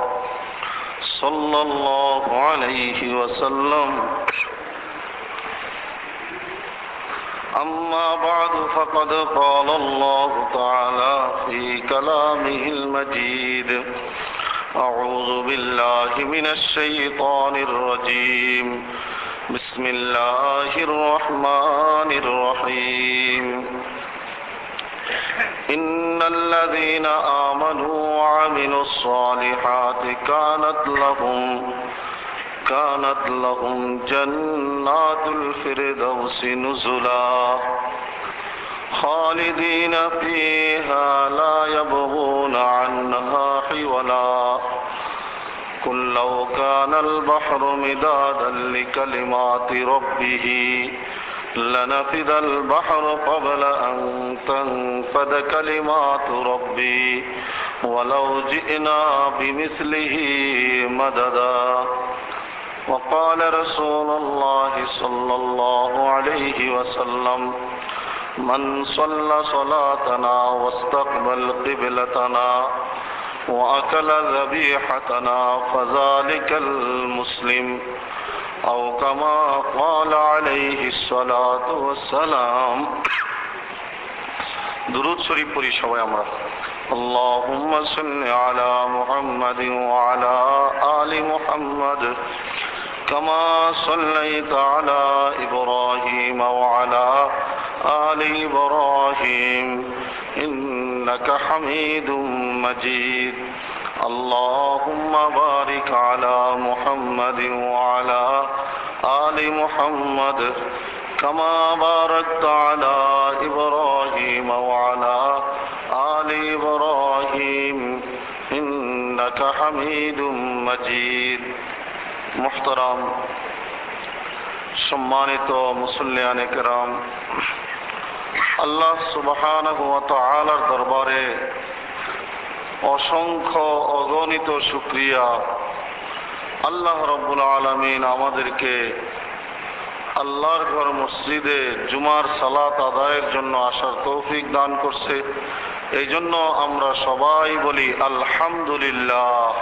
صلى الله عليه وسلم. أما بعد فقد قال الله تعالى في كلامه المجيد: أعوذ بالله من الشيطان الرجيم. بسم الله الرحمن الرحيم. إن الذين آمنوا وعملوا الصالحات كانت لهم جنات الفردوس نزلا خالدين فيها لا يبغون عنها حولا قل لو كان البحر مدادا لكلمات ربه لنفد البحر قبل أن تنفد كلمات ربي ولو جئنا بمثله مددا وقال رسول الله صلى الله عليه وسلم من صلى صلاتنا واستقبل قبلتنا وأكل ذبيحتنا فذلك المسلم أو كما قال عليه الصلاة والسلام درود شريف পড়ি সবাই আমরা اللهم صل على محمد وعلى آل محمد كما صليت على إبراهيم وعلى آل إبراهيم إنك حميد مجيد اللهم بارك على محمد وعلى آل محمد كما باركت على إبراهيم وعلى آل إبراهيم إنك حميد مجيد محترم সম্মানিত মুসল্লিয়ান কিরাম, আল্লাহ সুবহানাহু ওয়া তাআলার দরবারে অসংখ্য অগণিত শুকরিয়া। আল্লাহ রাব্বুল আলামিন আমাদেরকে আল্লাহর ঘর মসজিদে জুমার সালাত আদায়ের জন্য আসার তৌফিক দান করছে। এই জন্য আমরা সবাই বলি আলহামদুলিল্লাহ।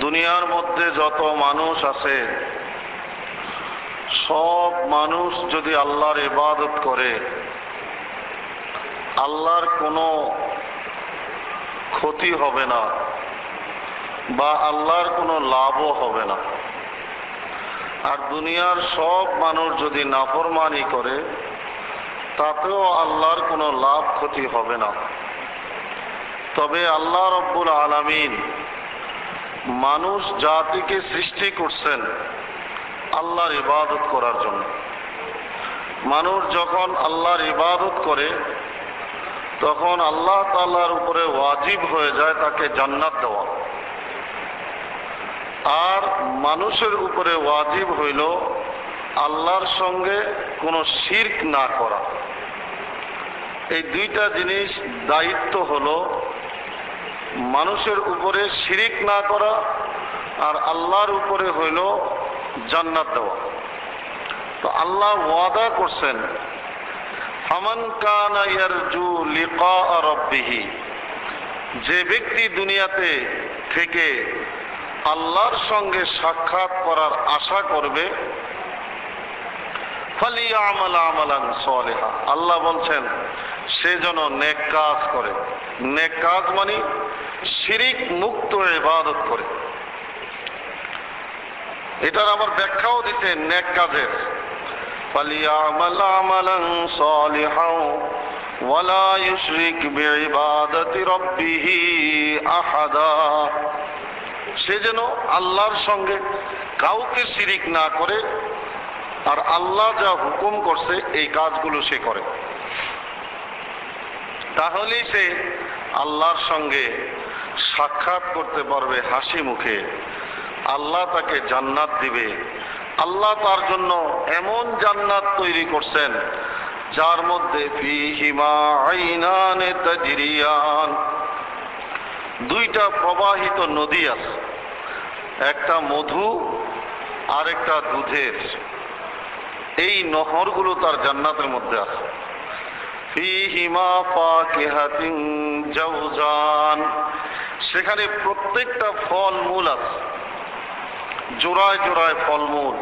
দুনিয়ার মধ্যে যত মানুষ আছে সব মানুষ যদি আল্লাহর ইবাদত করে আল্লাহর কোনো ক্ষতি হবে না বা আল্লাহর কোনো লাভও হবে না। আর দুনিয়ার সব মানুষ যদি নাফরমানি করে তাতেও আল্লাহর কোনো লাভ ক্ষতি হবে না। তবে আল্লাহ রাব্বুল আলামিন মানুষ জাতিকে সৃষ্টি করছেন আল্লাহর ইবাদত করার জন্য। মানুষ যখন আল্লাহর ইবাদত করে তখন আল্লাহ তাআলার উপরে ওয়াজিব হয়ে যায় তাকে জান্নাত দেওয়া। আর মানুষের উপরে ওয়াজিব হইল আল্লাহর সঙ্গে কোনো শিরক না করা। এই দুইটা জিনিস দায়িত্ব হলো মানুষের উপরে শিরিক না করা আর আল্লাহর উপরে হইল জান্নাত দেওয়া। তো আল্লাহ ওয়াদা করছেন ফামান কানা ইয়ারজু লিকা রাব্বিহি, যে ব্যক্তি দুনিয়াতে থেকে আল্লাহর সঙ্গে সাক্ষাৎ করার আশা করবে ফালিয়ামাল আমালান সালিহা, আল্লাহ বলছেন সে যেন নেক কাজ করে। নেক কাজ মানে শিরিক মুক্ত ইবাদত করে। এটার আবার ব্যাখ্যাও দিতে নেক কাজের, ফালিয়ামাল আমালান সালিহা ওয়ালা ইউশরিক বিইবাদাতি রাব্বিহি আহাদা, সে যেন আল্লাহর সঙ্গে কাউকে শিরিক না করে আর আল্লাহ যা হুকুম করছে এই কাজগুলো সে করে। তাহলেই সে আল্লাহর সঙ্গে সাক্ষাৎ করতে পারবে হাসি মুখে। আল্লাহ তাকে জান্নাত দিবে। আল্লাহ তার জন্য এমন জান্নাত তৈরি করছেন যার মধ্যে ফীহিমা আইনানে তাজরিয়ান, দুইটা প্রবাহিত নদী আছে, একটা মধু আর একটা দুধের। এই নহরগুলো তার জান্নাতের মধ্যে আছে। ফীহিমা ফাকিহাতিন জাওজান, সেখানে প্রত্যেকটা ফল মূল আছে, জোড়ায় জোড়ায় ফলমূল,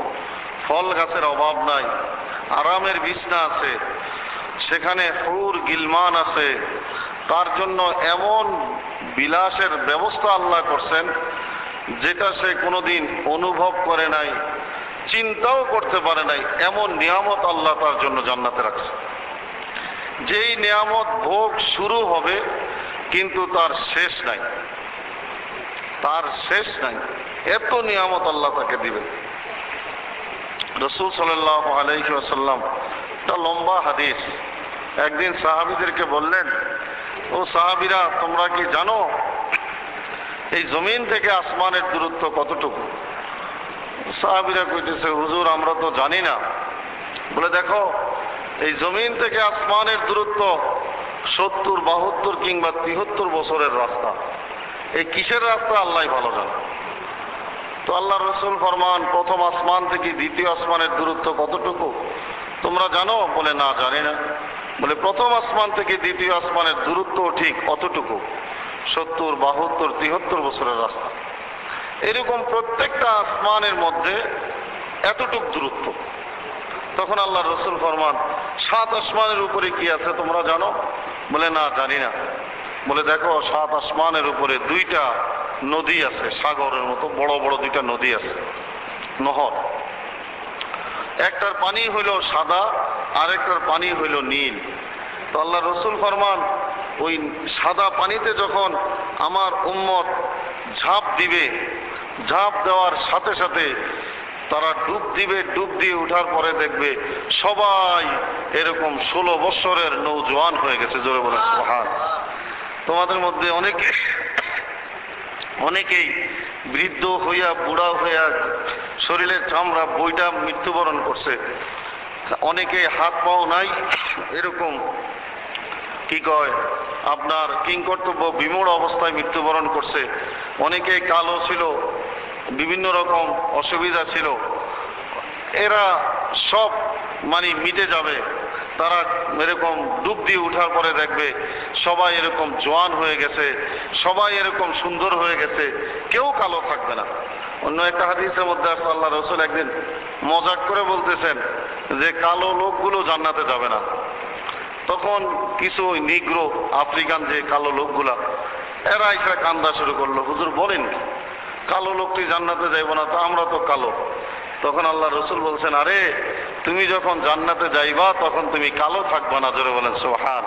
ফল গাছের অভাব নাই। আরামের বিছনা আছে, সেখানে হুর গিলমান আছে। তার জন্য এমন বিলাসের ব্যবস্থা আল্লাহ করছেন যেটা সে কোনোদিন অনুভব করে নাই, চিন্তাও করতে পারে নাই। এমন নিয়ামত আল্লাহ তার জন্য জান্নাতে রাখছে, যেই নিয়ামত ভোগ শুরু হবে কিন্তু তার শেষ নাই, তার শেষ নাই। এত নিয়ামত আল্লাহ তাকে দিবেন। রাসূল সাল্লাল্লাহু আলাইহি ওয়াসাল্লাম একটা লম্বা হাদিস, একদিন সাহাবীদেরকে বললেন, ও সাহাবীরা তোমরা কি জানো এই জমিন থেকে আসমানের দূরত্ব কতটুকু? সাহাবীরা কইতেছে, হুজুর আমরা তো জানি না। বলে দেখো এই জমিন থেকে আসমানের দূরত্ব 70, 72 কিংবা 73 বছরের রাস্তা। এই কিসের রাস্তা আল্লাহ ভালো জানে। তো আল্লাহ রসুল ফরমান প্রথম আসমান থেকে দ্বিতীয় আসমানের দূরত্ব কতটুকু তোমরা জানো? বলে না, জানি না। বলে প্রথম আসমান থেকে দ্বিতীয় আসমানের দূরত্ব ঠিক অতটুকু, 70, 72, 73 বছরের রাস্তা। এরকম প্রত্যেকটা আসমানের মধ্যে এতটুক দূরত্ব। তখন আল্লাহ রসুল ফরমান 7 আসমানের উপরে কি আছে তোমরা জানো? বলে না, জানি না। বলে দেখো 7 আসমানের উপরে 2টা নদী আছে, সাগরের মতো বড় বড় 2টা নদী আছে, নহর। একটার পানি হইল সাদা, আরেকটার পানি হইল নীল। তো আল্লাহ রসুল ফরমান ওই সাদা পানিতে যখন আমার উম্মত ঝাঁপ দিবে, ঝাঁপ দেওয়ার সাথে সাথে তারা ডুব দিবে, ডুব দিয়ে উঠার পরে দেখবে সবাই এরকম 16 বৎসরের নৌজওয়ান হয়ে গেছে। জোরে বলে সুবহান। তোমাদের মধ্যে অনেকেই বৃদ্ধ হইয়া, বুড়া হইয়া, শরীরের চামড়া বইটা মৃত্যুবরণ করছে। অনেকে হাত পাও নাই, এরকম কি কয় আপনার কিংকর্তব্য বিমূঢ় অবস্থায় মৃত্যুবরণ করছে। অনেকে কালো ছিল, বিভিন্ন রকম অসুবিধা ছিল। এরা সব মিটে যাবে। তারা এরকম ডুব দিয়ে উঠার পরে দেখবে সবাই এরকম জোয়ান হয়ে গেছে, সবাই এরকম সুন্দর হয়ে গেছে, কেউ কালো থাকবে না। অন্য একটা হাদিসের মধ্যে আছে আল্লাহ রসুল একদিন মজাক করে বলতেছেন যে কালো লোকগুলো জান্নাতে যাবে না। তখন কিছু নিগ্রো আফ্রিকান যে কালো লোকগুলা, এরা এসে কান্দা শুরু করলো, হুজুর বলেন কালো লোকটি জান্নাতে যাইব না, তো আমরা তো কালো। তখন আল্লাহ রসুল বলছেন, আরে তুমি যখন জান্নাতে যাইবা তখন তুমি কালো থাকবা না। জোরে বলেন সুবহান।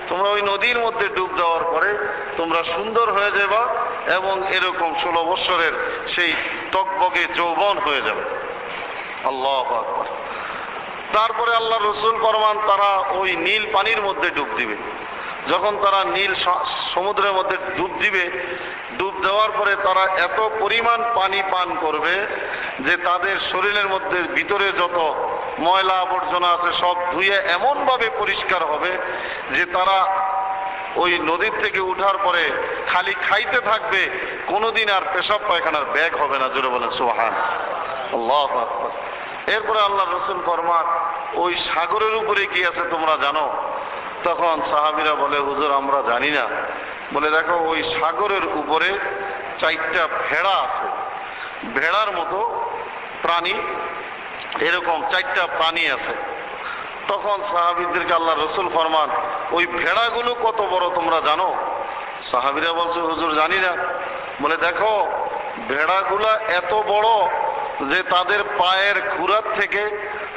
তোমরা ওই নদীর মধ্যে ডুব দেওয়ার পরে তোমরা সুন্দর হয়ে যাবা এবং এরকম 16 বৎসরের সেই টকবগে যৌবন হয়ে যাবে। আল্লাহু আকবার। তারপরে আল্লাহ রসুল ফরমান তারা ওই নীল পানির মধ্যে ডুব দিবে। যখন তারা নীল সমুদ্রের মধ্যে ডুব দিবে, ডুব দেওয়ার পরে তারা এত পরিমাণ পানি পান করবে যে তাদের শরীরের মধ্যে ভিতরে যত ময়লা আবর্জনা আছে সব ধুয়ে এমনভাবে পরিষ্কার হবে যে তারা ওই নদীর থেকে উঠার পরে খালি খাইতে থাকবে, কোনোদিন আর পেশাব পায়খানার ব্যাগ হবে না। জোরে বলেন সুবহান। আল্লাহু আকবার। এরপরে আল্লাহ রসুল ফরমান ওই সাগরের উপরে কি আছে তোমরা জানো? তখন সাহাবীরা বলে, হুজুর আমরা জানি না। বলে দেখো ওই সাগরের উপরে 4টা ভেড়া আছে, ভেড়ার মতো প্রাণী, এরকম 4টা প্রাণী আছে। তখন সাহাবীদেরকে আল্লাহ রসুল ফরমান ওই ভেড়াগুলো কত বড় তোমরা জানো? সাহাবীরা বলছে, হুজুর জানি না। বলে দেখো ভেড়াগুলা এত বড় যে তাদের পায়ের খুরাত থেকে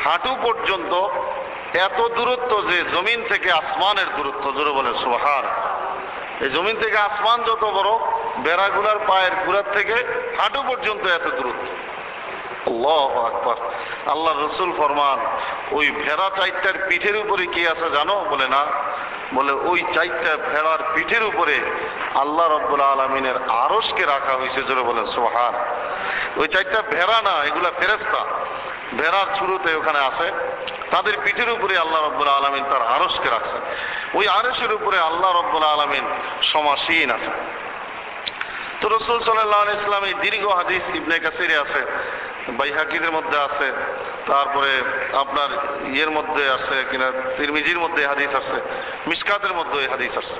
হাঁটু পর্যন্ত এত দূরত্ব যে জমিন থেকে আসমানের দূরত্ব। জোরে বলে সুবহান। এই জমিন থেকে আসমান যত বড়, ভেড়াগুলার পায়ের খুরাত থেকে হাঁটু পর্যন্ত এত দূরত্ব। আল্লাহু আকবার। আল্লাহ রসুল ফরমান ওই ভেড়া 4টার পিঠের উপরে কি আছে জানো? বলে না। বলে ওই 4টা ভেড়ার পিঠের উপরে আল্লাহ রাব্বুল আলামিনের আরশকে রাখা হয়েছে। জোরে বলেন সুবহান। ওই 4টা ভেড়া না, এগুলা ফেরেশতা। ভেড়ার শুরুতে ওখানে আছে, তাদের পিঠের উপরে আল্লাহ রাব্বুল আলামিন তার আরশকে রাখছেন। ওই আরশের উপরে আল্লাহ রাব্বুল আলামিন সমাসীন আছে। তো রাসূল সাল্লাল্লাহু আলাইহি ওয়াসাল্লাম এই দীর্ঘ হাদিস ইবনে কাসিরে আছে, বাইহাকিদের মধ্যে আছে, তারপরে আপনার ইয়ের মধ্যে আছে কিনা, তিরমিজির মধ্যে হাদিস আছে, মিশকাতের মধ্যে এই হাদিস আছে।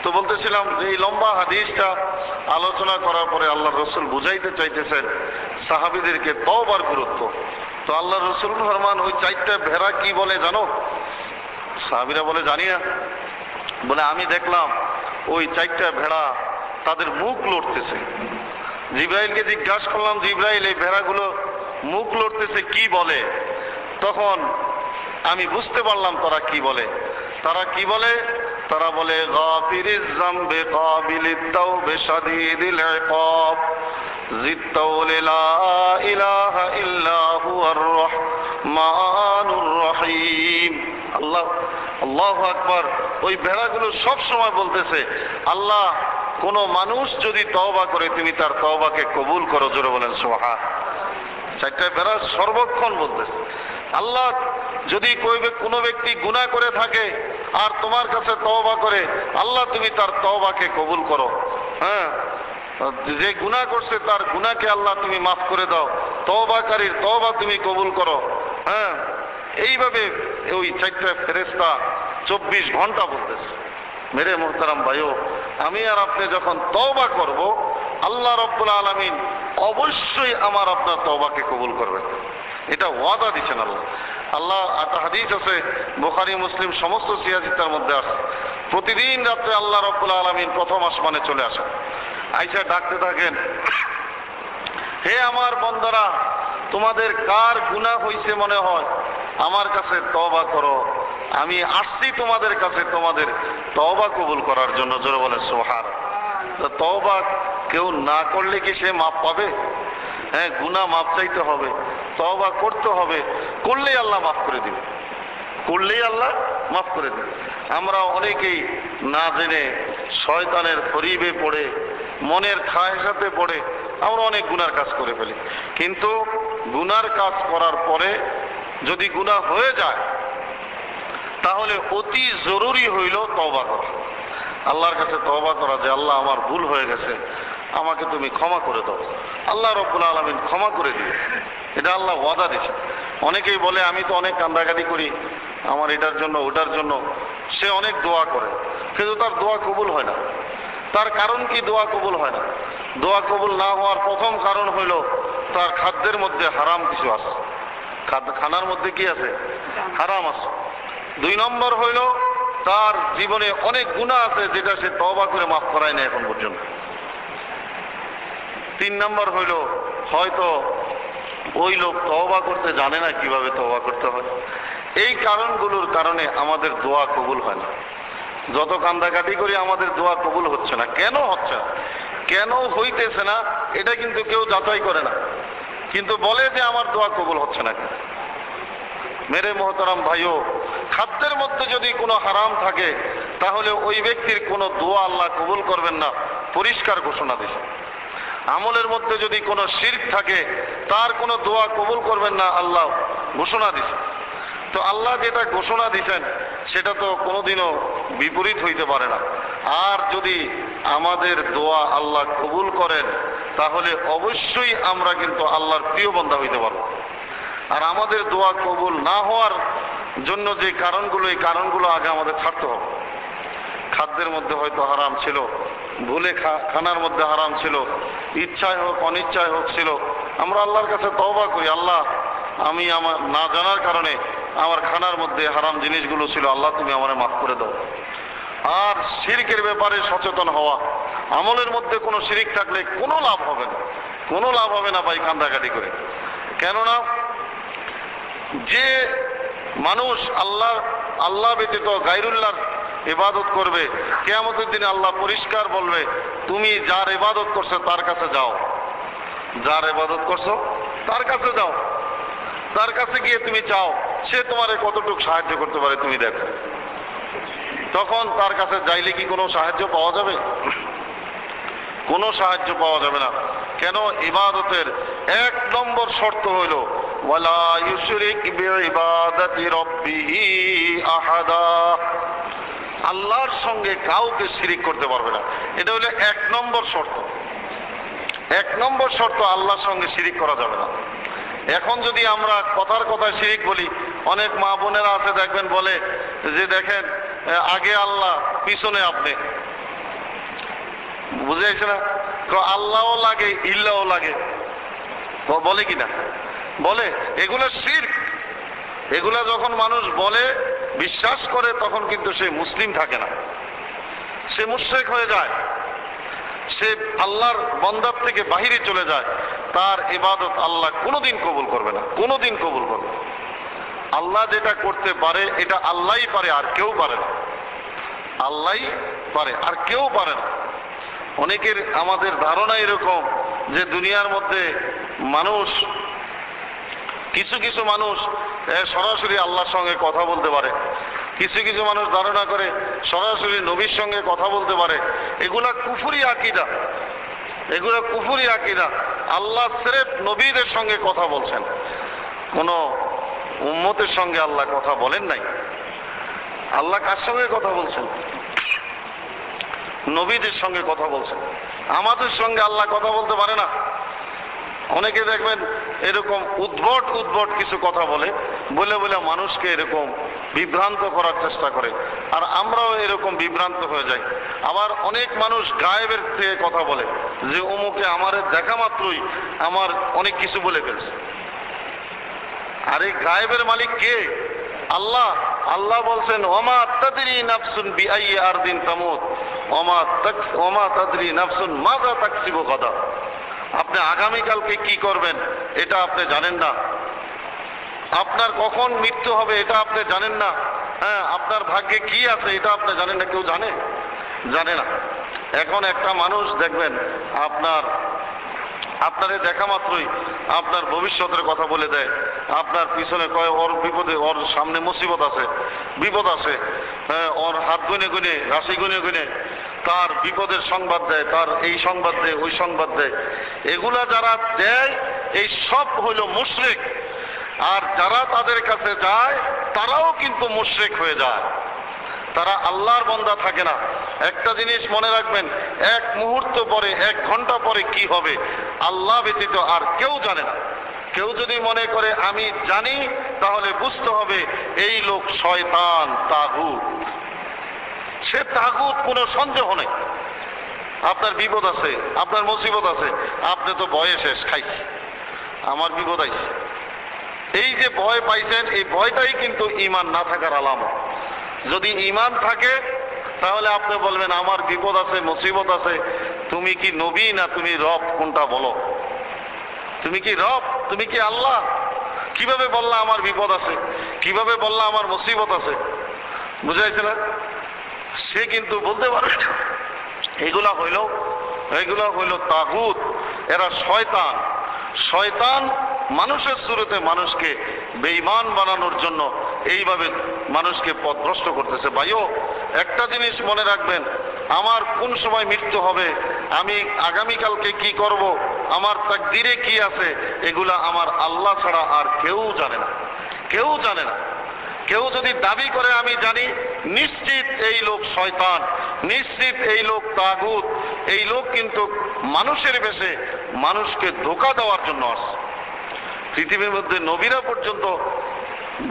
তো বলতেছিলাম যে এই লম্বা হাদিসটা আলোচনা করার পরে আল্লাহ রসুল বুঝাইতে চাইতেছেন সাহাবীদেরকে তওবার গুরুত্ব। তো আল্লাহ রসুল ফরমান ওই 4টা ভেড়া কি বলে জানো? সাহাবীরা বলে জানি না। বলে আমি দেখলাম ওই 4টা ভেড়া তাদের মুখ লড়তেছে। জিব্রাইলকে জিজ্ঞাসা করলাম, জিব্রাইল এই ভেড়াগুলো মুখ লড়তেছে কি বলে? তখন আমি বুঝতে পারলাম তারা কি বলে। তারা কি বলে? তারা বলে গাফিরিজ যামবি কাবিলিত তাওবা শাদীদিল ইকাব জিত্তাউলি লা ইলাহা ইল্লা হুয়ার রহমানুর রহিম। আল্লাহু আকবার। ওই ভেড়াগুলো সব সময় বলতেছে, আল্লাহ কোন মানুষ যদি তওবা করে তুমি তার তওবাকে কবুল করো। জোরে বলেন সুবহান। 4টা ভেড়া সর্বক্ষণ বলতেছে, আল্লাহ যদি কোনো ব্যক্তি গুনাহ করে থাকে আর তোমার কাছে তওবা করে, আল্লাহ তুমি তার তওবাকে কবুল করো। হ্যাঁ, যে গুনাহ করছে তার গুনাহকে আল্লাহ তুমি মাফ করে দাও, তওবাকারীর তওবা তুমি কবুল করো। হ্যাঁ, এইভাবে ওই 4টা ফেরেশতা 24 ঘন্টা বলতেছে। মেরে মুহতারাম ভাইও, আমি আর আপনি যখন তওবা করব, আল্লাহ রাব্বুল আলামিন অবশ্যই আমার আপনার তওবাকে কবুল করবেন। এটা ওয়াদা দিচ্ছেন আল্লাহ। আল্লাহ একটা হাদিস আছে, বুখারী মুসলিম সমস্ত সিয়াজিতার মধ্যে আছে, প্রতিদিন রাত্রে আল্লাহ রাব্বুল আলামিন প্রথম আসমানে চলে আসেন, আইসা ডাকতে থাকেন, হে আমার বান্দারা, তোমাদের কার গুনাহ হইছে মনে হয় আমার কাছে তওবা করো, আমি আসছি তোমাদের কাছে তোমাদের তওবা কবুল করার জন্য। জোরে বলেন সুবহানাল্লাহ। তো তওবা কেউ না করলে কি সে মাপ পাবে? হ্যাঁ, গুনাহ মাপ চাইতে হবে, তওবা করতে হবে, করলেই আল্লাহ মাফ করে দিবে, করলেই আল্লাহ মাফ করে দিবে। আমরা অনেকেই না জেনে শয়তানের ফরিবে পড়ে, মনের খায়সাতে পড়ে আমরা অনেক গুনার কাজ করে ফেলি। কিন্তু গুনার কাজ করার পরে যদি গুনাহ হয়ে যায় তাহলে অতি জরুরি হইল তওবা করা, আল্লাহর কাছে তওবা করা, যে আল্লাহ আমার ভুল হয়ে গেছে, আমাকে তুমি ক্ষমা করে দাও। আল্লাহ রাব্বুল আলামিন ক্ষমা করে দিবে, এটা আল্লাহ ওয়াদা দিয়েছে। অনেকেই বলে আমি তো অনেক কান্দাকাটি করি আমার এটার জন্য ওটার জন্য, সে অনেক দোয়া করে কিন্তু তার দোয়া কবুল হয় না। তার কারণ কি দোয়া কবুল হয় না? দোয়া কবুল না হওয়ার প্রথম কারণ হইল তার খাদ্যের মধ্যে হারাম কিছু আছে, খানার মধ্যে কি আছে? হারাম আছে। 2 নম্বর হইল তার জীবনে অনেক গুনাহ আছে যেটা সে তওবা করে মাফ করায় না এখন পর্যন্ত। 3 নম্বর হইল হয়তো ওই লোক তওবা করতে জানে না কিভাবে তওবা করতে হয়। এই কারণগুলোর কারণে আমাদের দোয়া কবুল হয় না। যত কান্দাকাটি করি আমাদের দোয়া কবুল হচ্ছে না। কেন হচ্ছে না, কেন হইতেছে না, এটা কিন্তু কেউ যাচাই করে না, কিন্তু বলে যে আমার দোয়া কবুল হচ্ছে না। মেরে মোহতারাম ভাইও, খাদ্যের মধ্যে যদি কোনো হারাম থাকে তাহলে ওই ব্যক্তির কোনো দোয়া আল্লাহ কবুল করবেন না, পরিষ্কার ঘোষণা দিছে। আমলের মধ্যে যদি কোনো শিরক থাকে তার কোনো দোয়া কবুল করবেন না, আল্লাহ ঘোষণা দিছে। তো আল্লাহ যেটা ঘোষণা দিচ্ছেন সেটা তো কোনোদিনও বিপরীত হইতে পারে না। আর যদি আমাদের দোয়া আল্লাহ কবুল করেন তাহলে অবশ্যই আমরা কিন্তু আল্লাহর প্রিয় বান্দা হইতে পারব। আর আমাদের দোয়া কবুল না হওয়ার জন্য যে কারণগুলো, এই কারণগুলো আগে আমাদের ছাড়তে হবে। খাদ্যের মধ্যে হয়তো হারাম ছিল, ভুলে খানার মধ্যে হারাম ছিল, ইচ্ছায় হোক অনিচ্ছায় হোক ছিল, আমরা আল্লাহর কাছে তওবা করি, আল্লাহ আমি আমার না জানার কারণে আমার খানার মধ্যে হারাম জিনিসগুলো ছিল, আল্লাহ তুমি আমারে মাফ করে দাও। আর শিরকের ব্যাপারে সচেতন হওয়া, আমলের মধ্যে কোনো শিরিক থাকলে কোনো লাভ হবে না, কোনো লাভ হবে না ভাই কান্দাকাটি করে। কেননা যে মানুষ আল্লাহ ব্যতীত গায়রুল্লাহর ইবাদত করবে, কিয়ামতের দিনে আল্লাহ পরিষ্কার বলবে তুমি যার ইবাদত করছো তার কাছে যাও, যার ইবাদত করছো তার কাছে যাও, তার কাছে গিয়ে তুমি চাও সে তোমারে কতটুকু সাহায্য করতে পারে তুমি দেখো। তখন তার কাছে যাইলে কি কোনো সাহায্য পাওয়া যাবে? কোনো সাহায্য পাওয়া যাবে না। কেন? ইবাদতের 1 নম্বর শর্ত হইল ওয়ালা ইউশরিক বিইবাদাতি রাব্বিহি আহাদা, আল্লাহর সঙ্গে কাউকে শিরিক করতে পারবে না। এটা হলো 1 নম্বর শর্ত। 1 নম্বর শর্ত, আল্লাহর সঙ্গে শিরিক করা যাবে না। এখন যদি আমরা কথার কথায় শিরিক বলি, অনেক মা বোনেরা আছে দেখবেন বলে যে দেখেন আগে আল্লাহ পিছনে আপনি, বুঝেছে না? আল্লাহও লাগে ইল্লাহও লাগে, বলে কিনা? বলে। এগুলো শিরক। এগুলা যখন মানুষ বলে, বিশ্বাস করে, তখন কিন্তু সে মুসলিম থাকে না, সে মুশরিক হয়ে যায়, সে আল্লাহর বান্দার থেকে বাহিরে চলে যায়। তার ইবাদত আল্লাহ কোনোদিন কবুল করবে না, কোনোদিন কবুল করবে না। আল্লাহ যেটা করতে পারে এটা আল্লাহই পারে, আর কেউ পারে না। আল্লাহই পারে, আর কেউ পারে না। অনেকের আমাদের ধারণা এরকম যে দুনিয়ার মধ্যে মানুষ, কিছু কিছু মানুষ সরাসরি আল্লাহর সঙ্গে কথা বলতে পারে, কিছু কিছু মানুষ ধারণা করে সরাসরি নবীর সঙ্গে কথা বলতে পারে। এগুলা কুফরি আকীদা, এগুলা কুফরি আকীদা। আল্লাহ সিরেফ নবীদের সঙ্গে কথা বলছেন, কোন উম্মতের সঙ্গে আল্লাহ কথা বলেন নাই। আল্লাহ কার সঙ্গে কথা বলছেন? নবীদের সঙ্গে কথা বলছেন। আমাদের সঙ্গে আল্লাহ কথা বলতে পারে না? অনেকে দেখবেন এরকম উদ্ভট উদ্ভট কিছু কথা বলে বলে বলে মানুষকে এরকম বিভ্রান্ত করার চেষ্টা করে, আর আমরাও এরকম বিভ্রান্ত হয়ে যাই। আবার অনেক মানুষ গায়েবের থেকে কথা বলে যে অমুকে আমার দেখা মাত্রই আমার অনেক কিছু বলে ফেলছে। আর এই গায়েবের মালিক কে? আল্লাহ। আল্লাহ বলছেন ওমা তাদরি নাফসুন বিআই আরদিন তামুত ওমা তাদরি নাফসুন মাযা তাকসিবু গাদা। আপনি আগামীকালকে কি করবেন এটা আপনি জানেন না, আপনার কখন মৃত্যু হবে এটা আপনি জানেন না, হ্যাঁ, আপনার ভাগ্যে কি আছে এটা আপনি জানেন না। কেউ জানে না। এখন একটা মানুষ দেখবেন আপনারে দেখা মাত্রই আপনার ভবিষ্যতের কথা বলে দেয়, আপনার পিছনে কয় ওর বিপদে, ওর সামনে মুসিবত আছে, বিপদ আছে, হ্যাঁ, ওর হাত গুনে গুনে রাশি গুনে গুনে তার বিপদের সংবাদ দেয়, তার এই সংবাদ দেয়, ওই সংবাদ দেয়। এগুলা যারা দেয় এই সব হইল মুশরিক। আর যারা তাদের কাছে যায় তারাও কিন্তু মুশরিক হয়ে যায়, তারা আল্লাহর বান্দা থাকে না। একটা জিনিস মনে রাখবেন, এক মুহূর্ত পরে, এক ঘন্টা পরে কি হবে আল্লাহ ব্যতীত আর কেউ জানে না। কেউ যদি মনে করে আমি জানি, তাহলে বুঝতে হবে এই লোক শয়তান, তাগুত। সে তাগুত, কোনো সন্দেহ নেই। আপনার বিপদ আছে, আপনার মুসিবত আছে, আপনি তো ভয়ে শেষ, খাইছি, আমার বিপদ আইছে। এই যে ভয় পাইছেন, এই ভয়টাই কিন্তু ঈমান না থাকার আলামত। যদি ঈমান থাকে তাহলে আপনি বলবেন আমার বিপদ আছে, মুসিবত আছে, তুমি কি নবী না তুমি রব, কোনটা বলো? তুমি কি রব? তুমি কি আল্লাহ? কিভাবে বললা আমার বিপদ আছে? কিভাবে বললা আমার মুসিবত আছে? বুঝাইছে না? সে কিন্তু বলতে পারে এগুলা হইল তাগুত, এরা শয়তান। শয়তান মানুষের শুরুতে মানুষকে বেঈমান বানানোর জন্য এইভাবে মানুষকে পথভ্রষ্ট করতেছে। ভাইও, একটা জিনিস মনে রাখবেন, আমার কোন সময় মৃত্যু হবে, আমি আগামীকালকে কি করব, আমার তাকদীরে কি আছে, এগুলা আমার আল্লাহ ছাড়া আর কেউ জানে না। কেউ জানে না। কেউ যদি দাবি করে আমি জানি, নিশ্চিত এই লোক শয়তান, নিশ্চিত এই লোক তাগুত। এই লোক কিন্তু মানুষের বেশে মানুষকে ধোঁকা দেওয়ার জন্য আসছে। পৃথিবীর মধ্যে নবীরা পর্যন্ত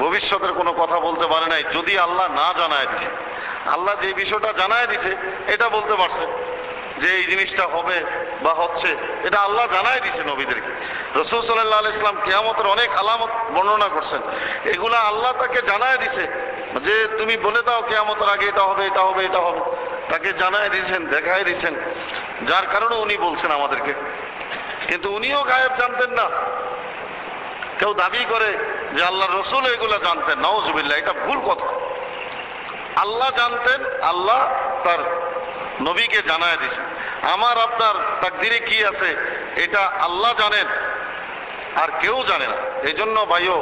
ভবিষ্যতের কোনো কথা বলতে পারে নাই, যদি আল্লাহ না জানায় দিছে। আল্লাহ যে বিষয়টা জানায় দিছে এটা বলতে পারছে যে এই জিনিসটা হবে বা হচ্ছে, এটা আল্লাহ জানায় দিছে নবীদেরকে। রাসূল সাল্লাল্লাহু আলাইহি ওয়াসাল্লাম কিয়ামতের অনেক আলামত বর্ণনা করছেন, এগুলা আল্লাহ তাকে জানায় দিছে যে তুমি বলে দাও কিয়ামতের আগে এটা হবে, এটা হবে, এটা হবে। তাকে জানায় দিয়েছেন, দেখায় দিয়েছেন, যার কারণে উনি বলছেন আমাদেরকে। কিন্তু উনিও গায়েব জানতেন না। কেউ দাবি করে যে আল্লাহ রসুল এগুলা জানতেন, নাউজুবিল্লাহ, এটা ভুল কথা। আল্লাহ জানতেন, আল্লাহ তার নবীকে জানায় দিয়েছেন। আমার আপনার তাকদীরে কি আছে এটা আল্লাহ জানেন, আর কেউ জানে না। এই জন্য ভাইও,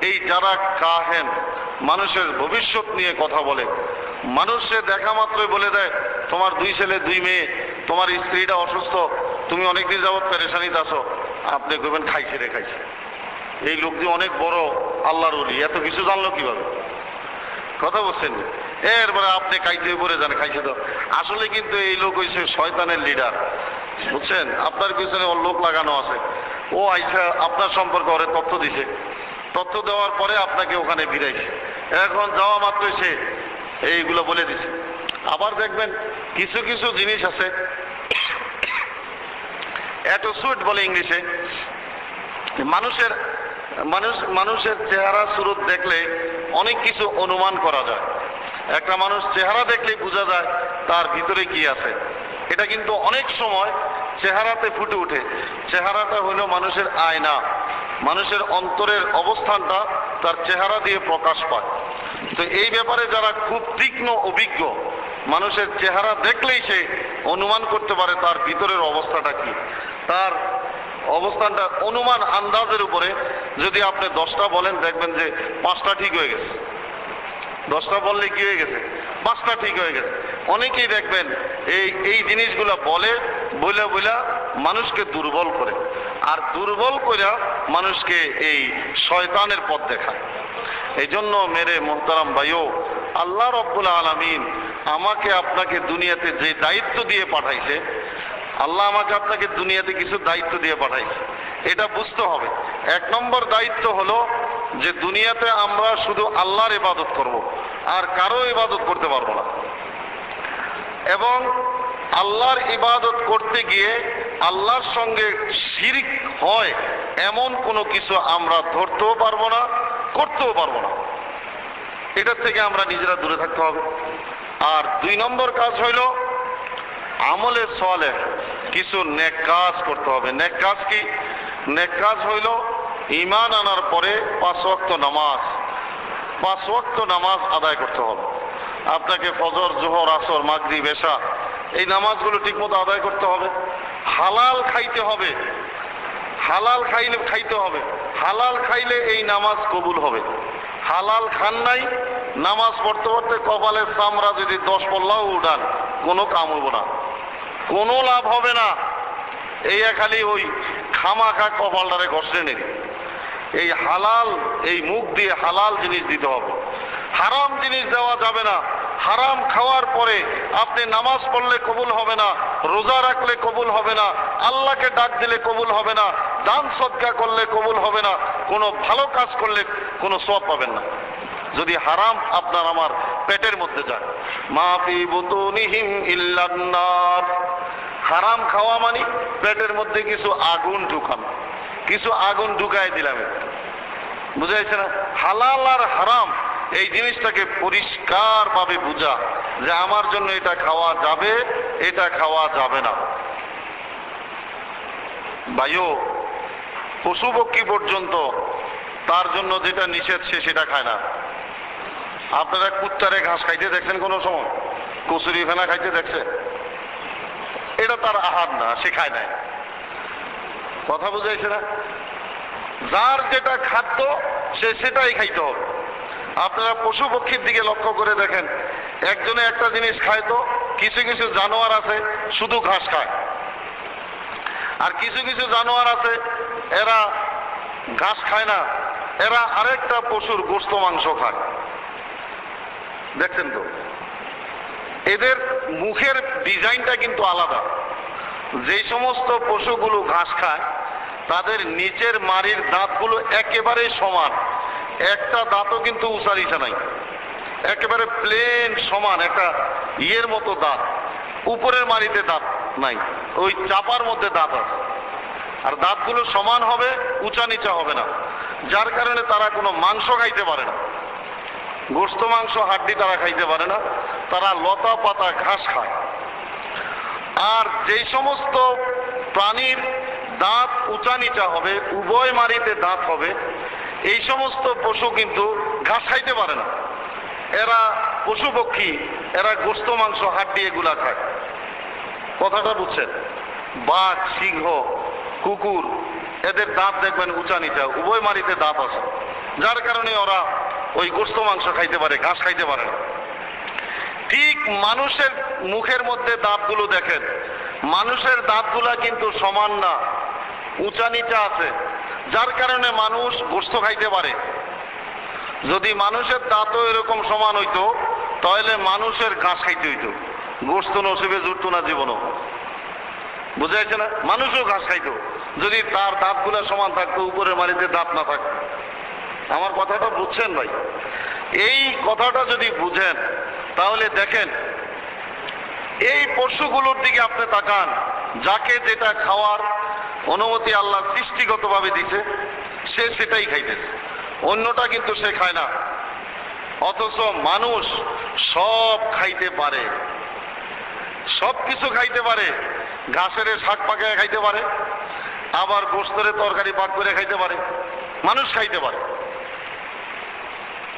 এই যারা কাহেন, মানুষের ভবিষ্যৎ নিয়ে কথা বলে, মানুষে দেখা মাত্রই বলে দেয় তোমার 2 ছেলে 2 মেয়ে, তোমার স্ত্রীটা অসুস্থ, তুমি অনেকদিন যাবৎ পেরেশানিতে আছো, আপনি কইবেন খাইছে রে খাইছে। এই লোকটি অনেক বড় আল্লাহর ওলি, এত কিছু জানলো কিভাবে? কথা বলছেন। এরপরে আপনি খাইতে পরে যান, খাইছে তো। আসলে কিন্তু এই লোক হইছে শয়তানের লিডার, বুঝছেন? আপনার পিছনে ওর লোক লাগানো আছে। ও আইসা আপনার সম্পর্কে ওরে তথ্য দিছে, তথ্য দেওয়ার পরে আপনাকে ওখানে ফিরাইছে। এখন যাওয়া মাত্রই সে এইগুলো বলে দিছে। আবার দেখবেন কিছু কিছু জিনিস আছে, অ্যাটিটিউড বলে ইংলিশে, মানুষের চেহারা সুরত দেখলে অনেক কিছু অনুমান করা যায়। একটা মানুষ চেহারা দেখলেই বোঝা যায় তার ভিতরে কি আছে। এটা কিন্তু অনেক সময় চেহারাতে ফুটে ওঠে। চেহারাটা হলো মানুষের আয়না, মানুষের অন্তরের অবস্থানটা তার চেহারা দিয়ে প্রকাশ পায়। তো এই ব্যাপারে যারা খুব তীক্ষ্ণ অভিজ্ঞ, মানুষের চেহারা দেখলেই সে অনুমান করতে পারে তার ভিতরের অবস্থাটা কি। তার অবস্থানটা অনুমান, আন্দাজের উপরে যদি আপনি 10টা বলেন, দেখবেন যে 5টা ঠিক হয়ে গেছে। 10টা বললে কি হয়ে গেছে? 5টা ঠিক হয়ে গেছে। অনেকেই দেখবেন এই জিনিসগুলা বলে মানুষকে দুর্বল করে, আর দুর্বল করে মানুষকে এই শয়তানের পথ দেখায়। এই জন্য মেরে মোহতারাম ভাইও, আল্লাহ রব্বুল আলামিন আমাকে আপনাকে দুনিয়াতে যে দায়িত্ব দিয়ে পাঠাইছে, আল্লাহ আমাকে আপনাকে দুনিয়াতে কিছু দায়িত্ব দিয়ে পাঠাইছে, এটা বুঝতে হবে। 1 নম্বর দায়িত্ব হলো যে দুনিয়াতে আমরা শুধু আল্লাহর ইবাদত করব, আর কারো ইবাদত করতে পারবো না। এবং আল্লাহর ইবাদত করতে গিয়ে আল্লাহর সঙ্গে শিরক হয় এমন কোনো কিছু আমরা ধরতেও পারবো না, করতেও পারবো না। এটার থেকে আমরা নিজেরা দূরে থাকতে হবে। আর 2 নম্বর কাজ হইল আমলে সালেহ, কিছু নেক কাজ করতে হবে। নেক কাজ কি? নেক কাজ হইল ঈমান আনার পরে 5 ওয়াক্ত নামাজ, 5 ওয়াক্ত নামাজ আদায় করতে হবে। আপনাকে ফজর, জোহর, আসর, মাগরিব, এশা এই নামাজগুলো ঠিকমতো আদায় করতে হবে। হালাল খাইতে হবে, হালাল খাইতে হবে। হালাল খাইলে এই নামাজ কবুল হবে। হালাল খান নাই, নামাজ পড়তে পড়তে কপালের চামড়া যদি 10 পল্লাও উঠান কোনো কাম হইব না, কোনো লাভ হবে না। এই খালি ওই খামাখা কপালটারে ঘষে নেই। এই হালাল, এই মুখ দিয়ে হালাল জিনিস দিতে হবে, হারাম জিনিস দেওয়া যাবে না। হারাম খাওয়ার পরে আপনি নামাজ পড়লে কবুল হবে না, রোজা রাখলে কবুল হবে না, আল্লাহকে ডাক দিলে কবুল হবে না, দান সদকা করলে কবুল হবে না, কোনো ভালো কাজ করলে কোনো সওয়াব পাবেন না, যদি হারাম আপনার আমার পেটের মধ্যে যায়। মা ফি বুতুনিহিম ইল্লান নার। হারাম খাওয়া মানে পেটের মধ্যে কিছু আগুন ঢুকানো, কিছু আগুন ঢুকাই দিলাম, বুঝাইছে না? হালাল আর হারাম এই জিনিসটাকে পরিষ্কারভাবে বুঝা যে আমার জন্য এটা খাওয়া যাবে, এটা খাওয়া যাবে না। ভাইও, পশু পক্ষী পর্যন্ত তার জন্য যেটা নিষেধ সে সেটা খায় না। আপনারা কুত্তারে ঘাস খাইতে দেখছেন কোনো সময়? কচুরি ফেনা খাইতে দেখছে? এটা তার আহার না, সে খায় নাই। কথা বুঝাইছে না? যার যেটা খাদ্য সে সেটাই খাইতে হবে। আপনারা পশু পক্ষীর দিকে লক্ষ্য করে দেখেন, একজনে একটা জিনিস খায়, তো কিছু কিছু জানোয়ার আছে শুধু ঘাস খায়, আর কিছু কিছু জানোয়ার আছে এরা ঘাস খায় না, এরা আরেকটা পশুর গোশত মাংস খায়। দেখছেন তো? এদের মুখের ডিজাইনটা কিন্তু আলাদা। যে সমস্ত পশুগুলো ঘাস খায় তাদের নিচের মাড়ির দাঁতগুলো একেবারে সমান, একটা দাঁতও কিন্তু উঁচা নিচা নাই, একেবারে প্লেন সমান, একটা ইয়ের মতো দাঁত। উপরের মাড়িতে দাঁত নাই, ওই চাপার মধ্যে দাঁত আছে। আর দাঁতগুলো সমান হবে, উঁচা নিচা হবে না, যার কারণে তারা কোনো মাংস খাইতে পারে না, গোশত মাংস হাড্ডি তারা খাইতে পারে না, তারা লতা পাতা ঘাস খায়। আর যেই সমস্ত প্রাণীর দাঁত উঁচা নিচা হবে, উভয় মাড়িতে দাঁত হবে, এই সমস্ত পশু কিন্তু ঘাস খাইতে পারে না। এরা পশু পক্ষী, এরা গোশত মাংস হাড্ডি এগুলা খায়। কথাটা বুঝছেন? বাঘ, সিংহ, কুকুর এদের দাঁত দেখবেন উঁচা নিচা, উভয় মাড়িতে দাঁত আছে, যার কারণে ওরা ওই গোশত মাংস খাইতে পারে, ঘাস খাইতে পারে না। ঠিক মানুষের মুখের মধ্যে দাঁতগুলো দেখেন, মানুষের দাঁতগুলা কিন্তু সমান না, উঁচা নিচা আছে, যার কারণে মানুষ গোশত খাইতে পারে। যদি মানুষের দাঁতও এরকম সমান হইতো তাহলে মানুষের ঘাস খাইতে হইতো, গোশত নসিবে জুটতো না জীবনও। বুঝাইছে না? মানুষও ঘাস খাইতো যদি তার দাঁতগুলা সমান থাকতো, উপরের মাড়িতে দাঁত না থাকতো। আমার কথাটা বুঝছেন ভাই? এই কথাটা যদি বুঝেন তাহলে দেখেন, এই পশুগুলোর দিকে আপনি তাকান, যাকে যেটা খাওয়ার অনুমতি আল্লাহ সৃষ্টিগতভাবে দিছে সে সেটাই খাইতেছে, অন্যটা কিন্তু সে খায় না। অথচ মানুষ সব খাইতে পারে, সব কিছু খাইতে পারে। ঘাসের শাক পাকায় খাইতে পারে, আবার গোশতের তরকারি পাক করে খাইতে পারে, মানুষ খাইতে পারে।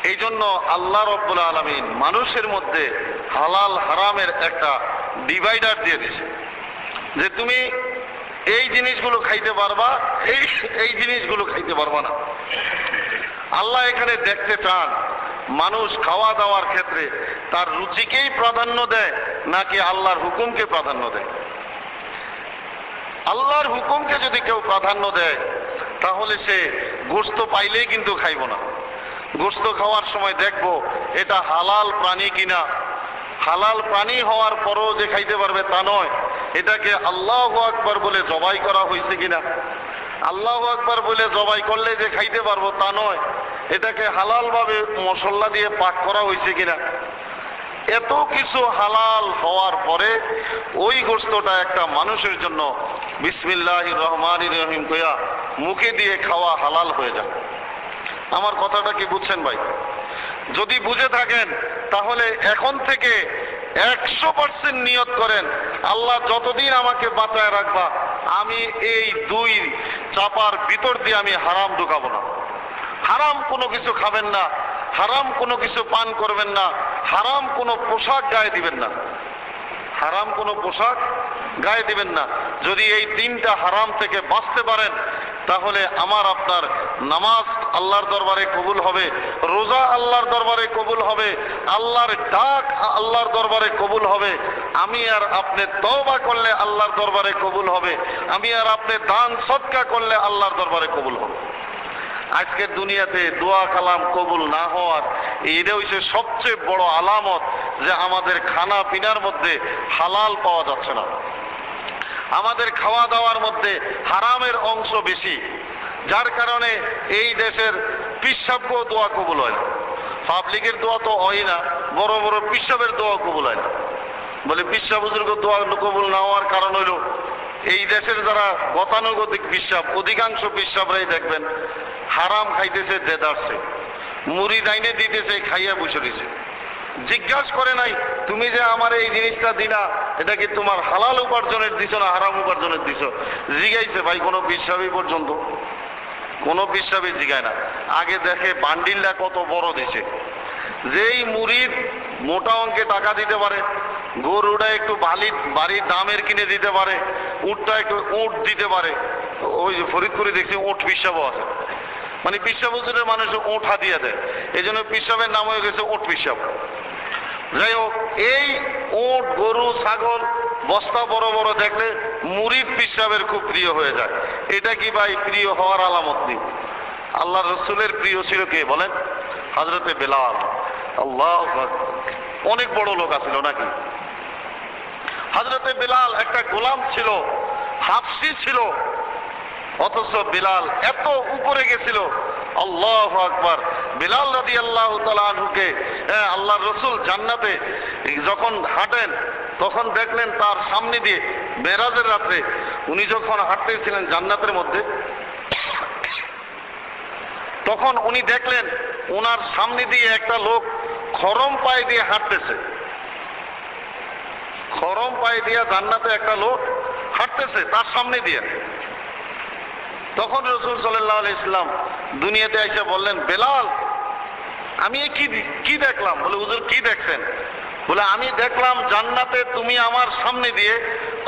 এই জন্য আল্লাহ রাব্বুল আলামিন মানুষের মধ্যে হালাল হারামের একটা ডিভাইডার দিয়ে দিয়েছে, যে তুমি এই জিনিসগুলো খাইতে পারবা, এই জিনিসগুলো খাইতে পারবা না। আল্লাহ এখানে দেখতে চান মানুষ খাওয়া দাওয়ার ক্ষেত্রে তার রুচিকেই প্রাধান্য দেয় নাকি আল্লাহর হুকুমকে প্রাধান্য দেয়। আল্লাহর হুকুমকে যদি কেউ প্রাধান্য দেয় তাহলে সে গোশত পাইলেই কিন্তু খাইব না। গোশত খাওয়ার সময় দেখবো এটা হালাল প্রাণী কিনা। হালাল প্রাণী হওয়ার পরও যে খাইতে পারবে তা নয়, এটাকে আল্লাহু আকবার বলে জবাই করা হয়েছে কিনা। আল্লাহু আকবার বলে জবাই করলে যে খাইতে পারবো তা নয়, এটাকে হালালভাবে মশলা দিয়ে পাক করা হয়েছে কিনা। এত কিছু হালাল হওয়ার পরে ওই গোশতটা একটা মানুষের জন্য বিসমিল্লাহির রহমানির রহিম কইয়া মুখে দিয়ে খাওয়া হালাল হয়ে যায়। আমার কথাটা কি বুঝছেন ভাই? যদি বুঝে থাকেন তাহলে এখন থেকে 100% নিয়ত করেন, আল্লাহ যতদিন আমাকে বাঁচায় রাখবা আমি এই দুই চাপার ভিতর দিয়ে আমি হারাম ঢুকাবো না। হারাম কোনো কিছু খাবেন না, হারাম কোনো কিছু পান করবেন না, হারাম কোনো পোশাক গায়ে দিবেন না, হারাম কোনো পোশাক গায়ে দিবেন না। যদি এই তিনটা হারাম থেকে বাঁচতে পারেন তাহলে আমার আপনার নামাজ আল্লাহর দরবারে কবুল হবে, রোজা আল্লাহর দরবারে কবুল হবে, আল্লাহর ডাক আল্লাহর দরবারে কবুল হবে, আমি আর আপনি তওবা করলে আল্লাহর দরবারে কবুল হবে, আমি আর আপনি দান সদকা করলে আল্লাহর দরবারে কবুল হবে। আজকের দুনিয়াতে দোয়া কালাম কবুল না হওয়ার এটা হচ্ছে সবচেয়ে বড় আলামত যে আমাদের খানা পিনার মধ্যে হালাল পাওয়া যাচ্ছে না, আমাদের খাওয়া দাওয়ার মধ্যে হারামের অংশ বেশি, যার কারণে এই দেশের পিসাব্য দোয়া কবুল হয় না। পাবলিকের দোয়া তো হয় না, বড় বড় পিসাবের দোয়া কবুল হয় না। বলে পিসা বুজুর্গ দোয়া কবুল না হওয়ার কারণ হইল এই দেশের যারা গতানুগতিক পিসাব, অধিকাংশ পিসাবরাই দেখবেন হারাম খাইতেছে, দেদারছে, মুড়ি দাইনে দিতেছে, খাইয়া বসে রয়েছে, জিজ্ঞাসা করে নাই তুমি যে আমার এই জিনিসটা দিনা এটা কি তোমার হালাল উপার্জনের দিছ না হারাম উপার্জনের দিছ। জিগাইছে ভাই কোনো পিসাবই পর্যন্ত, কোনো পিসাবই জিগায় না। আগে দেখে বান্ডিলটা কত বড় দিছে, যেই মুড়ির মোটা অঙ্কে টাকা দিতে পারে, গরুটা একটু বাড়ির দামের কিনে দিতে পারে, উটটা একটু উট দিতে পারে। ওই যে ফরিদপুরে দেখছি উট পিসাবও আছে, মানে পিসাব হুজুরের মানুষ উট হাদিয়া দেয়, এই জন্য পিসাবের নাম হয়ে গেছে উট পিসাব। যাই হোক, এই উট গরু ছাগল বস্তা বড় বড় দেখলে মুরিদ পিসাবের খুব প্রিয় হয়ে যায়। এটা কি ভাই প্রিয় হওয়ার আলামত নেই? আল্লাহ রসুলের প্রিয় ছিল কে বলেন? হযরতে বেলাল। আল্লাহ, অনেক বড় লোক আছিল নাকি? হযরতে বেলাল একটা গোলাম ছিল, হাবশী ছিল, অথচ বেলাল এত উপরে গেছিল। আল্লাহু আকবার। বেলাল রাদিয়াল্লাহু তাআলা আনহুকে আল্লাহর রাসূল জান্নাতে যখন হাঁটেন তখন দেখলেন তার সামনে দিয়ে মেরাজের রাতে উনি যখন হাঁটতেছিলেন জান্নাতের মধ্যে, তখন উনি দেখলেন ওনার সামনে দিয়ে একটা লোক খরম পায়ে দিয়ে হাঁটতেছে। খরম পায়ে দিয়ে জান্নাতে একটা লোক হাঁটতেছে তার সামনে দিয়ে। তখন রাসূল সাল্লাল্লাহু আলাইহি সাল্লাম দুনিয়াতে এসে বললেন, বেলাল আমি কি দেখলাম? বলে হুজুর কি দেখছেন? বলে আমি দেখলাম জান্নাতে তুমি আমার সামনে দিয়ে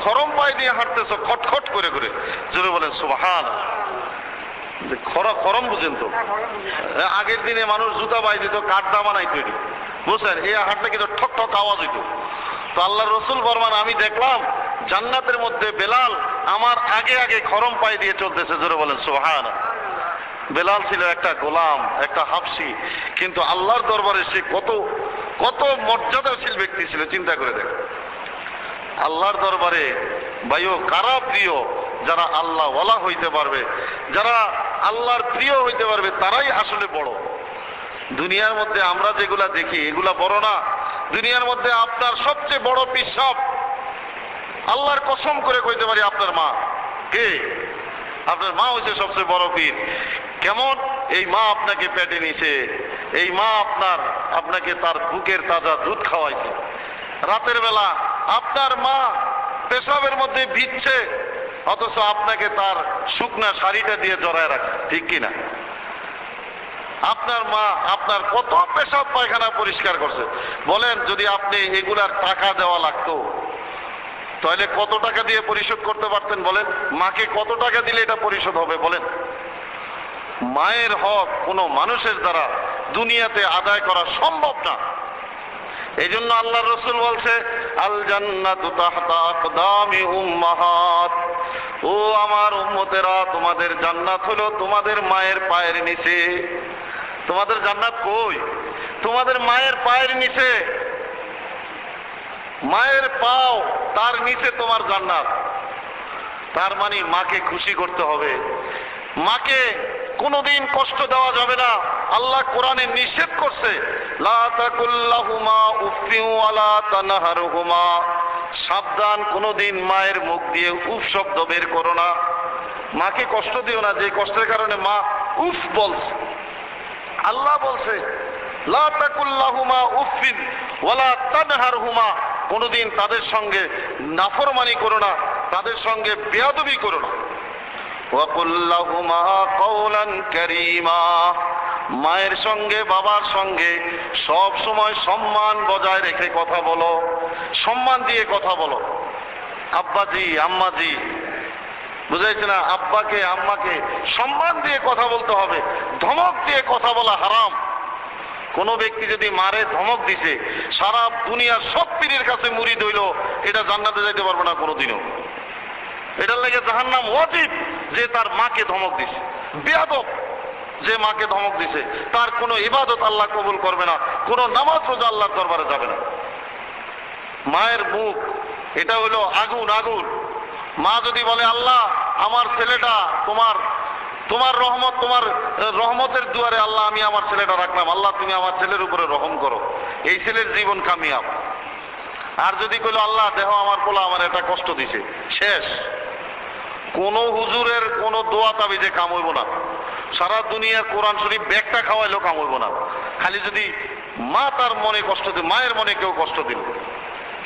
খরম পায়ে দিয়ে হাঁটতেছো, খটখট করে করে। জোরে বলেন সুবহানাল্লাহ। খরম বুঝেন তো? আগের দিনে মানুষ জুতা পায়ে দিত, কাঠদা বানাই তৈরি, বুঝছেন? এই হাঁটলে কিন্তু ঠক ঠক আওয়াজ হইত। তো আল্লাহ রসুল ফরমান আমি দেখলাম জান্নাতের মধ্যে বেলাল আমার আগে আগে খরম পায়ে দিয়ে চলতেছে। জোরে বলেন সুবহানাল্লাহ। বেলাল ছিল একটা গোলাম, একটা হাবশী, কিন্তু আল্লাহর দরবারে সে কত কত মর্যাদাশীল ব্যক্তি ছিল, চিন্তা করে দেখ। আল্লাহর দরবারে ভাইও কারা প্রিয়? যারা আল্লাহ ওয়ালা হইতে পারবে, যারা আল্লাহর প্রিয় হইতে পারবে তারাই আসলে বড়। দুনিয়ার মধ্যে আমরা যেগুলা দেখি এগুলা বড় না। দুনিয়ার মধ্যে আপনার সবচেয়ে বড় পিসাব, আল্লাহর কসম করে কইতে পারি, আপনার মা। কে? আপনার মা হচ্ছে সবচেয়ে বড় পীর। কেমন? এই মা আপনাকে পেটে নিছে, এই মা আপনাকে তার বুকের তাজা দুধ খাওয়াইছে। রাতের বেলা আপনার মা পেশাবের মধ্যে ভিজছে, অথচ আপনাকে তার শুকনা শাড়িটা দিয়ে জড়ায় রাখে, ঠিক কিনা? আপনার মা আপনার কত পেশাব পায়খানা পরিষ্কার করছে। বলেন যদি আপনি এগুলার টাকা দেওয়া লাগতো তাহলে কত টাকা দিয়ে পরিশোধ করতে পারতেন? বলেন মাকে কত টাকা দিলে এটা পরিশোধ হবে? বলেন। মায়ের হক কোনো মানুষের দ্বারা দুনিয়াতে আদায় করা সম্ভব না। এই জন্য আল্লাহ রসুল বলছে, আল জান্নাতু তাহতা আকদামি উম্মাহাত। ও আমার উম্মতেরা, তোমাদের জান্নাত হলো তোমাদের মায়ের পায়ের নিচে। তোমাদের জান্নাত কই? তোমাদের মায়ের পায়ের নিচে। মায়ের পাও তার নিচে তোমার জান্নাত। তার মানে মাকে খুশি করতে হবে, মাকে কোনোদিন কষ্ট দেওয়া যাবে না। আল্লাহ কোরআনে নিষেধ করছে, লা তাকুল্লাহুমা উফিন ওয়ালা তানহারহুমা, সাবধান, কোনোদিন মায়ের মুখ দিয়ে উফ শব্দ বের করো না। মাকে কষ্ট দিও না, যে কষ্টের কারণে মা উফ বলছে। আল্লাহ বলছে লা তাকুল্লাহুমা উফিন ওয়ালা তানহারহুমা, কোনোদিন তাদের সঙ্গে নাফরমানি করো না, তাদের সঙ্গে বেয়াদবি করো না। ওয়াকুল্লাহুমা কওলান কারীমা, মায়ের সঙ্গে বাবার সঙ্গে সব সময় সম্মান বজায় রেখে কথা বলো, সম্মান দিয়ে কথা বলো। আব্বাজি আম্মাজি, বুঝাইছে না? আব্বাকে আম্মাকে সম্মান দিয়ে কথা বলতে হবে, ধমক দিয়ে কথা বলা হারাম। কোন ব্যক্তি যদি মারে ধমক দিছে, সারা দুনিয়ার সব পীরের কাছে মুরিদ হইল, এটা জান্নাতে যাইতে পারবে না কোনোদিনও। এটার লাগে জাহান্নাম ওয়াজিব যে তার মাকে ধমক দিছে। বেয়াদব যে মাকে ধমক দিছে, তার কোনো ইবাদত আল্লাহ কবুল করবে না, কোনো নামাজ রোজা আল্লাহর দরবারে যাবে না। মায়ের মুখ এটা হলো আগুন, আগুন। মা যদি বলে আল্লাহ আমার ছেলেটা তোমার রহমত, তোমার রহমতের দুয়ারে আল্লাহ আমি আমার ছেলেটা রাখলাম, আল্লাহ তুমি আমার ছেলের উপরে রহম করো, এই ছেলের জীবন কামিয়াব। আর যদি কইলো আল্লাহ দেখো আমার পোলা আমার একটা কষ্ট দিছে, শেষ। কোন হুজুরের কোন দোয়া তাবিজে কাম হইব না, সারা দুনিয়ার কোরআন শরীফ ব্যাগটা খাওয়াইলেও কাম হইব না। খালি যদি মা তার মনে কষ্ট দিল, মায়ের মনে কেউ কষ্ট দিল,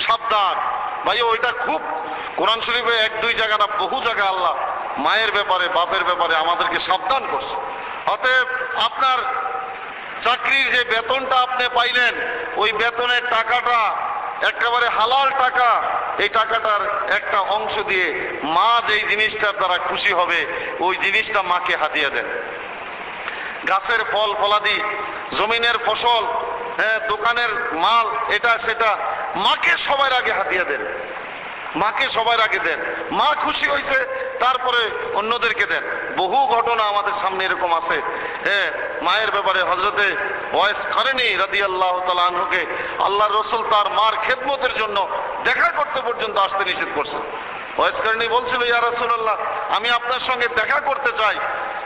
সাবধান ভাই। ওইটা খুব কোরআন শরীফে এক দুই জায়গা না, বহু জায়গা আল্লাহ মায়ের ব্যাপারে বাপের ব্যাপারে আমাদেরকে সাবধান করছে। অতএব আপনার চাকরির যে বেতনটা আপনি পাইলেন, ওই বেতনের টাকাটা একেবারে হালাল টাকা, এই টাকাটার একটা অংশ দিয়ে মা যেই জিনিসটার দ্বারা খুশি হবে ওই জিনিসটা মাকে হাদিয়া দেন। গাছের ফল ফলাদি, জমিনের ফসল, হ্যাঁ, দোকানের মাল, এটা সেটা মাকে সবার আগে হাদিয়া দেন, মাকে সবার আগে দেন। মা খুশি হয়েছে তারপরে অন্যদেরকে দেন। বহু ঘটনা আমাদের সামনে এরকম আছে। হ্যাঁ, মায়ের ব্যাপারে হযরতে ওয়াইস কারনী রাদিয়াল্লাহু তাআলা আনহুকে আল্লাহর রাসূল তার মার খেদমতের জন্য দেখা করতে পর্যন্ত আসতে নিষেধ করছেন। ওয়াইস কারনী বলছিল, ইয়া রাসূলুল্লাহ আমি আপনার সঙ্গে দেখা করতে চাই,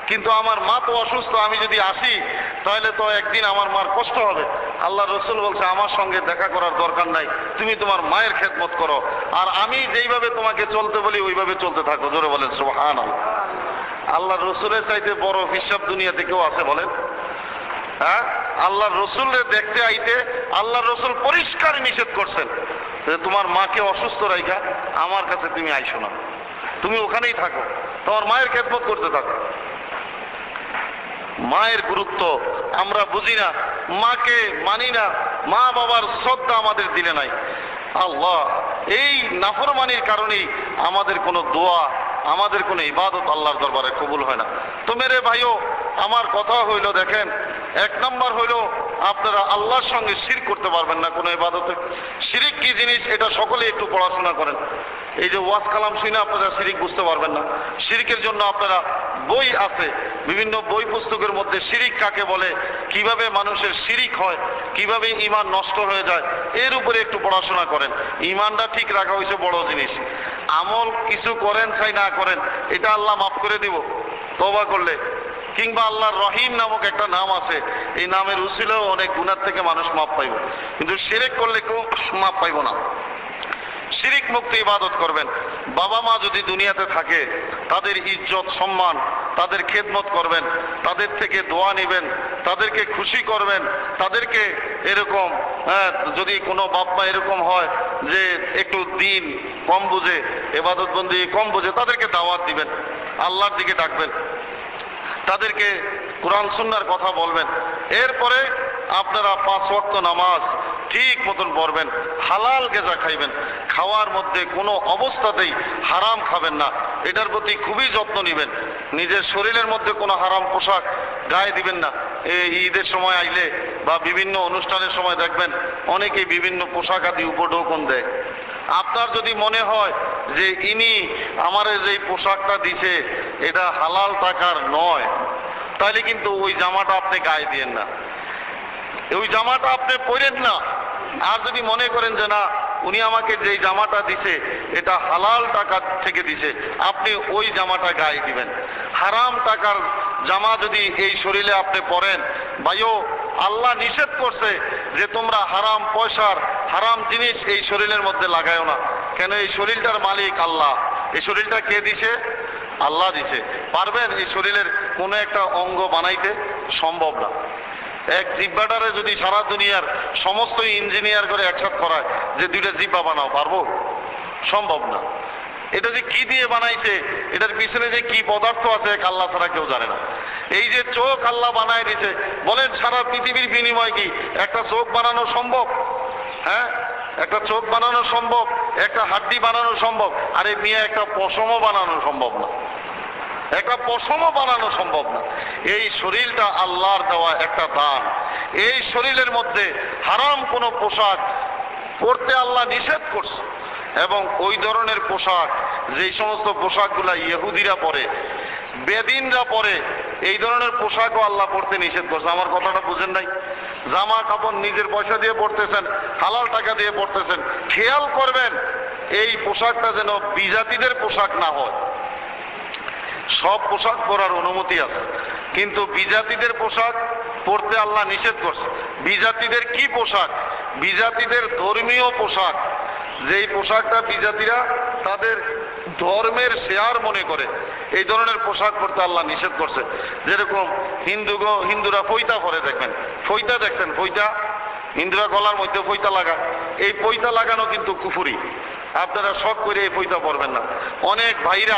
কিন্তু আমার মা তো অসুস্থ, আমি যদি আসি তাহলে তো একদিন আমার মার কষ্ট হবে। আল্লাহ রসুল বলছে আমার সঙ্গে দেখা করার দরকার নাই, তুমি তোমার মায়ের খেদমত করো, আর আমি যেইভাবে তোমাকে চলতে বলি ওইভাবে চলতে থাকো। জোরে বলেন সুবহানাল্লাহ। আল্লাহ রসুলের চাইতে বড় হিসাব দুনিয়াতে কেউ আছে বলেন? হ্যাঁ, আল্লাহ রসুলের দেখতে আইতে আল্লাহ রসুল পরিষ্কার নিষেধ করছেন যে তোমার মাকে অসুস্থ রাইখা আমার কাছে তুমি আইসো না, তুমি ওখানেই থাকো, তোমার মায়ের খেদমত করতে থাকো। মায়ের গুরুত্ব আমরা বুঝি না, মাকে মানি না, মা বাবার শ্রদ্ধা আমাদের দিলে নাই। আল্লাহ এই নাফরমানির কারণেই আমাদের কোনো দোয়া, আমাদের কোনো ইবাদত আল্লাহর দরবারে কবুল হয় না। তো মেরে ভাইও, আমার কথা হইল, দেখেন, এক নম্বর হইল আপনারা আল্লাহর সঙ্গে শিরক করতে পারবেন না কোনো ইবাদতে। শিরিক কি জিনিস এটা সকলে একটু পড়াশোনা করেন। এই যে ওয়াজ কালাম শুনে আপনারা শিরিক বুঝতে পারবেন না। শিরিকের জন্য আপনারা বই আছে, বিভিন্ন বই পুস্তকের মধ্যে শিরিক কাকে বলে, কিভাবে মানুষের শিরিক হয়, কিভাবে ঈমান নষ্ট হয়ে যায়, এর উপরে একটু পড়াশোনা করেন। ঈমানটা ঠিক রাখা হয়েছে বড় জিনিস। আমল কিছু করেন চাই না করেন, এটা আল্লাহ মাফ করে দিব তওবা করলে। কিংবা আল্লাহর রহিম নামক একটা নাম আছে, এই নামের উসিলেও অনেক গুনাহ থেকে মানুষ মাফ পাইব, কিন্তু শিরিক করলে কেউ মাফ পাইব না। শিরিক মুক্ত ইবাদত করবেন। বাবা মা যদি দুনিয়াতে থাকে তাদের ইজ্জত সম্মান, তাদের খেদমত করবেন, তাদের থেকে দোয়া নেবেন, তাদেরকে খুশি করবেন, তাদেরকে এরকম যদি কোনো বাপ মা এরকম হয় যে একটু দিন কম বুঝে, ইবাদত বন্দি কম বুঝে, তাদেরকে দাওয়াত দিবেন, আল্লাহর দিকে ডাকবেন, তাদেরকে কোরআন সুন্নাহর কথা বলবেন। এরপরে আপনারা 5 ওয়াক্ত নামাজ ঠিক মতন পড়বেন, হালাল গেজা খাইবেন, খাওয়ার মধ্যে কোনো অবস্থাতেই হারাম খাবেন না, এটার প্রতি খুবই যত্ন নেবেন। নিজের শরীরের মধ্যে কোনো হারাম পোশাক গায়ে দিবেন না। এই ঈদের সময় আইলে বা বিভিন্ন অনুষ্ঠানের সময় দেখবেন অনেকেই বিভিন্ন পোশাক আদি উপঢৌকন দেয়। আপনার যদি মনে হয় যে ইনি আমার যে পোশাকটা দিছে এটা হালাল টাকার নয়, তাহলে কিন্তু ওই জামাটা আপনি গায়ে দিয়েন না, ওই জামাটা আপনি পরেন না। আর যদি মনে করেন যে না উনি আমাকে যেই জামাটা দিছে এটা হালাল টাকা থেকে দিছে, আপনি ওই জামাটা গায়ে দিবেন। হারাম টাকার জামা যদি এই শরীরে আপনি পরেন, ভাইও আল্লাহ নিষেধ করছে যে তোমরা হারাম পয়সার হারাম জিনিস এই শরীরের মধ্যে লাগায়ও না। কেন? এই শরীরটার মালিক আল্লাহ। এই শরীরটা কে দিছে? আল্লাহ দিছে। পারবেন এই শরীরের কোনো একটা অঙ্গ বানাইতে? সম্ভব না। এক জিব্বাটারে যদি সারা দুনিয়ার সমস্ত ইঞ্জিনিয়ার করে একসাথে করায় যে দুইটা জিব্বা বানাও, পারবো? সম্ভব না। এটা যে কি দিয়ে বানাইছে, এটার পিছনে যে কি পদার্থ আছে আল্লাহ ছাড়া কেউ জানে না। এই যে চোখ আল্লাহ বানায় দিছে, বলেন সারা পৃথিবীর বিনিময় কি একটা চোখ বানানো সম্ভব? হ্যাঁ, একটা চোখ বানানো সম্ভব, একটা হাড্ডি বানানো সম্ভব, আর এই মেয়ে একটা পশমও বানানো সম্ভব না। একটা পশমও বানানো সম্ভব না। এই শরীরটা আল্লাহর দেওয়া একটা দান। এই শরীরের মধ্যে হারাম কোনো পোশাক পরতে আল্লাহ নিষেধ করছে, এবং ওই ধরনের পোশাক, যেই সমস্ত পোশাকগুলা ইহুদিরা পরে, বেদিনরা পরে, এই ধরনের পোশাকও আল্লাহ পরতে নিষেধ করছে। আমার কথাটা বুঝেন নাই? জামা কাপড় নিজের পয়সা দিয়ে পরতেছেন, হালাল টাকা দিয়ে পরতেছেন, খেয়াল করবেন এই পোশাকটা যেন বিজাতিদের পোশাক না হয়। সব পোশাক পরার অনুমতি আছে, কিন্তু বিজাতিদের পোশাক পরতে আল্লাহ নিষেধ করছে। বিজাতিদের কি পোশাক? বিজাতিদের ধর্মীয় পোশাক, যেই পোশাকটা বিজাতিরা তাদের ধর্মের শেয়ার মনে করে, এই ধরনের পোশাক পরতে আল্লাহ নিষেধ করছে। যেরকম হিন্দুরা পৈতা পরে, দেখবেন পৈতা, দেখছেন পৈতা? হিন্দুরা গলার মধ্যে পৈতা লাগায়। এই পৈতা লাগানো কিন্তু কুফুরি। আপনারা শখ করে এই পৈতা পরবেন না। অনেক ভাইরা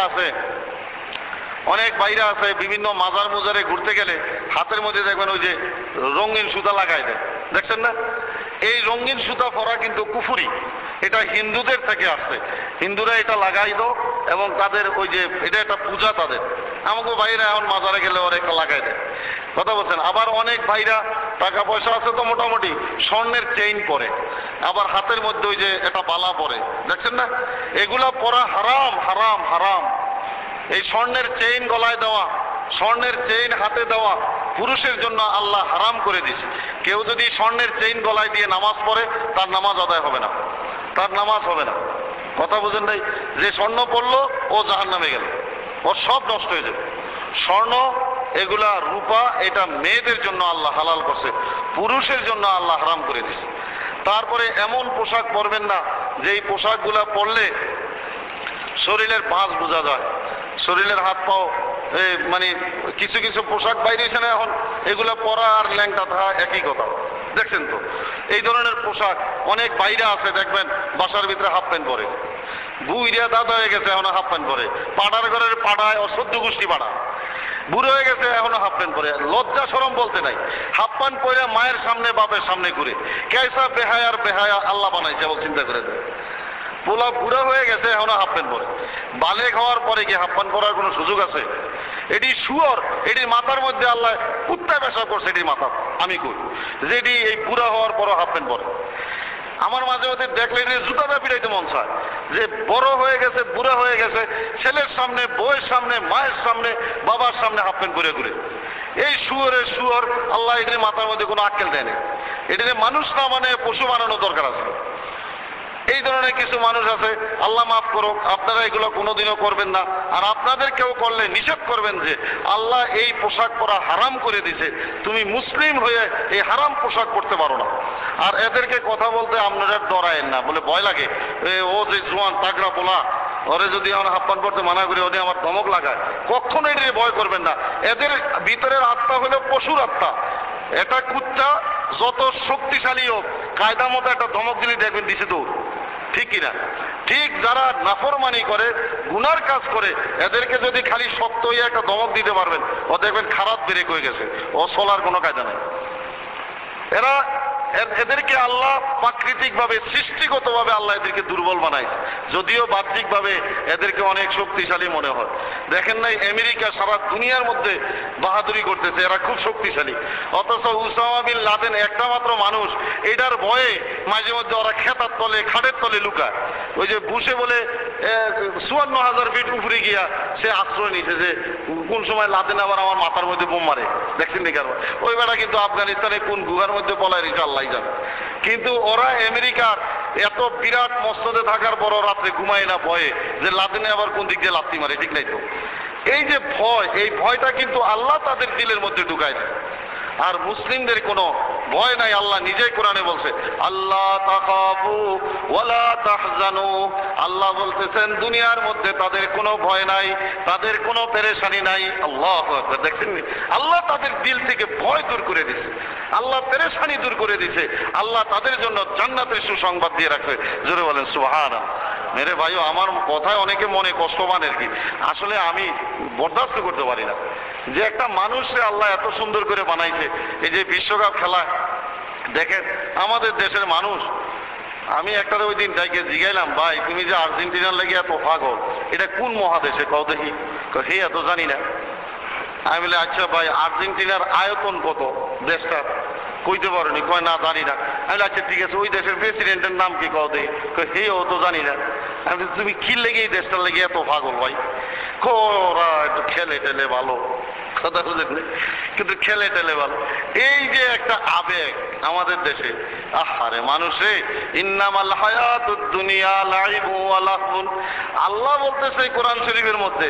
আছে বিভিন্ন মাজার মুজারে ঘুরতে গেলে হাতের মধ্যে দেখবেন ওই যে রঙিন সুতা লাগাই দেয়, দেখছেন না? এই রঙিন সুতা পরা কিন্তু কুফুরি। এটা হিন্দুদের থেকে আসছে। হিন্দুরা এটা লাগাই দাও, এবং তাদের ওই যে এটা একটা পূজা তাদের। আমাকে ভাইরা এখন মাজারে গেলে ওরা একটা লাগাই দেয়, কথা বলছেন। আবার অনেক ভাইরা টাকা পয়সা আছে তো মোটামুটি স্বর্ণের চেইন পরে, আবার হাতের মধ্যে ওই যে একটা বালা পরে, দেখছেন না? এগুলা পরা হারাম, হারাম, হারাম। এই স্বর্ণের চেইন গলায় দেওয়া, স্বর্ণের চেইন হাতে দেওয়া পুরুষের জন্য আল্লাহ হারাম করে দিয়েছে। কেউ যদি স্বর্ণের চেইন গলায় দিয়ে নামাজ পড়ে, তার নামাজ আদায় হবে না, তার নামাজ হবে না। কথা বুঝেন নাই? যে স্বর্ণ পড়লো ও জাহান্নামে গেল, ওর সব নষ্ট হয়ে যাবে। স্বর্ণ, এগুলা রূপা, এটা মেয়েদের জন্য আল্লাহ হালাল করছে, পুরুষের জন্য আল্লাহ হারাম করে দিয়েছে। তারপরে এমন পোশাক পরবেন না যেই পোশাকগুলা পরলে শরীরের ভাঁজ বোঝা যায়, শরীরের হাত পাও, মানে কিছু কিছু পোশাক বাইরেছে না এখন, এগুলা পরা আর ল্যাংটা থাকা একই কথা, দেখছেন তো? এই ধরনের পোশাক অনেক বাইরে আছে, দেখবেন বাসার ভিতরে হাফ প্যান্ট পরে, বুইরা দাদা হয়ে গেছে এখনো হাফ প্যান্ট পরে, পাড়ার ঘরের পাড়ায় অসহ্য গোষ্ঠী পাড়া, বুড়ো হয়ে গেছে এখনো হাফ প্যান্ট পরে, লজ্জা শরম বলতে নাই, হাফ প্যান্ট পরে মায়ের সামনে বাপের সামনে ঘুরে। কেসা বেহায়ার বেহায়া আল্লাহ বানাইছে, বল চিন্তা করে দেয়। পোলা বুড়া হয়ে গেছে এখনো হাফ প্যান্ট পরে, বালেক হওয়ার পরে কি হাফ প্যান্ট পরার কোনো সুযোগ আছে? এটি শুয়োর, এটির মাথার মধ্যে আল্লাহ কুত্তা পেশা করছে এটির মাথা, আমি কই যেটি এই বুড়া হওয়ার পরও হাফ প্যান্ট পরে। আমার মাঝে মধ্যে দেখলে জুতাটা পিড়াইতে মন চায়, যে বড় হয়ে গেছে, বুড়া হয়ে গেছে, ছেলের সামনে, বউয়ের সামনে, মায়ের সামনে, বাবার সামনে হাফ প্যান্ট পরে ঘুরে। এই শুয়োরের শুয়োর, আল্লাহ এটির মাথার মধ্যে কোনো আক্কেল দেয়নি। এটির মানুষ না মানে পশু বানানো দরকার আছে। এই ধরনের কিছু মানুষ আছে, আল্লাহ মাফ করুক, আপনারা এগুলো কোনোদিনও করবেন না। আর আপনাদের কেউ করলে নিষেধ করবেন যে আল্লাহ এই পোশাক পরা হারাম করে দিছে, তুমি মুসলিম হয়ে এই হারাম পোশাক পরতে পারো না। আর এদেরকে কথা বলতে আপনারা ডরায়েন না, বলে ভয় লাগে, ও যে জোয়ান তাগড়া পোলা, ওরে যদি আমার হাফ প্যান্ট পরতে মানা করি, ওদের আমার ধমক লাগায়, কখনো এটি ভয় করবেন না। এদের ভিতরের আত্মা হলো পশুর আত্মা। এটা কুত্তা যত শক্তিশালী হোক, কায়দা মতো একটা ধমক দিলে দেখবেন দিছে দৌড়, ঠিক কিনা? ঠিক যারা নাফরমানি করে, গুনার কাজ করে, এদেরকে যদি খালি শক্ত হয়ে একটা ধমক দিতে পারবেন, ও দেখবেন খারাপ ব্রেক হয়ে গেছে, ও চলার কোনো কায়দা নেই। এদেরকে আল্লাহ প্রাকৃতিকভাবে, সৃষ্টিগতভাবে আল্লাহ এদেরকে দুর্বল বানায়, যদিও বাহ্যিকভাবে এদেরকে অনেক শক্তিশালী মনে হয়। দেখেন নাই আমেরিকা সারা দুনিয়ার মধ্যে বাহাদুরি করতেছে, এরা খুব শক্তিশালী, অথচ উসামা বিন লাদেন একটা মাত্র মানুষ, এটার ভয়ে মাঝে মধ্যে ওরা খেতার তলে, খাটের তলে লুকায়। ওই যে বুশে বলে 54,000 ফিট উপরে গিয়া সে আশ্রয় নিছে, যে কোন সময় লাদেন আবার আমার মাথার মধ্যে বোম মারে, দেখছেন নাকি? আর ওই বেড়া কিন্তু আফগানিস্তানে কোন গুহার মধ্যে পলায় রয়েছে আল্লাহ জানে। কিন্তু ওরা আমেরিকার এত বিরাট মসনদে থাকার বড় রাত্রে ঘুমায় না ভয়ে যে লাদেনে আবার কোন দিক দিয়ে লাথি মারে, ঠিক নাই তো? এই যে ভয়, এই ভয়টা কিন্তু আল্লাহ তাদের দিলের মধ্যে ঢুকায়। আর মুসলিমদের কোনো ভয় নাই। আল্লাহ নিজেই কোরআনে বলছে, আল্লাহ তাখাফু ওয়ালা তাহজানু। আল্লাহ বলতেছেন দুনিয়ার মধ্যে তাদের কোনো ভয় নাই, তাদের কোনো পেরেশানি নাই। আল্লাহু আকবার। দেখছেন, আল্লাহ তাদের দিল থেকে ভয় দূর করে দিয়েছে, আল্লাহ পেরেশানি দূর করে দিয়েছে, আল্লাহ তাদের জন্য জান্নাতের সুসংবাদ দিয়ে রাখবে। জোরে বলেন সুবহানাল্লাহ। মেরে ভাইও, আমার কথায় অনেকে মনে কষ্ট পান আর কি, আসলে আমি বরদাস্ত করতে পারি না যে একটা মানুষকে আল্লাহ এত সুন্দর করে বানাইছে। এই যে বিশ্বকাপ খেলা দেখেন, আমাদের দেশের মানুষ, আমি একটা ওই দিন তাইকে জিগাইলাম, ভাই তুমি যে আর্জেন্টিনার লেগে এত পাগল, এটা কোন মহাদেশে কও দেখি? হে এত জানি না। আমি বলি আচ্ছা ভাই, আর্জেন্টিনার আয়তন কত দেশটা? কইতে পারোনি? কয় না জানি না। আমি আচ্ছা ঠিক আছে, ওই দেশের প্রেসিডেন্টের নাম কি কও দেখি? হে ও তো জানি না। আমি তুমি কি লেগে এই দেশটার লেগে এত পাগল ভাই? ওরা একটু খেলে টেলে ভালো, কথা বুঝেন, কিন্তু খেলে টেলে ভালো। এই যে একটা আবেগ আমাদের দেশে, আহারে মানুষে, ইন্নামাল হায়াতুদ দুনিয়া লাইবু ওয়া লাহবুন। আল্লাহ বলতেছে কোরআন শরীফের মধ্যে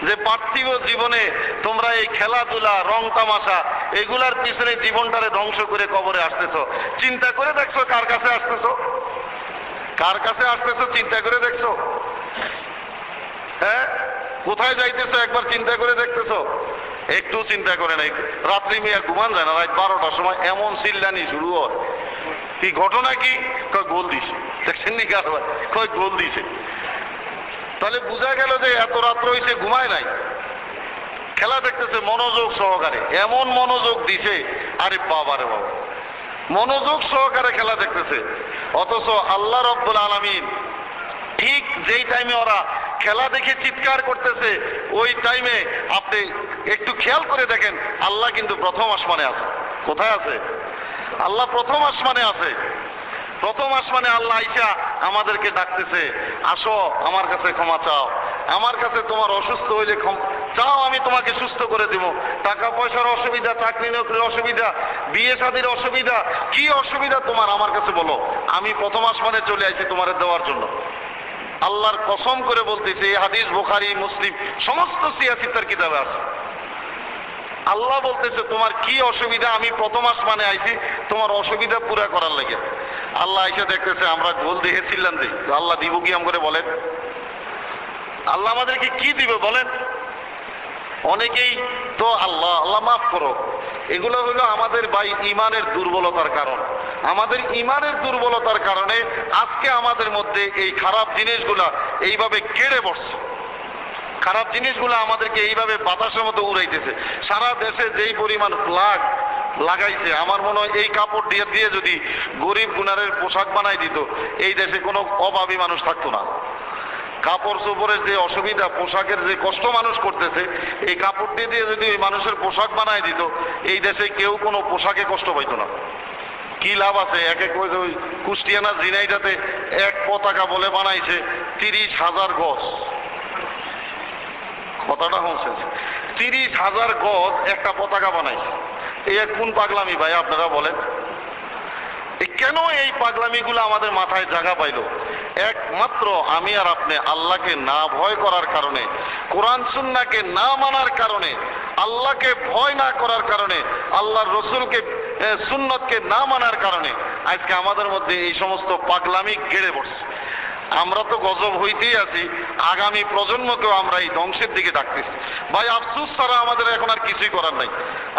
যে পার্থিব জীবনে তোমরা এই খেলাধুলা, রং তামাশা, এগুলার পিছনে জীবনটারে ধ্বংস করে কবরে আসতেছো। চিন্তা করে দেখছো কার কাছে আসতেছো? কার কাছে আসতেছো চিন্তা করে দেখছো? হ্যাঁ, কোথায় যাইতেছো একবার চিন্তা করে দেখতেছো? একটু চিন্তা করে নাই। রাত্রি মেয়ে ঘুমান যায় না, রাত 12টার সময় এমন চিল্লানি শুরু হয়। কি ঘটনা কি? কয় গোল দিছে। দেখছেন নি কারবার? কয় গোল দিছে। তাহলে বোঝা গেল যে এত রাত্র হয়েছে ঘুমায় নাই, খেলা দেখতেছে মনোযোগ সহকারে। এমন মনোযোগ দিছে, আরে বাবারে বাবা, মনোযোগ সহকারে খেলা দেখতেছে। অথচ আল্লাহ রাব্বুল আলামিন ঠিক যেই টাইমে ওরা খেলা দেখে চিৎকার করতেছে, ওই টাইমে আপনি একটু খেয়াল করে দেখেন, আল্লাহ কিন্তু প্রথম আসমানে আছে। কোথায় আছে? আল্লাহ প্রথম আসমানে আছে। প্রথম আসমানে আল্লাহ আইসা আমাদেরকে ডাকতেছে, আসো আমার কাছে ক্ষমা চাও, আমার কাছে তোমার অসুস্থ হইলে চাও, আমি তোমাকে সুস্থ করে দিব। টাকা পয়সার অসুবিধা, চাকরি নকরির অসুবিধা, বিয়ে শাদীর অসুবিধা, কি অসুবিধা তোমার আমার কাছে বলো, আমি প্রথম আসমানে চলে আইছি তোমার দেওয়ার জন্য। আল্লাহর কসম করে বলতেছে, এই হাদিস বুখারী, মুসলিম সমস্ত সিয়াসিতার কিতাবে আছে। আল্লাহ বলতেছে তোমার কি অসুবিধা, আমি প্রথম আসমানে আইছি তোমার অসুবিধা পুরা করার লাগে। আল্লাহ আইসা দেখতেছে আমরা গোল দিয়ে চিল্লান দিই, আল্লাহ দিব কি আম করে বলেন? আল্লাহ আমাদেরকে কি দিবে বলেন? অনেকেই তো আল্লাহ আল্লাহ মাফ করো, এগুলো হলো আমাদের ইমানের দুর্বলতার কারণ। আমাদের ইমানের দুর্বলতার কারণে আজকে আমাদের মধ্যে এই খারাপ জিনিসগুলা এইভাবে কেড়ে বসছে। খারাপ জিনিসগুলো আমাদেরকে এইভাবে বাতাসের মতো উড়াইতেছে। সারা দেশে যেই পরিমাণ ফ্ল্যাগ লাগাইছে, আমার মনে হয় এই কাপড় দিয়ে দিয়ে যদি গরিব গুনারের পোশাক বানাই দিত, এই দেশে কোনো অভাবী মানুষ থাকতো না। কাপড় চোপড়ের যে অসুবিধা, পোশাকের যে কষ্ট মানুষ করতেছে, এই কাপড় দিয়ে দিয়ে যদি ওই মানুষের পোশাক বানাই দিত, এই দেশে কেউ কোনো পোশাকে কষ্ট পাইতো না। কি লাভ আছে? এক এক ওই কুষ্টিয়ানা ঝিনাইদাতে এক পতাকা বলে বানাইছে 30,000 গজ। কথাটা হচ্ছে 30,000 গজ একটা পতাকা বানাইছে। এই কোন পাগলামি ভাই আপনারা বলেন? কেন এই পাগলামিগুলো আমাদের মাথায় জায়গা পাইল? একমাত্র আমি আর আপনি আল্লাহকে না ভয় করার কারণে, কোরআন সুন্নাহকে না মানার কারণে, আল্লাহকে ভয় না করার কারণে, আল্লাহর রসুলকে সুন্নতকে না মানার কারণে আজকে আমাদের মধ্যে এই সমস্ত পাগলামি গেড়ে বসছে। আমরা তো গজব হইতেই আছি, আগামী প্রজন্মকেও আমরা এই ধ্বংসের দিকে ডাকতেছি। ভাই আফসোস ছাড়া আমাদের এখন আর কিছুই করার নাই।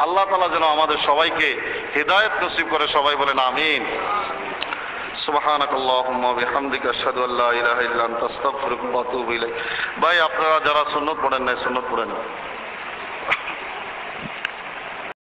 আল্লাহ তাআলা যেন আমাদের সবাইকে হেদায়েত নসিব করে, সবাই বলেন আমিন। সুবহানাকাল্লাহুম্মা ওয়া বিহামদিকা আশহাদু আল্লা ইলাহা ইল্লা আনতা আস্তাগফিরুকা ওয়া আতুবু ইলাইক। ভাই আপনারা যারা সুন্নাত পড়েন নাই, সুন্নাত পড়েন।